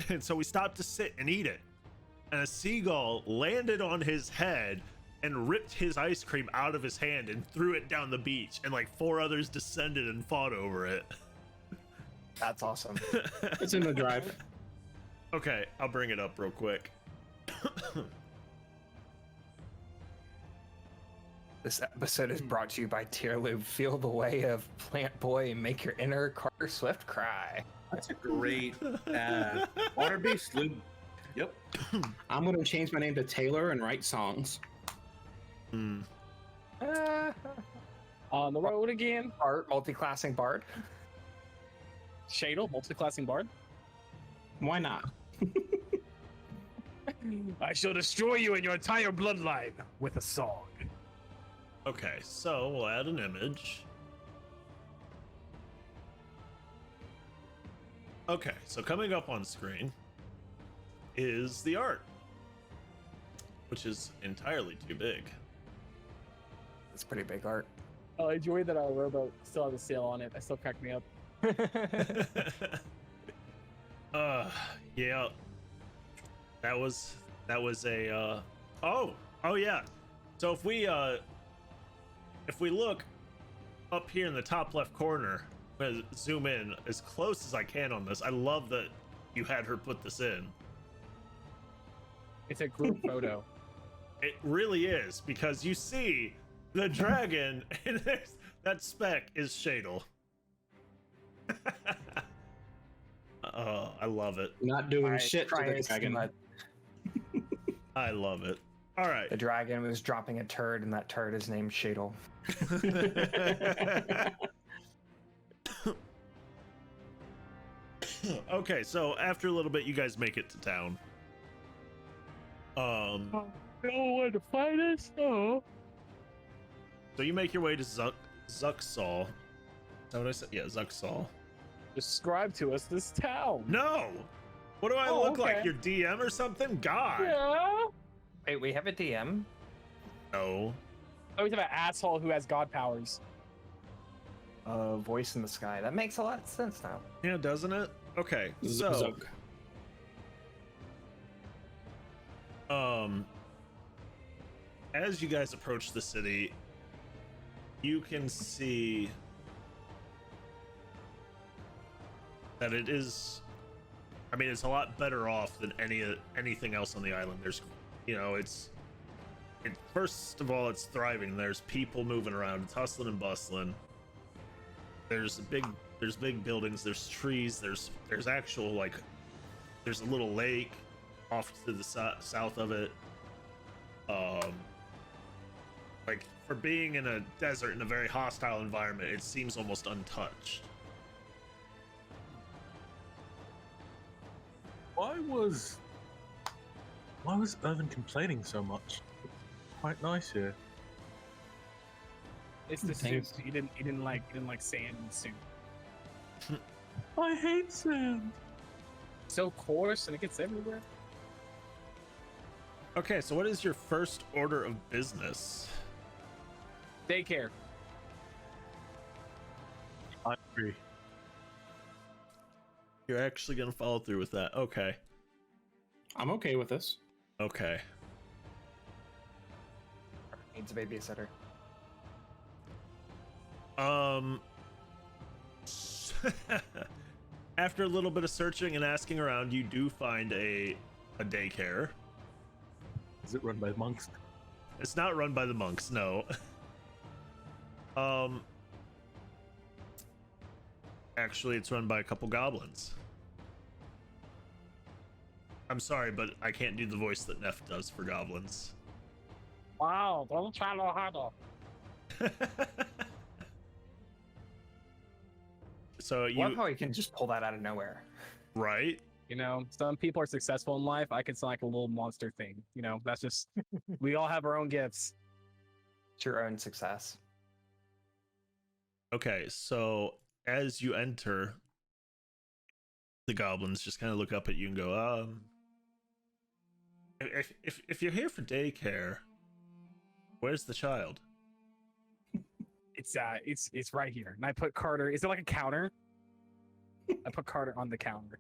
A: And so we stopped to sit and eat it. and a seagull landed on his head and ripped his ice cream out of his hand and threw it down the beach, and like 4 others descended and fought over it.
E: That's awesome.
D: It's in the drive.
A: Okay, I'll bring it up real quick.
E: This episode is brought to you by Tierlube. Feel the way of Plant Boy and make your inner Carter Swift cry.
F: That's a great ad. Water-based lube. Yep.
D: I'm gonna change my name to Taylor and write songs.
A: Hmm.
C: On the road again.
E: Art, multi-classing bard.
C: Shadle, multi-classing bard.
D: Why not?
C: I shall destroy you and your entire bloodline with a song.
A: Okay, so we'll add an image. Okay, so coming up on screen is the art, which is entirely too big.
E: It's pretty big art.
C: I enjoy that our rowboat still has a sail on it. That still cracked me up.
A: Yeah. That was a oh yeah. So if we look up here in the top left corner, I'm gonna zoom in as close as I can on this. I love that you had her put this in.
C: It's a group photo.
A: It really is, because you see the dragon and that speck is Shadle. Oh, I love it.
D: Not doing
E: Alright,
D: shit to
E: try
D: the
E: it,
D: dragon.
E: but
A: I love it. All right.
E: the dragon was dropping a turd, and that turd is named Shadle.
A: Okay, so after a little bit, you guys make it to town.
C: No one to fight us? Oh.
A: So you make your way to Zuxall. Is that what I said? Yeah, Zuxall.
C: Describe to us this town.
A: No! What do I
C: Oh,
A: look like?
C: okay.
A: Your DM or something? God!
C: Yeah.
E: Wait, we have a DM?
A: No.
C: Oh, we have an asshole who has god powers.
E: Voice in the sky. That makes a lot of sense now.
A: Yeah, doesn't it? Okay, so
D: Zug.
A: as you guys approach the city, you can see that it is, I mean, it's a lot better off than anything else on the island. There's, first of all, it's thriving. There's people moving around. It's hustling and bustling. There's big buildings. There's trees. There's actual, like, there's a little lake off to the south of it. Like, for being in a desert in a very hostile environment, it seems almost untouched.
F: Why was Irvin complaining so much? Quite nice here.
C: It's the soup.
D: Thanks.
C: He didn't like sand and soup.
F: I hate sand.
C: So coarse and it gets everywhere.
A: Okay, so what is your first order of business?
C: Daycare.
F: I agree.
A: You're actually gonna follow through with that. Okay.
D: I'm okay with this.
A: Okay.
E: Needs a babysitter.
A: After a little bit of searching and asking around, you do find a daycare.
F: Is it run by monks?
A: It's not run by the monks, no. Actually, it's run by a couple goblins. I'm sorry, but I can't do the voice that Neff does for goblins.
C: Wow, don't try no harder.
A: So
E: I love how you can just pull that out of nowhere.
A: right?
C: You know, some people are successful in life. I can sound like a little monster thing. You know, that's just we all have our own gifts.
E: It's your own success.
A: Okay, so as you enter, the goblins just kind of look up at you and go, if you're here for daycare, where's the child?
C: It's right here. And I put Carter. Is it like a counter? I put Carter on the counter.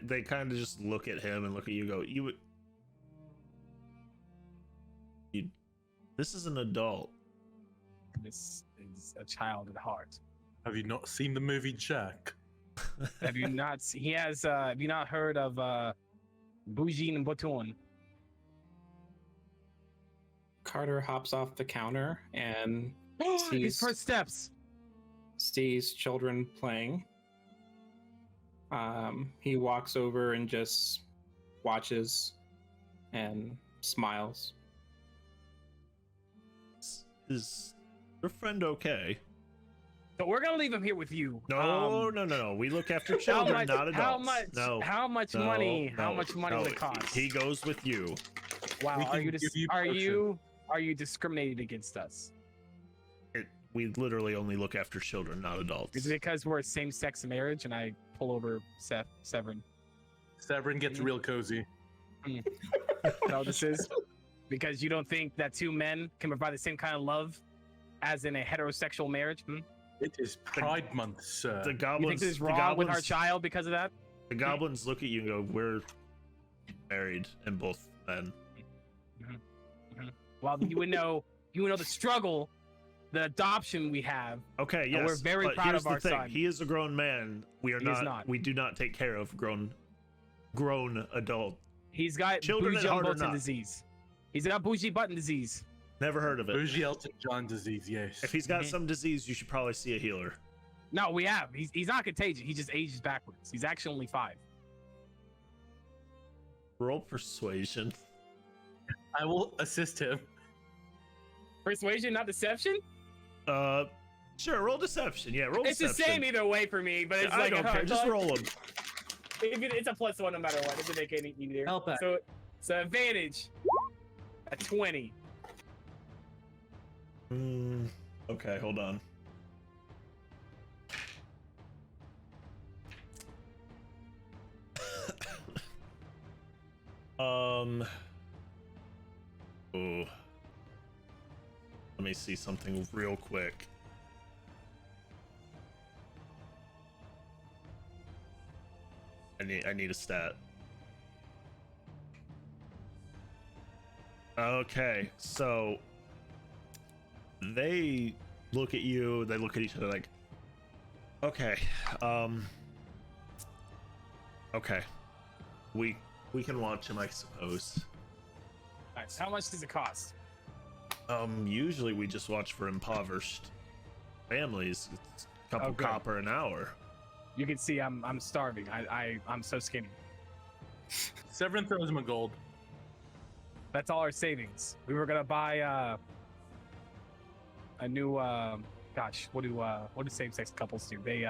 A: They kind of just look at him and look at you and go, This is an adult.
C: This is a child at heart.
F: Have you not seen the movie Jack?
C: Have you not? He has. Have you not heard of Bougie and Bouton?
D: Carter hops off the counter and
C: His
D: sees,
C: first steps.
D: sees children playing. He walks over and just watches and smiles.
A: Is your friend okay?
C: So we're gonna leave him here with you.
A: No. We look after children, not adults.
C: How much?
A: No.
C: How much
A: No,
C: money?
A: no,
C: How much money
A: no.
C: would it cost?
A: He goes with you.
C: Wow.
F: We
C: Are
F: can
C: you?
F: give you
C: Are
F: potion.
C: you discriminated against us?
A: We literally only look after children, not adults.
C: Is it because we're a same-sex marriage and I pull over Severin?
F: Severin gets real cozy.
C: You know what this is? Because you don't think that two men can provide the same kind of love as in a heterosexual marriage?
F: It is Pride Month, sir.
A: The
C: You
A: goblins.
C: think this is
A: the
C: wrong with our
A: goblins-
C: child because of that?
A: The goblins look at you and go, "We're married and both men."
C: Well, you would know the struggle, the adoption we have.
A: Okay,
C: And
A: yes.
C: we're very
A: but
C: proud
A: here's
C: of
A: the
C: our
A: thing.
C: son.
A: He is a grown man. We are
C: He is
A: not,
C: not.
A: We do not take care of grown adult.
C: He's got
A: Children at
C: bougie
A: heart are
C: button
A: not.
C: disease. He's got bougie button disease.
A: Never heard of it.
F: Bougie Elton John disease, yes.
A: If he's got
C: Mhm.
A: some disease, you should probably see a healer.
C: No, we have. He's not contagious. He just ages backwards. He's actually only 5.
A: Roll persuasion.
F: I will assist him.
C: Persuasion, not deception.
A: Sure. Roll deception. Yeah, roll
C: It's
A: deception.
C: the same either way for me, but it's
A: I
C: like
A: don't care. Just roll them.
C: It's a +1 no matter what. It doesn't make any easier.
F: Help that.
C: So advantage. A 20.
A: Okay, hold on. Oh. Let me see something real quick. I need a stat. Okay, so they look at you, they look at each other like, okay, okay, we can watch him, I suppose.
C: Nice. How much does it cost?
A: Usually we just watch for impoverished families. It's a couple
C: Oh, good.
A: copper an hour.
C: You can see I'm starving. I'm so skinny.
F: Severin throws him a gold.
C: That's all our savings. We were gonna buy a new gosh, what do same-sex couples do? They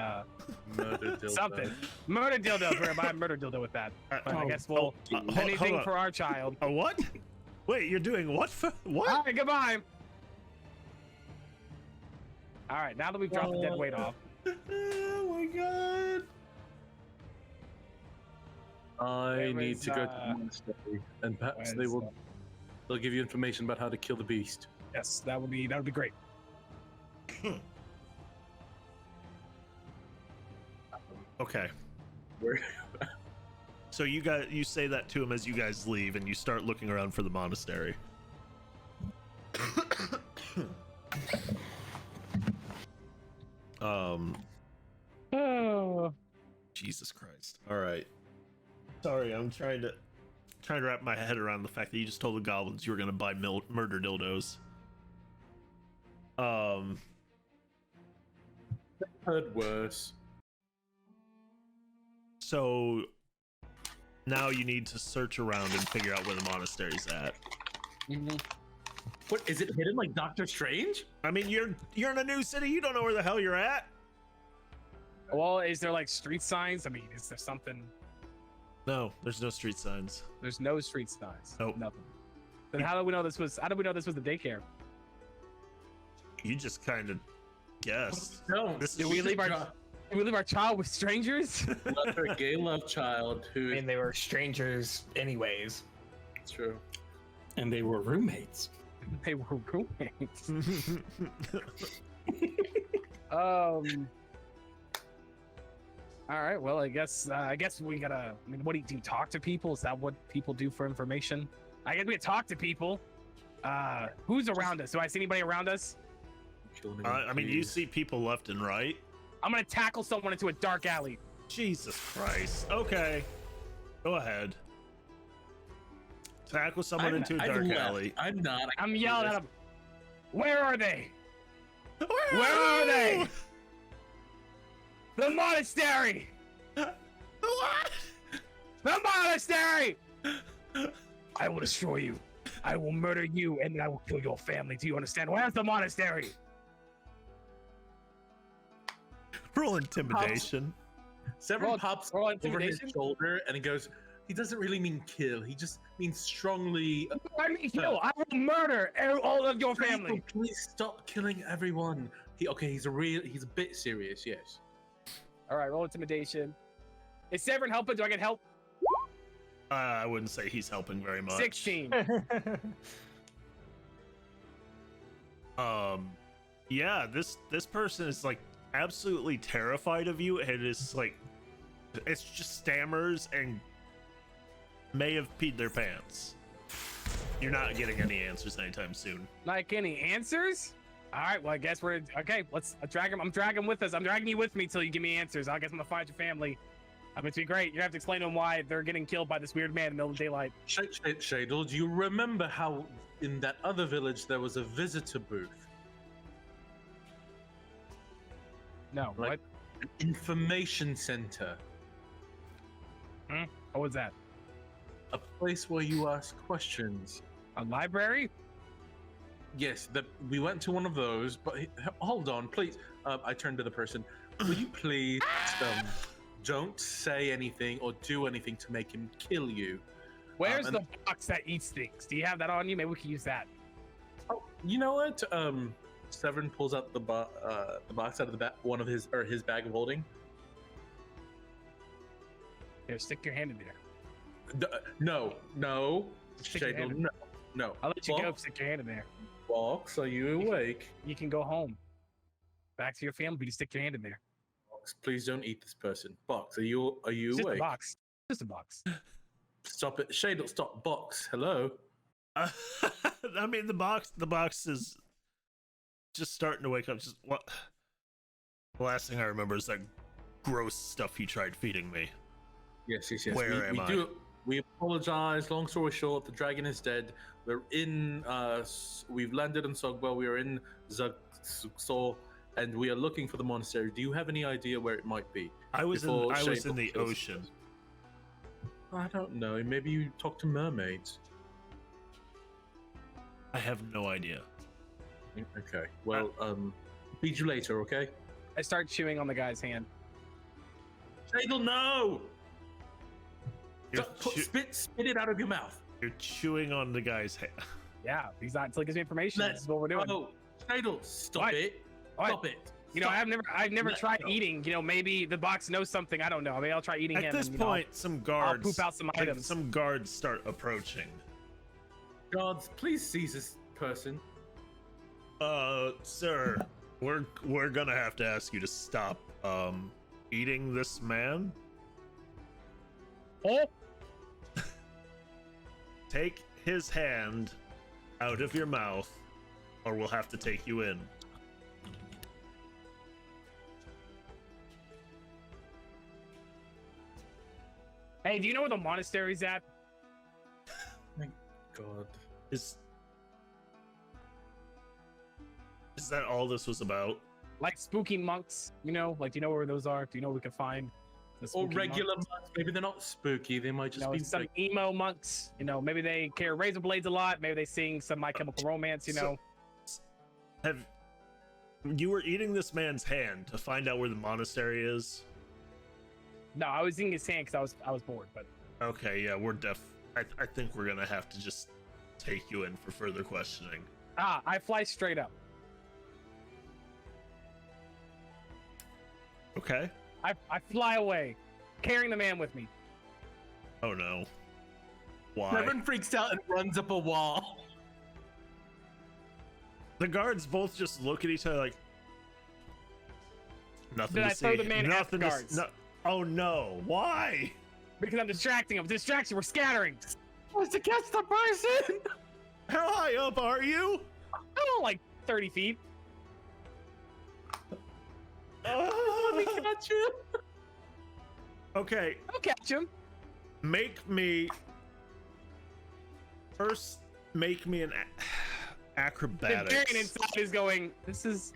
F: Murder dildo.
C: something. Murder dildo. We're gonna buy a murder dildo with that. But I guess we'll
A: hold
C: anything
A: on.
C: for our child.
A: A what? Wait, you're doing what for what?
C: All right, goodbye. All right, now that we've dropped the dead weight off,
A: Oh my god.
F: I
C: There
F: need
C: was,
F: to go to the monastery, and perhaps they will. They'll give you information about how to kill the beast.
C: yes, that would be great.
A: Okay.
F: Where-
A: So you say that to him as you guys leave, and you start looking around for the monastery.
C: Oh,
A: Jesus Christ. All right. Sorry, I'm trying to wrap my head around the fact that you just told the goblins you were gonna buy murder dildos.
F: Heard worse.
A: So now you need to search around and figure out where the monastery's at.
F: What is it hidden like Doctor Strange?
A: I mean, you're in a new city. You don't know where the hell you're at.
C: well, is there like street signs? I mean, is there something?
A: No, there's no street signs.
C: There's no street signs.
A: Nope.
C: Nothing. Then how do we know this was? How do we know this was the daycare?
A: You just kind of guessed.
F: No.
A: This
C: Did
A: is
C: we leave our child with strangers?
F: Left her gay love child
E: I
F: who
E: mean, they were strangers anyways.
F: is true.
D: And they were roommates.
C: They were roommates. All right. Well, I guess we gotta. I mean, what do you talk to people? Is that what people do for information? I guess we talk to people. Who's around us? Do I see anybody around us?
F: Killing him,
A: I mean, you
F: please.
A: see people left and right.
C: I'm gonna tackle someone into a dark alley.
A: Jesus Christ. Okay. Go ahead. Tackle someone into a dark alley.
F: I'm not.
C: I'm yelling at them. Where are they? Where are they? The monastery!
A: What?
C: The monastery! I will destroy you. I will murder you, and then I will kill your family. Do you understand? Where's the monastery?
A: Roll intimidation.
F: Severn pops
C: roll
F: over his
C: intimidation?
F: shoulder and he goes, he doesn't really mean kill. He just means strongly.
C: I mean, kill. I will murder all of your family.
F: Please stop killing everyone. He's a bit serious, yes.
C: All right, roll intimidation. Is Severin helping? Do I get help?
A: I wouldn't say he's helping very much.
C: 16.
A: Yeah, this person is like absolutely terrified of you, and it's like it's just stammers and may have peed their pants. You're not getting any answers anytime soon.
C: Like any answers? All right, well, I guess we're okay. Let's drag him. I'm dragging with us. I'm dragging you with me till you give me answers. I guess I'm gonna find your family. I mean, it's be great. You're gonna have to explain to them why they're getting killed by this weird man in the middle of daylight.
F: Shadel, do you remember how in that other village there was a visitor booth?
C: No,
F: Like an information center.
C: what? What was that?
F: A place where you ask questions.
C: A library?
F: Yes, we went to one of those, but hold on, please. I turned to the person. Will you please don't say anything or do anything to make him kill you?
C: Where's
F: and-
C: the box that eats things? Do you have that on you? Maybe we can use that.
F: Oh, you know what? Severin pulls out the box out of one of his bag of holding.
C: Here, stick your hand in there.
F: No.
C: Stick your hand
F: Shadel,
C: in.
F: no.
C: I'll let you go.
F: Box,
C: Stick your hand in there.
F: Box, are you awake?
C: You can go home. Back to your family. But you stick your hand in there.
F: Box, please don't eat this person. Box, are you
C: It's just a
F: awake?
C: box. Just a box.
F: Stop it, Shadel. Stop. Box. Hello.
A: I mean, the box is just starting to wake up. Just what? The last thing I remember is that gross stuff you tried feeding me.
F: Yes.
A: Where am I?
F: We apologize. Long story short, the dragon is dead. We're in. We've landed in Tsogbar. We are in Zugso, and we are looking for the monastery. Do you have any idea where it might be?
A: I was in
F: Shadel
A: the
F: kills
A: ocean.
F: us. I don't know. Maybe you talk to mermaids.
A: I have no idea.
F: Okay. Well, feed you later. Okay.
C: I start chewing on the guy's hand.
F: Shadel, no!
A: You're,
F: Spit it out of your mouth.
A: you're chewing on the guy's head.
C: Yeah, he's not until he gives me information.
F: Let-
C: This is what we're doing.
F: Oh, Shadel, stop
C: What?
F: it!
C: What?
F: Stop it!
C: You know,
F: Stop.
C: I've never
F: Let
C: tried
F: go.
C: eating. You know, maybe the box knows something. I don't know. Maybe I'll try eating
A: At
C: him.
A: this
C: and, you know,
A: point, some
C: I'll
A: guards
C: poop out some items.
A: Some guards start approaching.
F: Guards, please seize this person.
A: Sir, we're gonna have to ask you to stop eating this man.
C: Oh,
A: Take his hand out of your mouth, or we'll have to take you in.
C: hey, do you know where the monastery's at?
F: God.
A: Is that all this was about?
C: Like spooky monks, you know? Like, do you know where those are? Do you know where we can find the
F: Or
C: spooky
F: regular
C: monks?
F: monks. Maybe they're not spooky. They might
C: You
F: just
C: know,
F: be
C: some
F: like,
C: emo monks. You know, maybe they carry razor blades a lot. Maybe they sing some My Chemical Romance. You know,
A: Have you were eating this man's hand to find out where the monastery is?
C: no, I was eating his hand because I was bored. But
A: Okay, yeah, we're I think we're gonna have to just take you in for further questioning.
C: I fly straight up.
A: Okay.
C: I fly away, carrying the man with me.
A: Oh no. Why?
F: Severin freaks out and runs up a wall.
A: The guards both just look at each other like nothing
C: Then
A: to
C: I
A: see.
C: throw the man at the
A: Nothing to
C: guards.
A: no, oh no. Why?
C: Because I'm distracting him. Distraction. We're scattering.
F: Was to catch the person.
A: How high up are you?
C: Oh, like 30 feet.
A: Uh,
F: We got you.
A: okay,
C: I'll catch him.
A: make me an
C: The
A: acrobatics.
C: variant inside is going. This is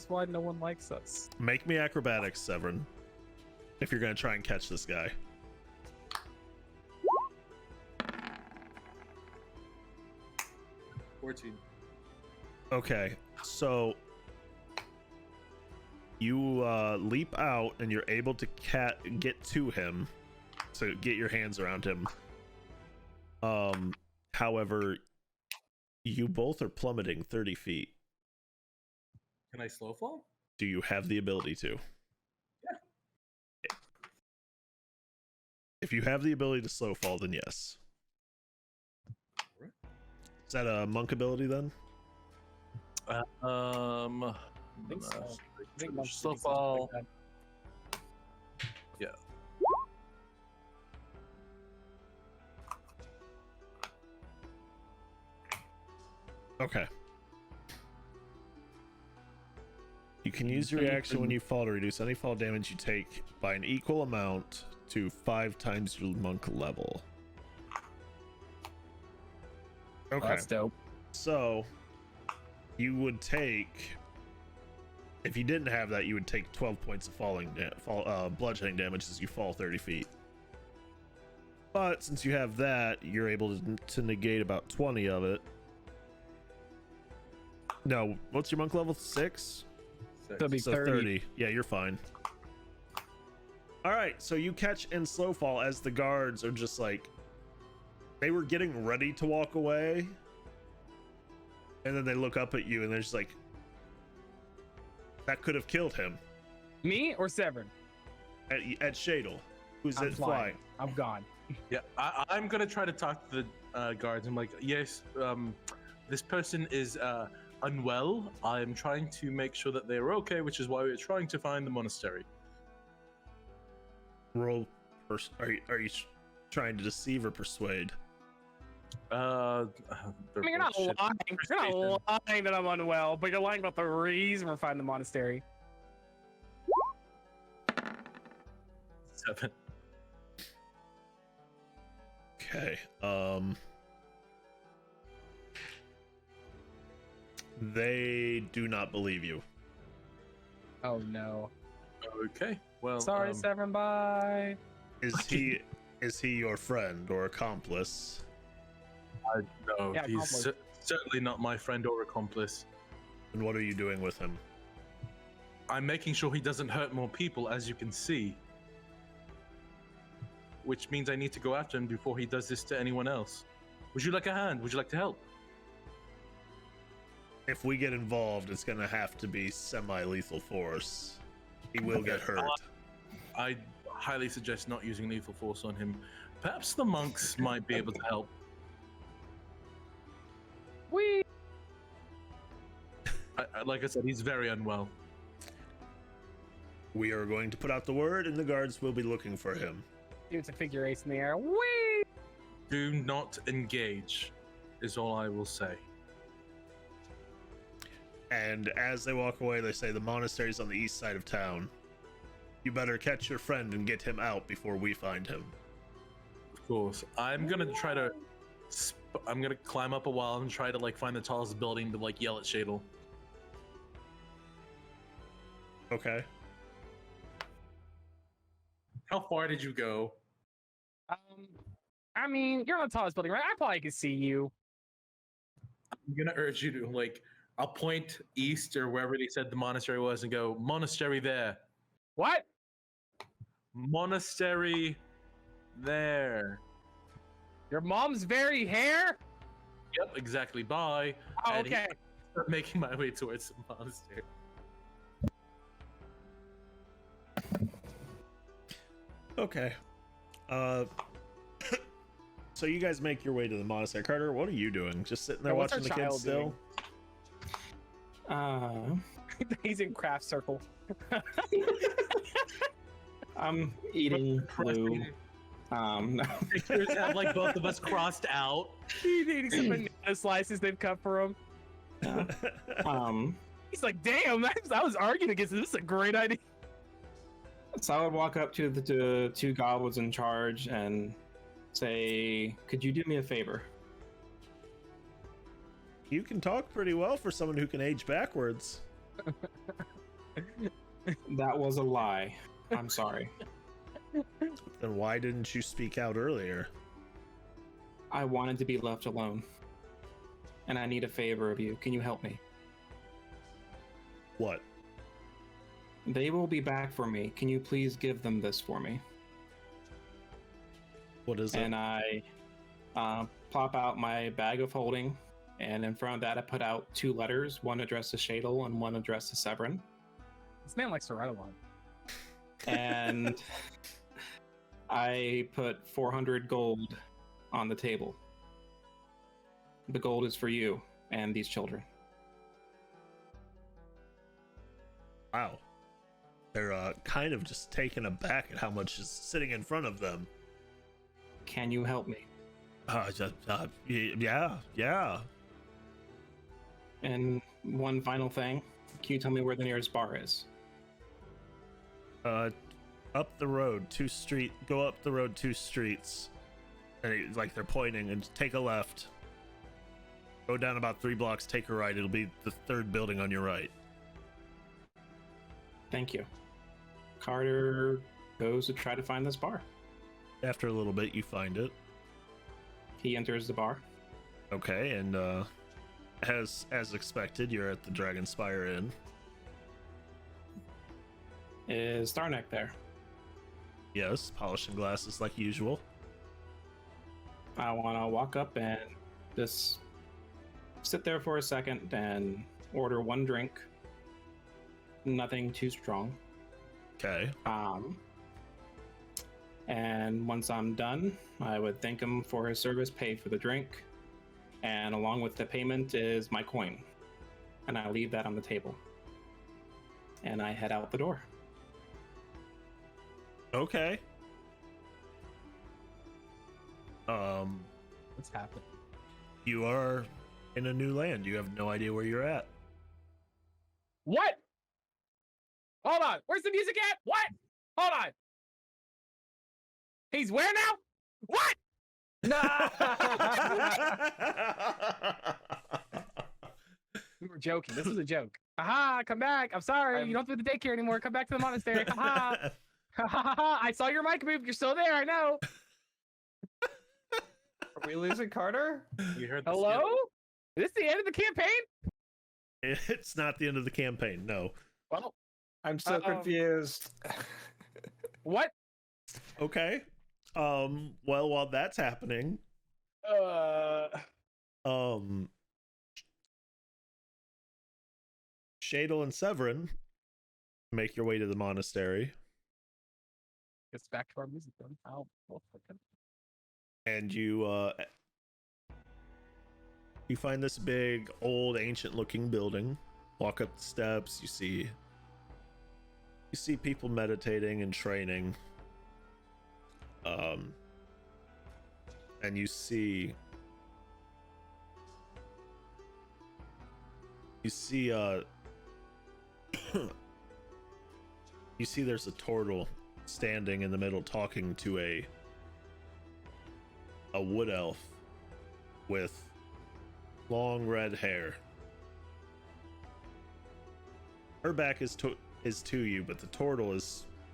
C: why no one likes us.
A: Make me acrobatics, Severin. If you're gonna try and catch this guy.
F: 14.
A: Okay, so you leap out and you're able to get to him, so get your hands around him. However, you both are plummeting 30 feet.
F: Can I slow fall?
A: Do you have the ability to?
F: Yeah.
A: If you have the ability to slow fall, then yes.
F: Alright.
A: Is that a monk ability then?
C: I think so. I think most
F: slow
C: of these things are
F: fall.
C: like that.
A: Okay. You can use your reaction when you fall to reduce any fall damage you take by an equal amount to 5 times your monk level. Okay.
C: That's dope.
A: So you would take, if you didn't have that, you would take 12 points of bludgeoning damage as you fall 30 feet. But since you have that, you're able to negate about 20 of it. No, what's your monk level? 6?
C: That'd be
A: So
C: 30.
A: Yeah, you're fine. All right, so you catch and slow fall as the guards are just like, they were getting ready to walk away, and then they look up at you and they're just like, that could have killed him.
C: Me or Severin?
A: At Shadle, who's
C: I'm
A: at
C: flying.
A: flying.
C: I'm gone.
F: Yeah, I'm gonna try to talk to the guards. I'm like, yes, this person is unwell. I'm trying to make sure that they're okay, which is why we're trying to find the monastery.
A: Roll. Are you trying to deceive or persuade?
C: I mean, you're not
F: shit.
C: lying. You're not lying that I'm unwell, but you're lying about the reason we're finding the monastery.
F: 7.
A: Okay. They do not believe you.
C: Oh no.
F: Okay. Well,
C: Sorry, Severin. Bye.
A: Is he your friend or accomplice?
F: no,
C: Yeah,
F: he's
C: accomplice.
F: certainly not my friend or accomplice.
A: And what are you doing with him?
F: I'm making sure he doesn't hurt more people, as you can see. Which means I need to go after him before he does this to anyone else. Would you like a hand? Would you like to help?
A: If we get involved, it's gonna have to be semi-lethal force. He will get hurt.
F: I highly suggest not using lethal force on him. Perhaps the monks might be able to help.
C: We.
F: Like I said, he's very unwell.
A: We are going to put out the word, and the guards will be looking for him.
C: It's a figure 8 in the air. Whee!
F: Do not engage, is all I will say.
A: And as they walk away, they say the monastery's on the east side of town. You better catch your friend and get him out before we find him.
F: Of course. I'm gonna try to... I'm gonna climb up a wall and try to like find the tallest building to like yell at Shadle.
A: Okay.
F: How far did you go?
C: I mean, you're on the tallest building, right? I probably could see you.
F: I'm gonna urge you to like... I'll point east or wherever they said the monastery was and go, monastery there.
C: What?
F: Monastery there.
C: Your mom's very hair?
F: Yep, exactly. Bye.
C: Oh,
F: And
C: okay.
F: I'm making my way towards the monastery.
A: Okay. So you guys make your way to the monastery. Carter, what are you doing? Just sitting there
C: Yeah, what's
A: watching the
C: our
A: kids
C: child
A: still?
C: He's in craft circle.
D: I'm eating blue. No.
F: Pictures have like both of us crossed out.
C: He's eating some banana slices they've cut for him.
D: Yeah.
C: He's like, damn, I was arguing against this. This is a great idea.
D: So I would walk up to the two goblins in charge and say, "Could you do me a favor?"
A: You can talk pretty well for someone who can age backwards.
D: That was a lie. I'm sorry.
A: Then why didn't you speak out earlier?
D: I wanted to be left alone. And I need a favor of you. Can you help me?
A: What?
D: They will be back for me. Can you please give them this for me?
A: What is
D: And
A: it?
D: I plop out my bag of holding, and in front of that I put out two letters, one addressed to Shadle and one addressed to Severin.
C: This man likes to write a lot.
D: And I put 400 gold on the table. The gold is for you and these children.
A: Wow. They're kind of just taken aback at how much is sitting in front of them.
D: Can you help me?
A: Yeah.
D: And one final thing. Can you tell me where the nearest bar is?
A: Up the road, go up the road 2 streets. And like they're pointing, and take a left. Go down about 3 blocks, take a right. It'll be the 3rd building on your right.
D: Thank you. Carter goes to try to find this bar.
A: After a little bit, you find it.
D: He enters the bar.
A: Okay, and as expected, you're at the Dragonspire Inn.
D: Is Starneck there?
A: Yes, polishing glasses like usual.
D: I want to walk up and just sit there for a second and order one drink. Nothing too strong.
A: Okay.
D: And once I'm done, I would thank him for his service, pay for the drink, and along with the payment is my coin. And I leave that on the table. And I head out the door.
A: Okay.
C: What's happening?
A: You are in a new land. You have no idea where you're at.
C: What? Hold on. Where's the music at? What? Hold on. He's where now? What? We were joking. This was a joke. Aha, come back. I'm sorry. You don't have to do the daycare anymore. Come back to the monastery. Ha ha. I saw your mic move. You're still there. I know.
E: Are we losing Carter?
F: You heard the
C: Hello? Is this the end of the campaign?
A: It's not the end of the campaign, no.
C: Well,
E: I'm so
C: Uh-oh.
E: confused.
C: what?
A: Okay. Well, while that's happening, Shadle and Severin make your way to the monastery,
C: Gets back to our music then. Oh, fucking.
A: and you find this big, old, ancient-looking building. Walk up the steps. You see people meditating and training. And you see you see there's a turtle standing in the middle talking to a wood elf with long red hair. Her back is to you, but the turtle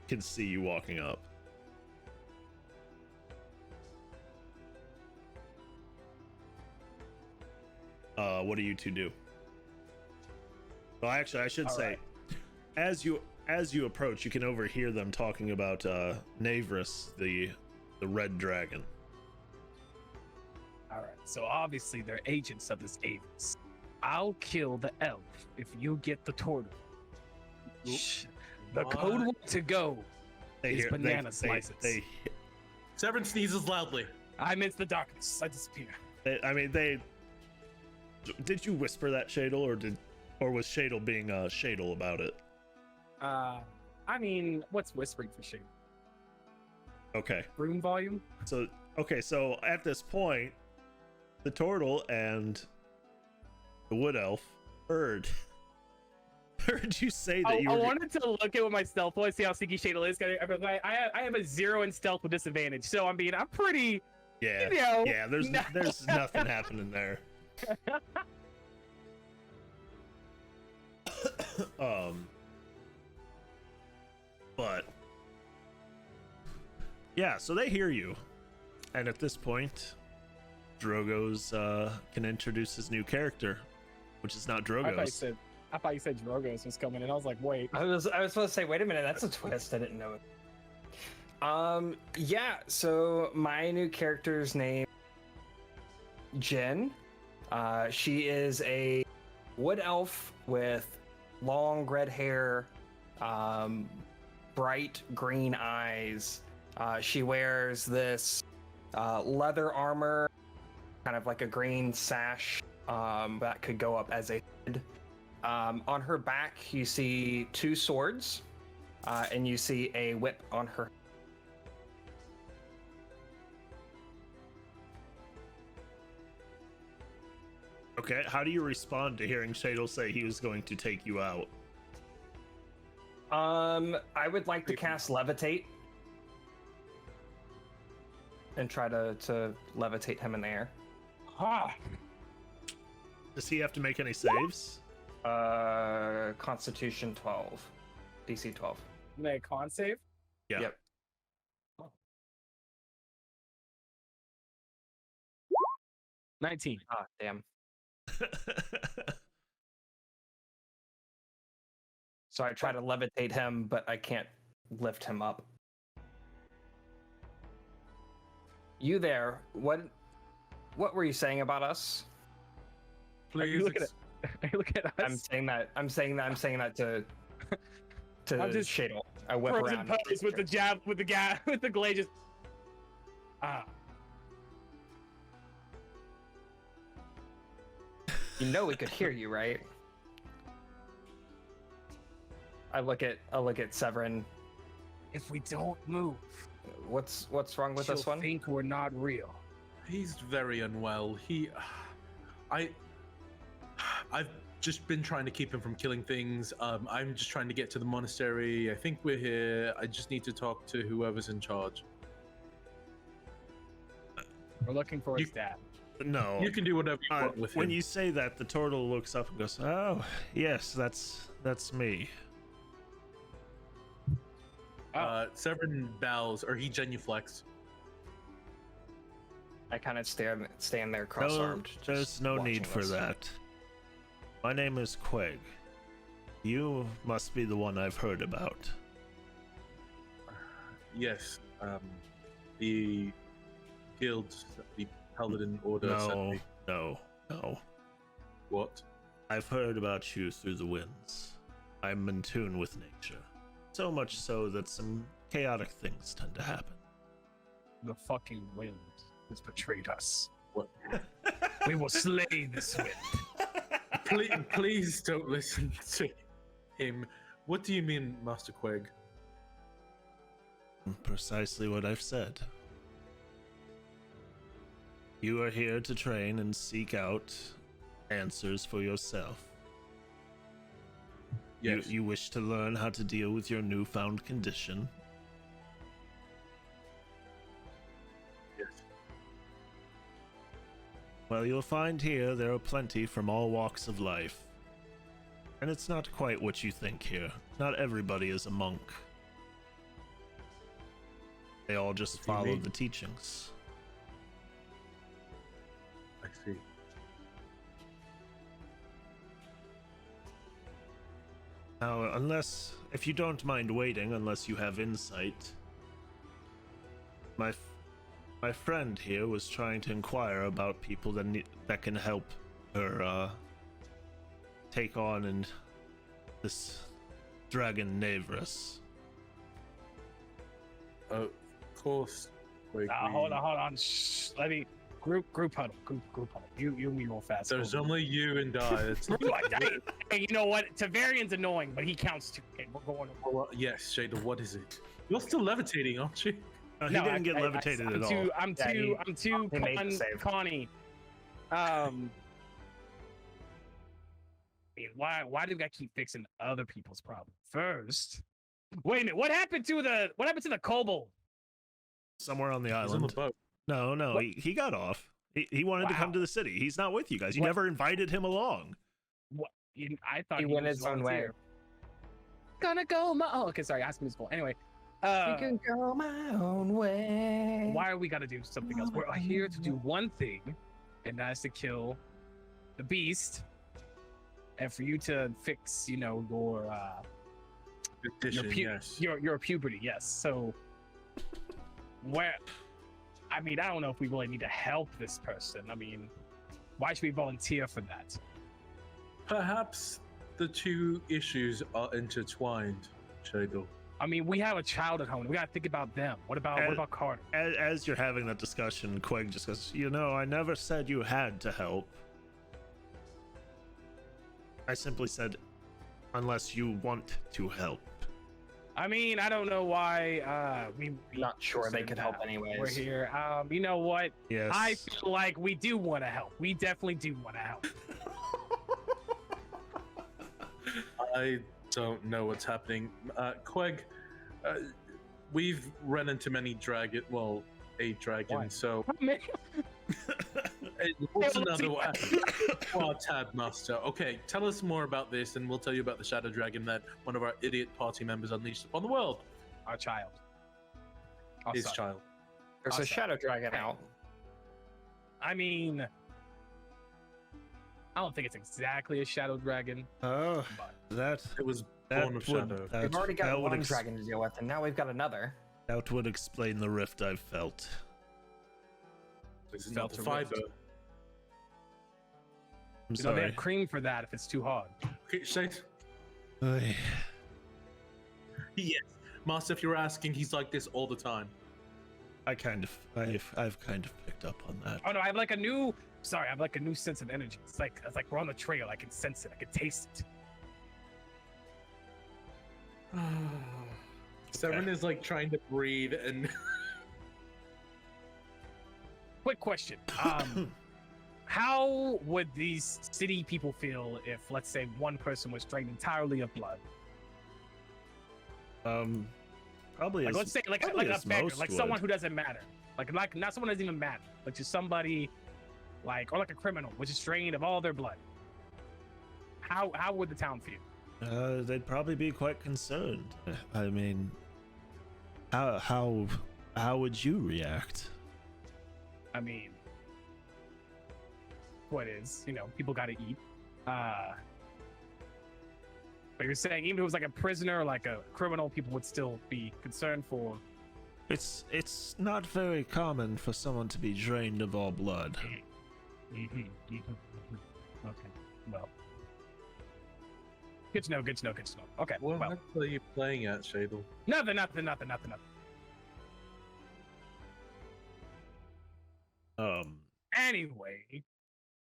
A: can see you walking up. What do you two do? Well, actually, I should say, as you approach, you can overhear them talking about Navris, the red dragon.
C: All right. So obviously they're agents of this Avis. I'll kill the elf if you get the turtle. The code word to go is banana slices.
F: Severin sneezes loudly.
C: I'm into the darkness. I disappear.
A: Did you whisper that, Shadle, or was Shadle being Shadle about it?
C: I mean, what's whispering for shade?
A: Okay.
C: room volume.
A: So at this point, the turtle and the wood elf heard you say that
C: I wanted to look at what my stealth was, see how sneaky Shadle is. I have a 0 in stealth with disadvantage, so I mean I'm pretty.
A: Yeah.
C: You know,
A: Yeah. There's nothing happening there. But yeah, so they hear you, and at this point, drogoz can introduce his new character, which is not drogoz.
C: I thought you said drogoz was coming, and I was like, wait.
E: I was supposed to say, wait a minute, that's a twist. I didn't know. Yeah. So my new character's name, Jen. She is a wood elf with long red hair, bright green eyes. She wears this leather armor, kind of like a green sash that could go up as a hood. On her back, you see 2 swords, and you see a whip on her.
A: Okay, how do you respond to hearing Shadle say he was going to take you out?
E: I would like to cast Levitate and try to levitate him in the air.
C: Ha!
A: Does he have to make any saves?
E: Constitution 12, DC 12.
C: Make a con save.
A: Yeah.
E: Yep.
C: 19.
E: Ah, damn. So I try to levitate him, but I can't lift him up. You there? What were you saying about us?
C: Are you looking at us?
E: I'm saying that to
C: I'm just
E: Shadle. I whip
C: frozen
E: around.
C: pose with the jab, with the glade just. Ah.
E: You know we could hear you, right? I look at Severin.
C: If we don't move,
E: What's wrong with
C: she'll
E: this one?
C: think we're not real.
F: He's very unwell. I've just been trying to keep him from killing things. I'm just trying to get to the monastery. I think we're here. I just need to talk to whoever's in charge.
C: We're looking for his dad.
A: No.
F: You can do whatever you want with him.
A: When you say that, the turtle looks up and goes, "Oh, yes, that's me."
F: Severin bows, or he genuflects.
E: I kind of stand there cross-armed.
A: There's no need
E: watching
A: for
E: this.
A: that. My name is Queg. You must be the one I've heard about.
F: Yes, the guild, the Paladin Order sent me.
A: No.
F: What?
A: I've heard about you through the winds. I'm in tune with nature. So much so that some chaotic things tend to happen.
C: The fucking wind has betrayed us.
F: What?
C: We will slay this wind.
F: Please don't listen to him. What do you mean, Master Queg?
A: Precisely what I've said. You are here to train and seek out answers for yourself.
F: Yes.
A: You wish to learn how to deal with your newfound condition.
F: Yes.
A: Well, you'll find here there are plenty from all walks of life. And it's not quite what you think here. Not everybody is a monk. They all just
F: What do you
A: follow
F: mean?
A: the teachings.
F: I see.
A: Now, if you don't mind waiting, unless you have insight, my friend here was trying to inquire about people that can help her take on and this dragon Navrus.
F: Of course. Queg,
C: Hold on. Shh. Let me group huddle. Group huddle. You and me real fast.
F: There's only you and I. It's
C: Hey, you know what? Tavarian's annoying, but he counts too. Okay, we're going.
F: Well, yes, Shada, what is it? You're still levitating, aren't you?
A: He didn't get levitated at all.
C: I'm
E: Yeah,
C: too
E: he made the save.
C: Connie. Why do we gotta keep fixing other people's problems first? Wait a minute, what happened to the kobold?
A: Somewhere on the
F: He's on
A: island.
F: the boat.
A: No,
C: What?
A: he got off. He wanted to come
C: Wow.
A: to the city. He's not with you guys. You
C: What?
A: never invited him along.
C: What? I thought
E: He
C: he
E: went
C: was
E: his own way.
C: volunteer. Gonna go my okay, sorry, ask me school. Anyway,
E: You can go my own way.
C: why are we gotta do something else? We're here to do one thing, and that's to kill the beast, and for you to fix, your
F: Addition, yes.
C: your puberty. Yes. So, where? I mean, I don't know if we really need to help this person. I mean, why should we volunteer for that?
F: Perhaps the two issues are intertwined, Shadel.
C: I mean, we have a child at home. We gotta think about them. What about Carter?
A: As you're having that discussion, Quig just goes, I never said you had to help. I simply said, unless you want to help.
C: I mean, I don't know why we
E: Not sure they
C: said
E: could help
C: that.
E: anyways.
C: We're here. You know what?
A: Yes.
C: I feel like we do want to help. We definitely do want to help.
F: I don't know what's happening. Queg, we've run into many a dragon,
C: Why?
F: so
C: Man,
F: what's another one? Oh, Tab Master. Okay, tell us more about this, and we'll tell you about the shadow dragon that one of our idiot party members unleashed upon the world.
C: our child. Our
F: His
C: son.
F: child.
E: There's a
C: Awesome.
E: shadow dragon out.
C: I mean, I don't think it's exactly a shadow dragon,
A: Oh,
C: but
A: that
F: It was
A: that
F: born of
A: would,
F: shadow.
A: that,
E: We've already
A: that
E: got
A: would
E: one dragon to deal with, and now we've got another.
A: That would explain the rift I've felt.
F: This is
C: felt
F: not the
C: a rift.
F: fiber.
A: I'm
C: they
A: sorry.
C: have cream for that if it's too hard.
F: Okay, Shade.
A: Ay.
F: Yes, Master. If you're asking, he's like this all the time.
A: I've kind of picked up on that.
C: Oh no, I have like a new sense of energy. It's like we're on the trail. I can sense it. I can taste it.
F: Seven is like trying to breathe and
C: Quick question. How would these city people feel if, let's say, one person was drained entirely of blood?
A: Probably.
C: Like,
A: as,
C: let's say, like
A: probably
C: a
A: as
C: beggar,
A: most
C: like
A: would.
C: someone who doesn't matter, like not someone who doesn't even matter, like just somebody, or like a criminal, which is drained of all their blood. How would the town feel?
A: They'd probably be quite concerned. I mean, how would you react?
C: I mean, what is, people got to eat. But you're saying even if it was like a prisoner, like a criminal, people would still be concerned for.
A: It's not very common for someone to be drained of all blood.
C: Okay, well. Good to know. Okay,
F: what
C: well,
F: are you playing at, Shadel?
C: nothing.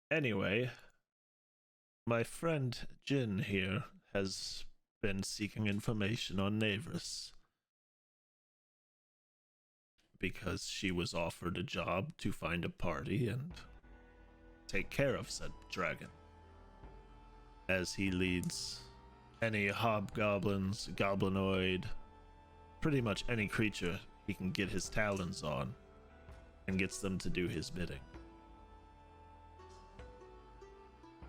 A: Anyway, my friend Jin here has been seeking information on Navrus because she was offered a job to find a party and take care of said dragon, as he leads any hobgoblins, goblinoid, pretty much any creature he can get his talons on, and gets them to do his bidding,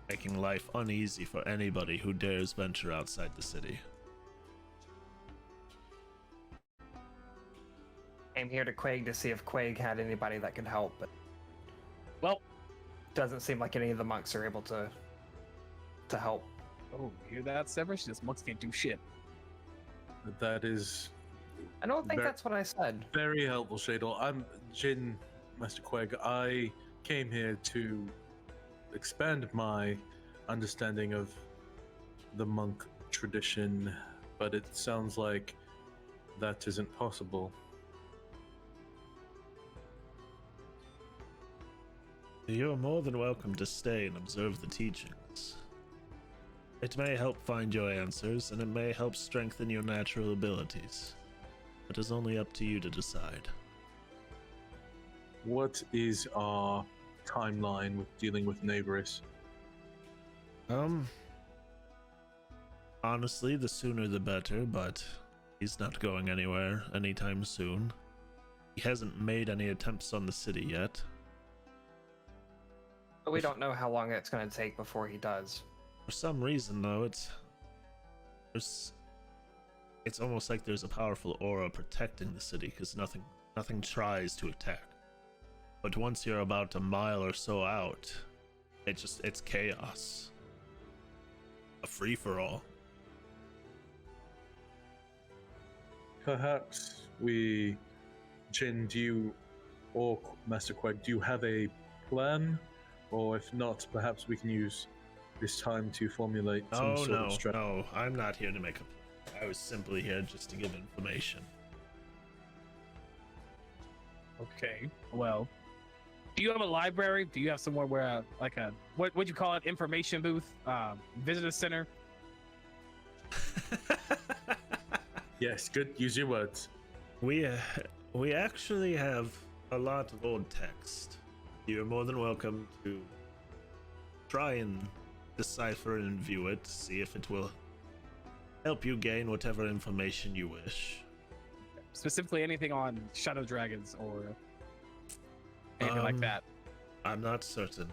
A: making life uneasy for anybody who dares venture outside the city.
E: Came here to Quag to see if Quag had anybody that could help, but
C: Well,
E: doesn't seem like any of the monks are able to help.
C: oh, you hear that, Severus? This monks can't do shit.
F: That is
E: I don't think
F: Ver-
E: that's what I said.
F: very helpful, Shadel. I'm Jin, Master Queg. I came here to expand my understanding of the monk tradition, but it sounds like that isn't possible.
A: You're more than welcome to stay and observe the teachings. It may help find your answers, and it may help strengthen your natural abilities. It is only up to you to decide.
F: what is our timeline with dealing with Neighboris?
A: Honestly, the sooner the better, but he's not going anywhere anytime soon. He hasn't made any attempts on the city yet.
E: But we don't know how long it's going to take before he does.
A: For some reason, though, it's almost like there's a powerful aura protecting the city, because nothing tries to attack. But once you're about a mile or so out, it's chaos. A free-for-all.
F: Perhaps Jin, do you, or Master Quag, do you have a plan? Or if not, perhaps we can use this time to formulate some sort of strategy.
A: No, I'm not here to make a plan. I was simply here just to give information.
C: Okay. Well, do you have a library? Do you have somewhere where what would you call it? Information booth, visitor center?
F: Yes, good. Use your words.
A: We actually have a lot of old text. You're more than welcome to try and decipher and view it, see if it will help you gain whatever information you wish.
C: Specifically anything on shadow dragons or anything like that?
A: I'm not certain.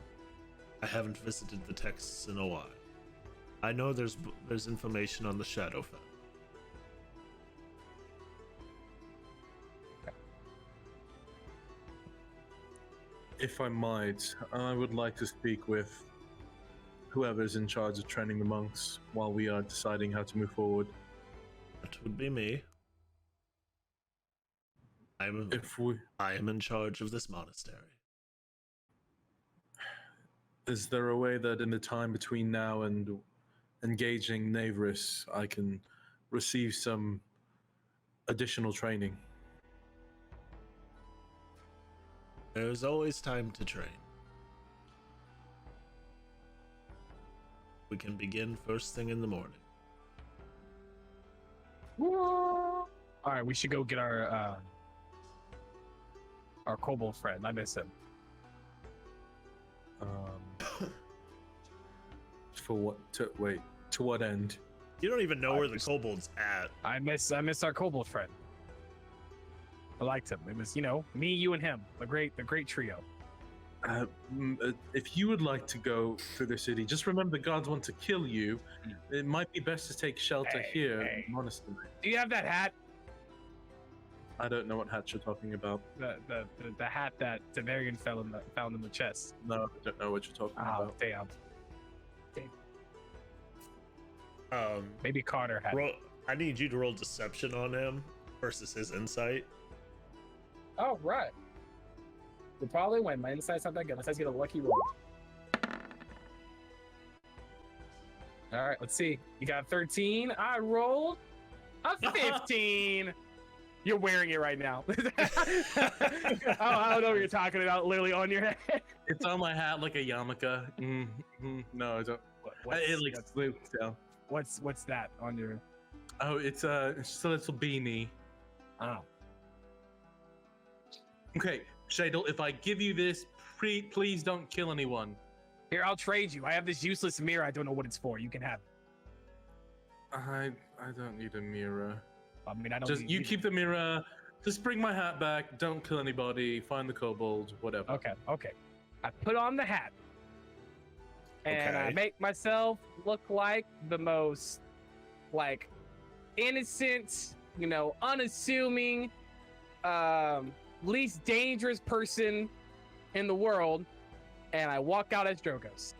A: I haven't visited the texts in a while. I know there's information on the Shadowfell.
F: If I might, I would like to speak with whoever's in charge of training the monks while we are deciding how to move forward.
A: That would be me. I am in charge of this monastery.
F: Is there a way that in the time between now and engaging Neighboris, I can receive some additional training?
A: There's always time to train. We can begin first thing in the morning.
C: All right, we should go get our kobold friend. I miss him.
F: For what? To what end?
A: You don't even know where the kobold's at.
C: I miss our kobold friend. I liked him. It was, me, you, and him. The great trio.
F: If you would like to go through the city, just remember the gods want to kill you. It might be best to take shelter here in the monastery.
C: Do you have that hat?
F: I don't know what hat you're talking about.
C: The hat that Devarian found in the chest.
F: No, I don't know what you're talking about.
C: Damn. Maybe Carter had.
A: I need you to roll deception on him versus his insight.
C: Oh, right. You'll probably win. My insight's not that good. Let's get a lucky roll. All right, let's see. You got 13. I rolled a 15. You're wearing it right now. I don't know what you're talking about. Literally on your head.
F: It's on my hat like a yarmulke. No, I don't. It like sloops down.
C: What's that on your?
F: Oh, it's just a little beanie.
C: Oh.
F: Okay, Shadel, if I give you this, please don't kill anyone.
C: Here, I'll trade you. I have this useless mirror. I don't know what it's for. You can have it.
F: I don't need a mirror.
C: I mean, I don't.
F: Just you keep the mirror. Just bring my hat back. Don't kill anybody. Find the kobold. Whatever.
C: Okay. I put on the hat, and I make myself look like the most, innocent, unassuming, least dangerous person in the world, and I walk out as Drogoz.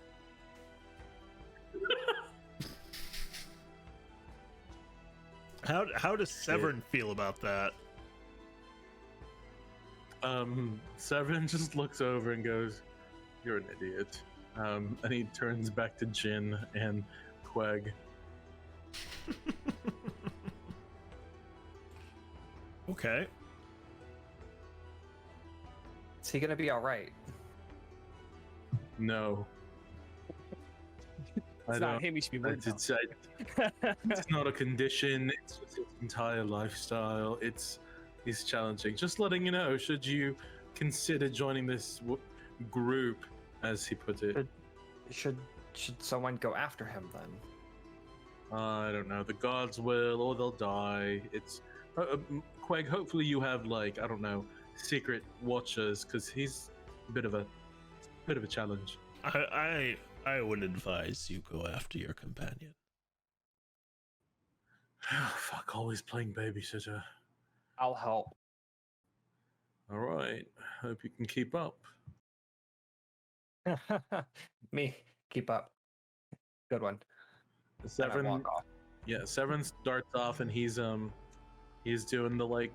A: How does Severin feel about that?
F: Severin just looks over and goes, "You're an idiot." And he turns back to Jin and Quag.
A: Okay.
E: Is he gonna be all right?
F: No.
C: It's not him. You should be worried about.
F: It's not a condition. It's just his entire lifestyle. It's challenging. Just letting you know, should you consider joining this group, as he put it.
E: Should someone go after him then?
F: I don't know. The gods will, or they'll die. It's Quag. Hopefully, you have like, I don't know, secret watchers, because he's a bit of a challenge.
A: I would advise you go after your companion.
F: Fuck, always playing babysitter.
E: I'll help.
F: All right. Hope you can keep up.
E: Me, keep up. Good one. And I
F: Severin,
E: walk off.
F: yeah, Severin starts off and he's doing the like.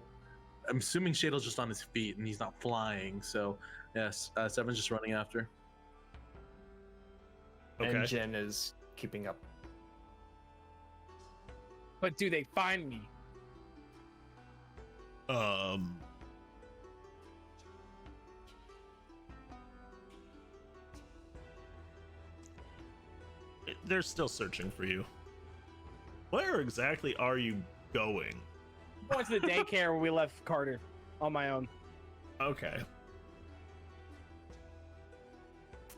F: I'm assuming Shadow's just on his feet and he's not flying. So yes, Severin's just running after.
A: Okay.
E: And Jin is keeping up.
C: But do they find me?
A: They're still searching for you. Where exactly are you going?
C: I went to the daycare where we left Carter on my own.
A: Okay.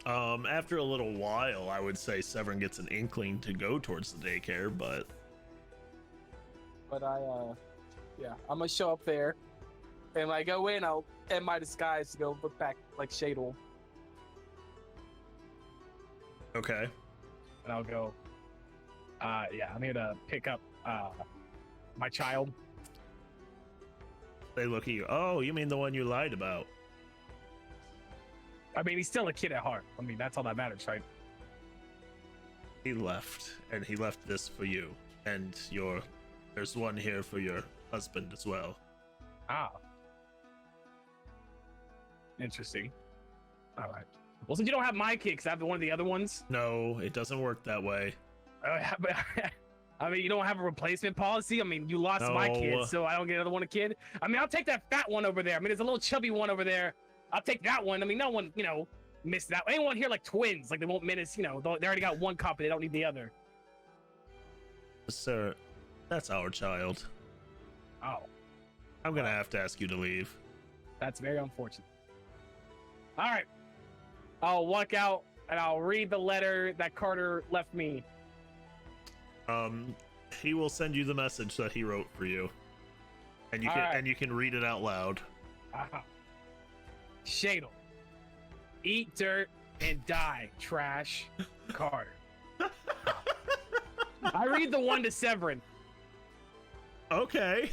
A: After a little while, I would say Severin gets an inkling to go towards the daycare, but
C: Yeah, I'm gonna show up there, and when I go in, I'll end my disguise to go look back like Shadle,
A: okay.
C: and I'll go. Yeah, I'm here to pick up my child.
A: They look at you. Oh, you mean the one you lied about?
C: I mean, he's still a kid at heart. I mean, that's all that matters, right?
A: He left, and he left this for you, and there's one here for your husband as well.
C: Ah, interesting. All right. Well, since you don't have my kid, because I have one of the other ones.
A: No, it doesn't work that way.
C: But I mean, you don't have a replacement policy. I mean, you lost my
A: No.
C: kid, so I don't get another one a kid. I mean, I'll take that fat one over there. I mean, there's a little chubby one over there. I'll take that one. I mean, no one, missed that. Anyone here like twins? Like they won't miss, they already got one copy. They don't need the other.
A: Sir, that's our child.
C: Oh,
A: I'm gonna have to ask you to leave.
C: that's very unfortunate. All right, I'll walk out and I'll read the letter that Carter left me.
A: He will send you the message that he wrote for you, and you
C: All
A: can
C: right.
A: and you can read it out loud.
C: Shadle, eat dirt and die, trash, Carter. I read the one to Severin.
A: Okay.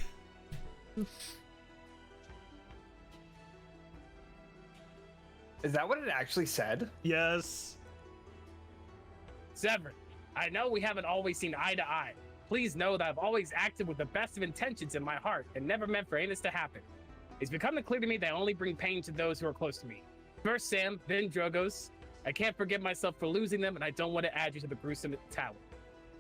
E: Is that what it actually said?
A: Yes.
C: Severin, I know we haven't always seen eye to eye. Please know that I've always acted with the best of intentions in my heart and never meant for any of this to happen. It's becoming clear to me that I only bring pain to those who are close to me. First Sam, then Drogoz. I can't forgive myself for losing them, and I don't want to add you to the gruesome tally.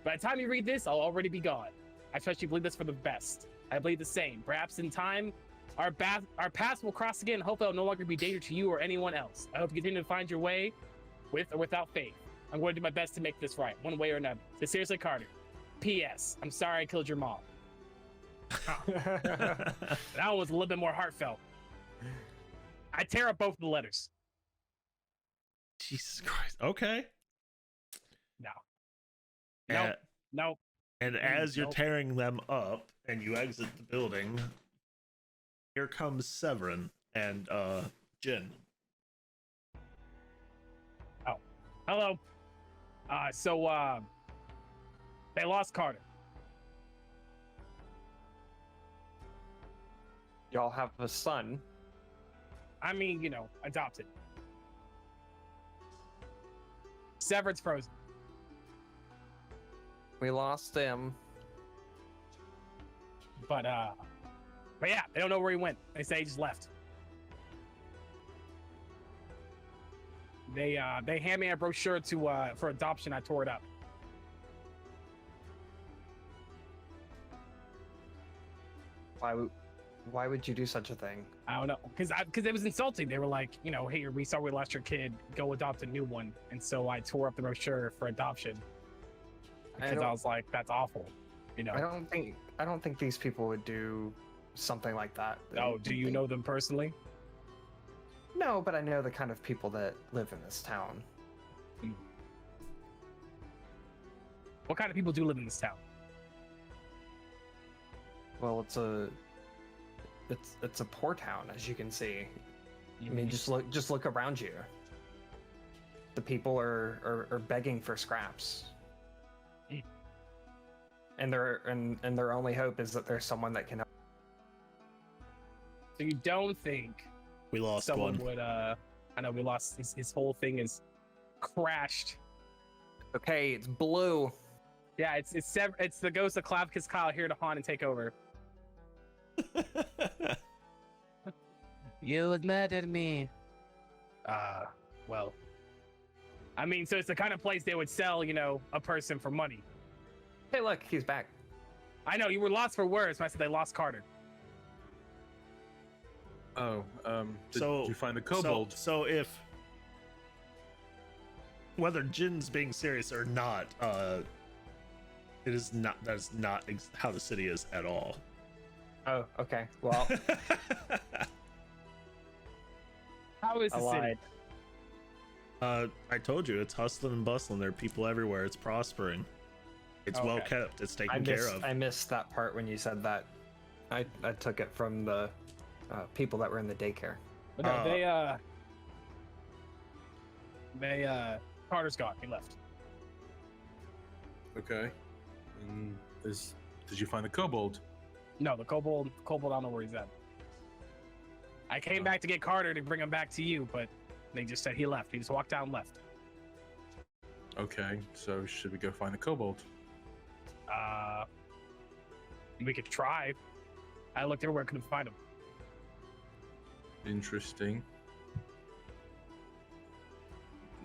C: By the time you read this, I'll already be gone. I trust you believe this for the best. I believe the same. Perhaps in time, our paths will cross again. Hopefully, I'll no longer be danger to you or anyone else. I hope you continue to find your way, with or without faith. I'm going to do my best to make this right, one way or another. So seriously, Carter. P.S. I'm sorry I killed your mom. That one was a little bit more heartfelt. I tear up both of the letters.
A: Jesus Christ. Okay.
C: No.
A: And,
C: No.
A: and as you're
C: nope.
A: tearing them up and you exit the building, here comes Severin and Jin.
C: Hello. So they lost Carter.
E: Y'all have a son.
C: I mean, adopted. Severin's frozen.
E: We lost him.
C: But yeah, they don't know where he went. They say he just left. They hand me a brochure for adoption. I tore it up.
E: Why would you do such a thing?
C: I don't know, because it was insulting. They were like, hey, we saw we lost your kid. Go adopt a new one. And so I tore up the brochure for adoption because I was like, that's awful.
E: I don't think these people would do something like that.
C: Oh, do you know them personally?
E: No, but I know the kind of people that live in this town.
C: What kind of people do live in this town?
E: Well, it's a poor town, as you can see. I mean, just look around you. The people are begging for scraps, and their only hope is that there's someone that can help.
C: So you don't think
A: We lost
C: someone
A: one.
C: would? I know we lost. His whole thing is crashed.
E: Okay, it's blue.
C: Yeah, it's the ghost of Clavicus Kyle here to haunt and take over. You would murder me. Well, I mean, so it's the kind of place they would sell, a person for money.
E: Hey, look, he's back.
C: I know you were lost for words when I said they lost Carter.
F: Oh, did you find the kobold?
A: So if whether Jin's being serious or not, it is not. That is not how the city is at all.
E: Oh, okay. Well,
C: How is
E: I
C: the city?
E: lied.
A: I told you it's hustling and bustling. There are people everywhere. It's prospering. It's well
C: Okay.
A: kept. It's taken care of.
E: I missed that part when you said that. I took it from the people that were in the daycare.
C: But no, Carter's gone. He left.
F: Okay. And did you find the kobold?
C: No, the kobold, I don't know where he's at. I came back to get Carter to bring him back to you, but they just said he left. He just walked out and left.
F: Okay, so should we go find the kobold?
C: We could try. I looked everywhere, couldn't find him.
F: Interesting.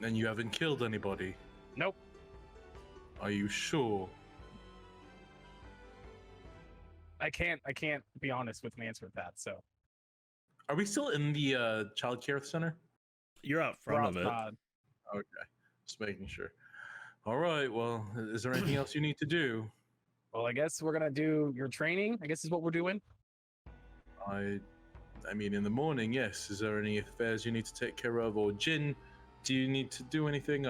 F: And you haven't killed anybody?
C: Nope.
F: Are you sure?
C: I can't be honest with my answer with that. So
F: Are we still in the child care center?
A: You're out
C: we're
A: front of it.
C: outside.
F: Okay, just making sure. All right. Well, is there anything else you need to do?
C: Well, I guess we're gonna do your training. I guess is what we're doing.
F: I mean, in the morning, yes. Is there any affairs you need to take care of, or Jin? Do you need to do anything?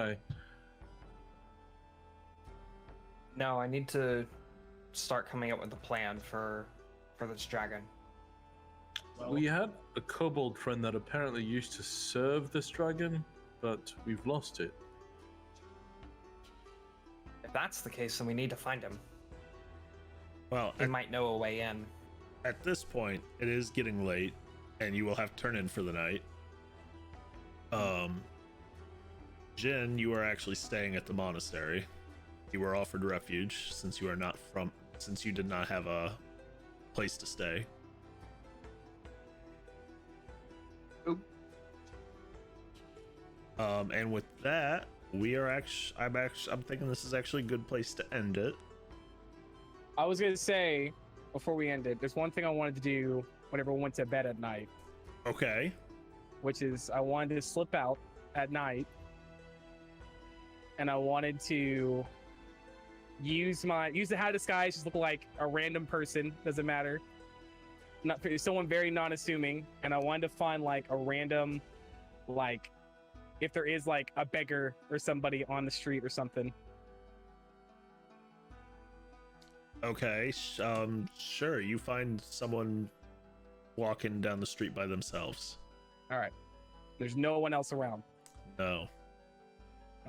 E: No, I need to start coming up with a plan for this dragon.
F: We had a kobold friend that apparently used to serve this dragon, but we've lost it.
E: If that's the case, then we need to find him.
A: Well,
E: He might know a way in.
A: at this point, it is getting late, and you will have to turn in for the night. Jin, you are actually staying at the monastery. You were offered refuge since you did not have a place to stay.
E: Oop.
A: And with that, I'm thinking this is actually a good place to end it.
C: I was gonna say before we end it, there's one thing I wanted to do whenever we went to bed at night,
A: Okay.
C: which is I wanted to slip out at night, and I wanted to use the hat disguise, just look like a random person, doesn't matter, not someone very non-assuming, and I wanted to find like a random, like if there is like a beggar or somebody on the street or something.
A: Okay. Sure. You find someone walking down the street by themselves.
C: All right, there's no one else around.
A: No.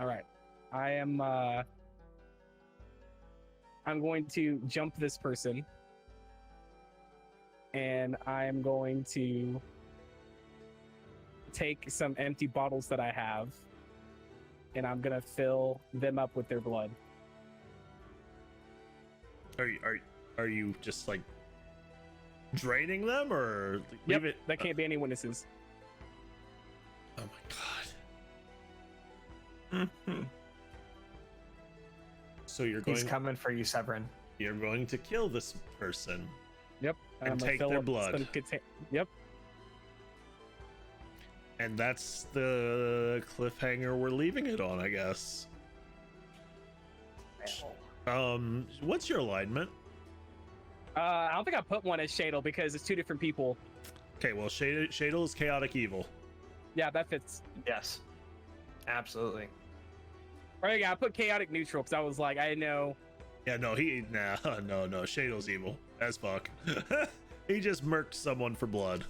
C: All right, I'm going to jump this person, and I'm going to take some empty bottles that I have, and I'm gonna fill them up with their blood.
A: Are you just like draining them, or
C: Yep,
A: leave it?
C: there can't be any witnesses.
A: Oh my god. So you're
E: He's
A: going
E: coming for you, Severin.
A: you're going to kill this person.
C: Yep,
A: And
C: I'm gonna
A: take
C: fill
A: their
C: up-
A: blood.
C: it's gonna contain- Yep.
A: And that's the cliffhanger we're leaving it on, I guess. What's your alignment?
C: I don't think I put one as Shadle because it's two different people.
A: Okay, well, Shadel is chaotic evil.
C: Yeah, that fits.
E: Yes. Absolutely.
C: Or yeah, I put chaotic neutral because I was like, I know.
A: Yeah, no, no. Shadow's evil as fuck. He just murked someone for blood.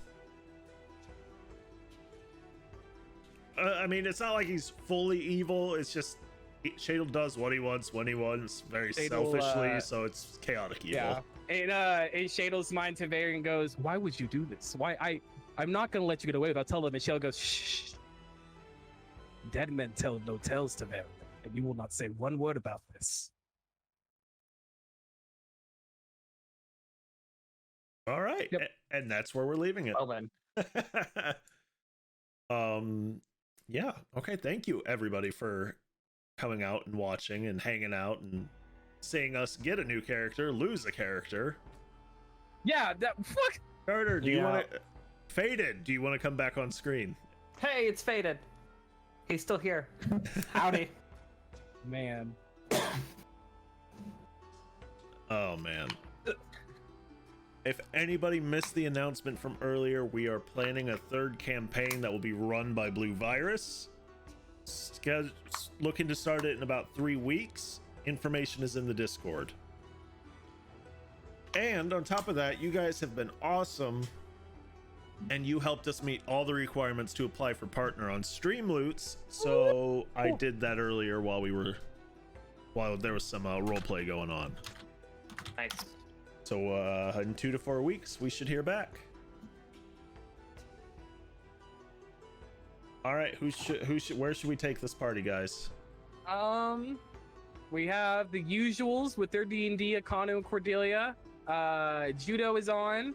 A: I mean, it's not like he's fully evil. It's just Shadle does what he wants when he wants, very
C: Shadle,
A: selfishly. So it's chaotic evil.
C: Yeah. And in Shadow's mind, Tavarian goes, "Why would you do this? Why I'm not gonna let you get away with it. I'll tell him." And Shadle goes, "Shh. Dead men tell no tales, Tavarian, and you will not say one word about this."
A: All right,
C: Yep.
A: and that's where we're leaving it.
E: Well then.
A: Yeah. Okay. Thank you, everybody, for coming out and watching and hanging out and seeing us get a new character, lose a character.
C: Yeah, that fuck.
A: Carter, do you
E: Yeah.
A: want to? Faded, do you want to come back on screen?
E: Hey, it's Faded. He's still here.
D: Howdy.
C: Man.
A: Oh man. If anybody missed the announcement from earlier, we are planning a third campaign that will be run by Blue Virus. Looking to start it in about 3 weeks. Information is in the Discord. And on top of that, you guys have been awesome, and you helped us meet all the requirements to apply for partner on Streamloots. So I did that earlier while there was some roleplay going on.
E: Nice.
A: So in 2 to 4 weeks, we should hear back. All right, where should we take this party, guys?
C: We have the usuals with their D&D, Akano and Cordelia. Judo is on.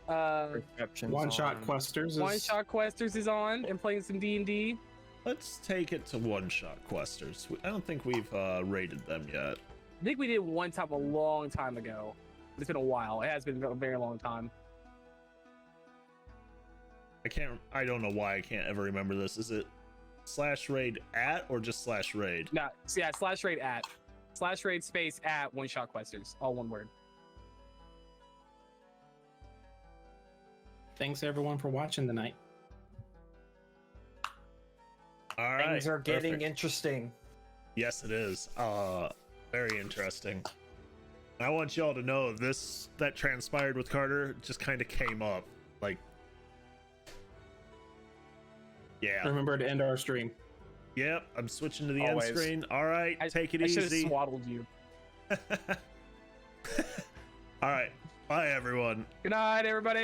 E: Perception's
D: One-shot
E: on.
D: questers is...
C: One Shot Questers is on and playing some D&D.
A: Let's take it to one-shot questers. I don't think we've rated them yet.
C: I think we did one time a long time ago. It's been a while. It has been a very long time.
A: I don't know why I can't ever remember this. Is it /raid at or just /raid?
C: No, so yeah, /raid at. /raid space at One Shot Questers. All one word.
D: Thanks everyone for watching tonight.
A: All right.
E: Things are getting
A: perfect.
E: interesting.
A: Yes, it is. Very interesting. I want y'all to know that transpired with Carter just kind of came up. Like, yeah.
D: Remember to end our stream.
A: Yep, I'm switching to the
E: Always.
A: end screen. All right, take it
C: I should have
A: easy.
C: swaddled you.
A: All right. Bye, everyone.
C: Good night, everybody.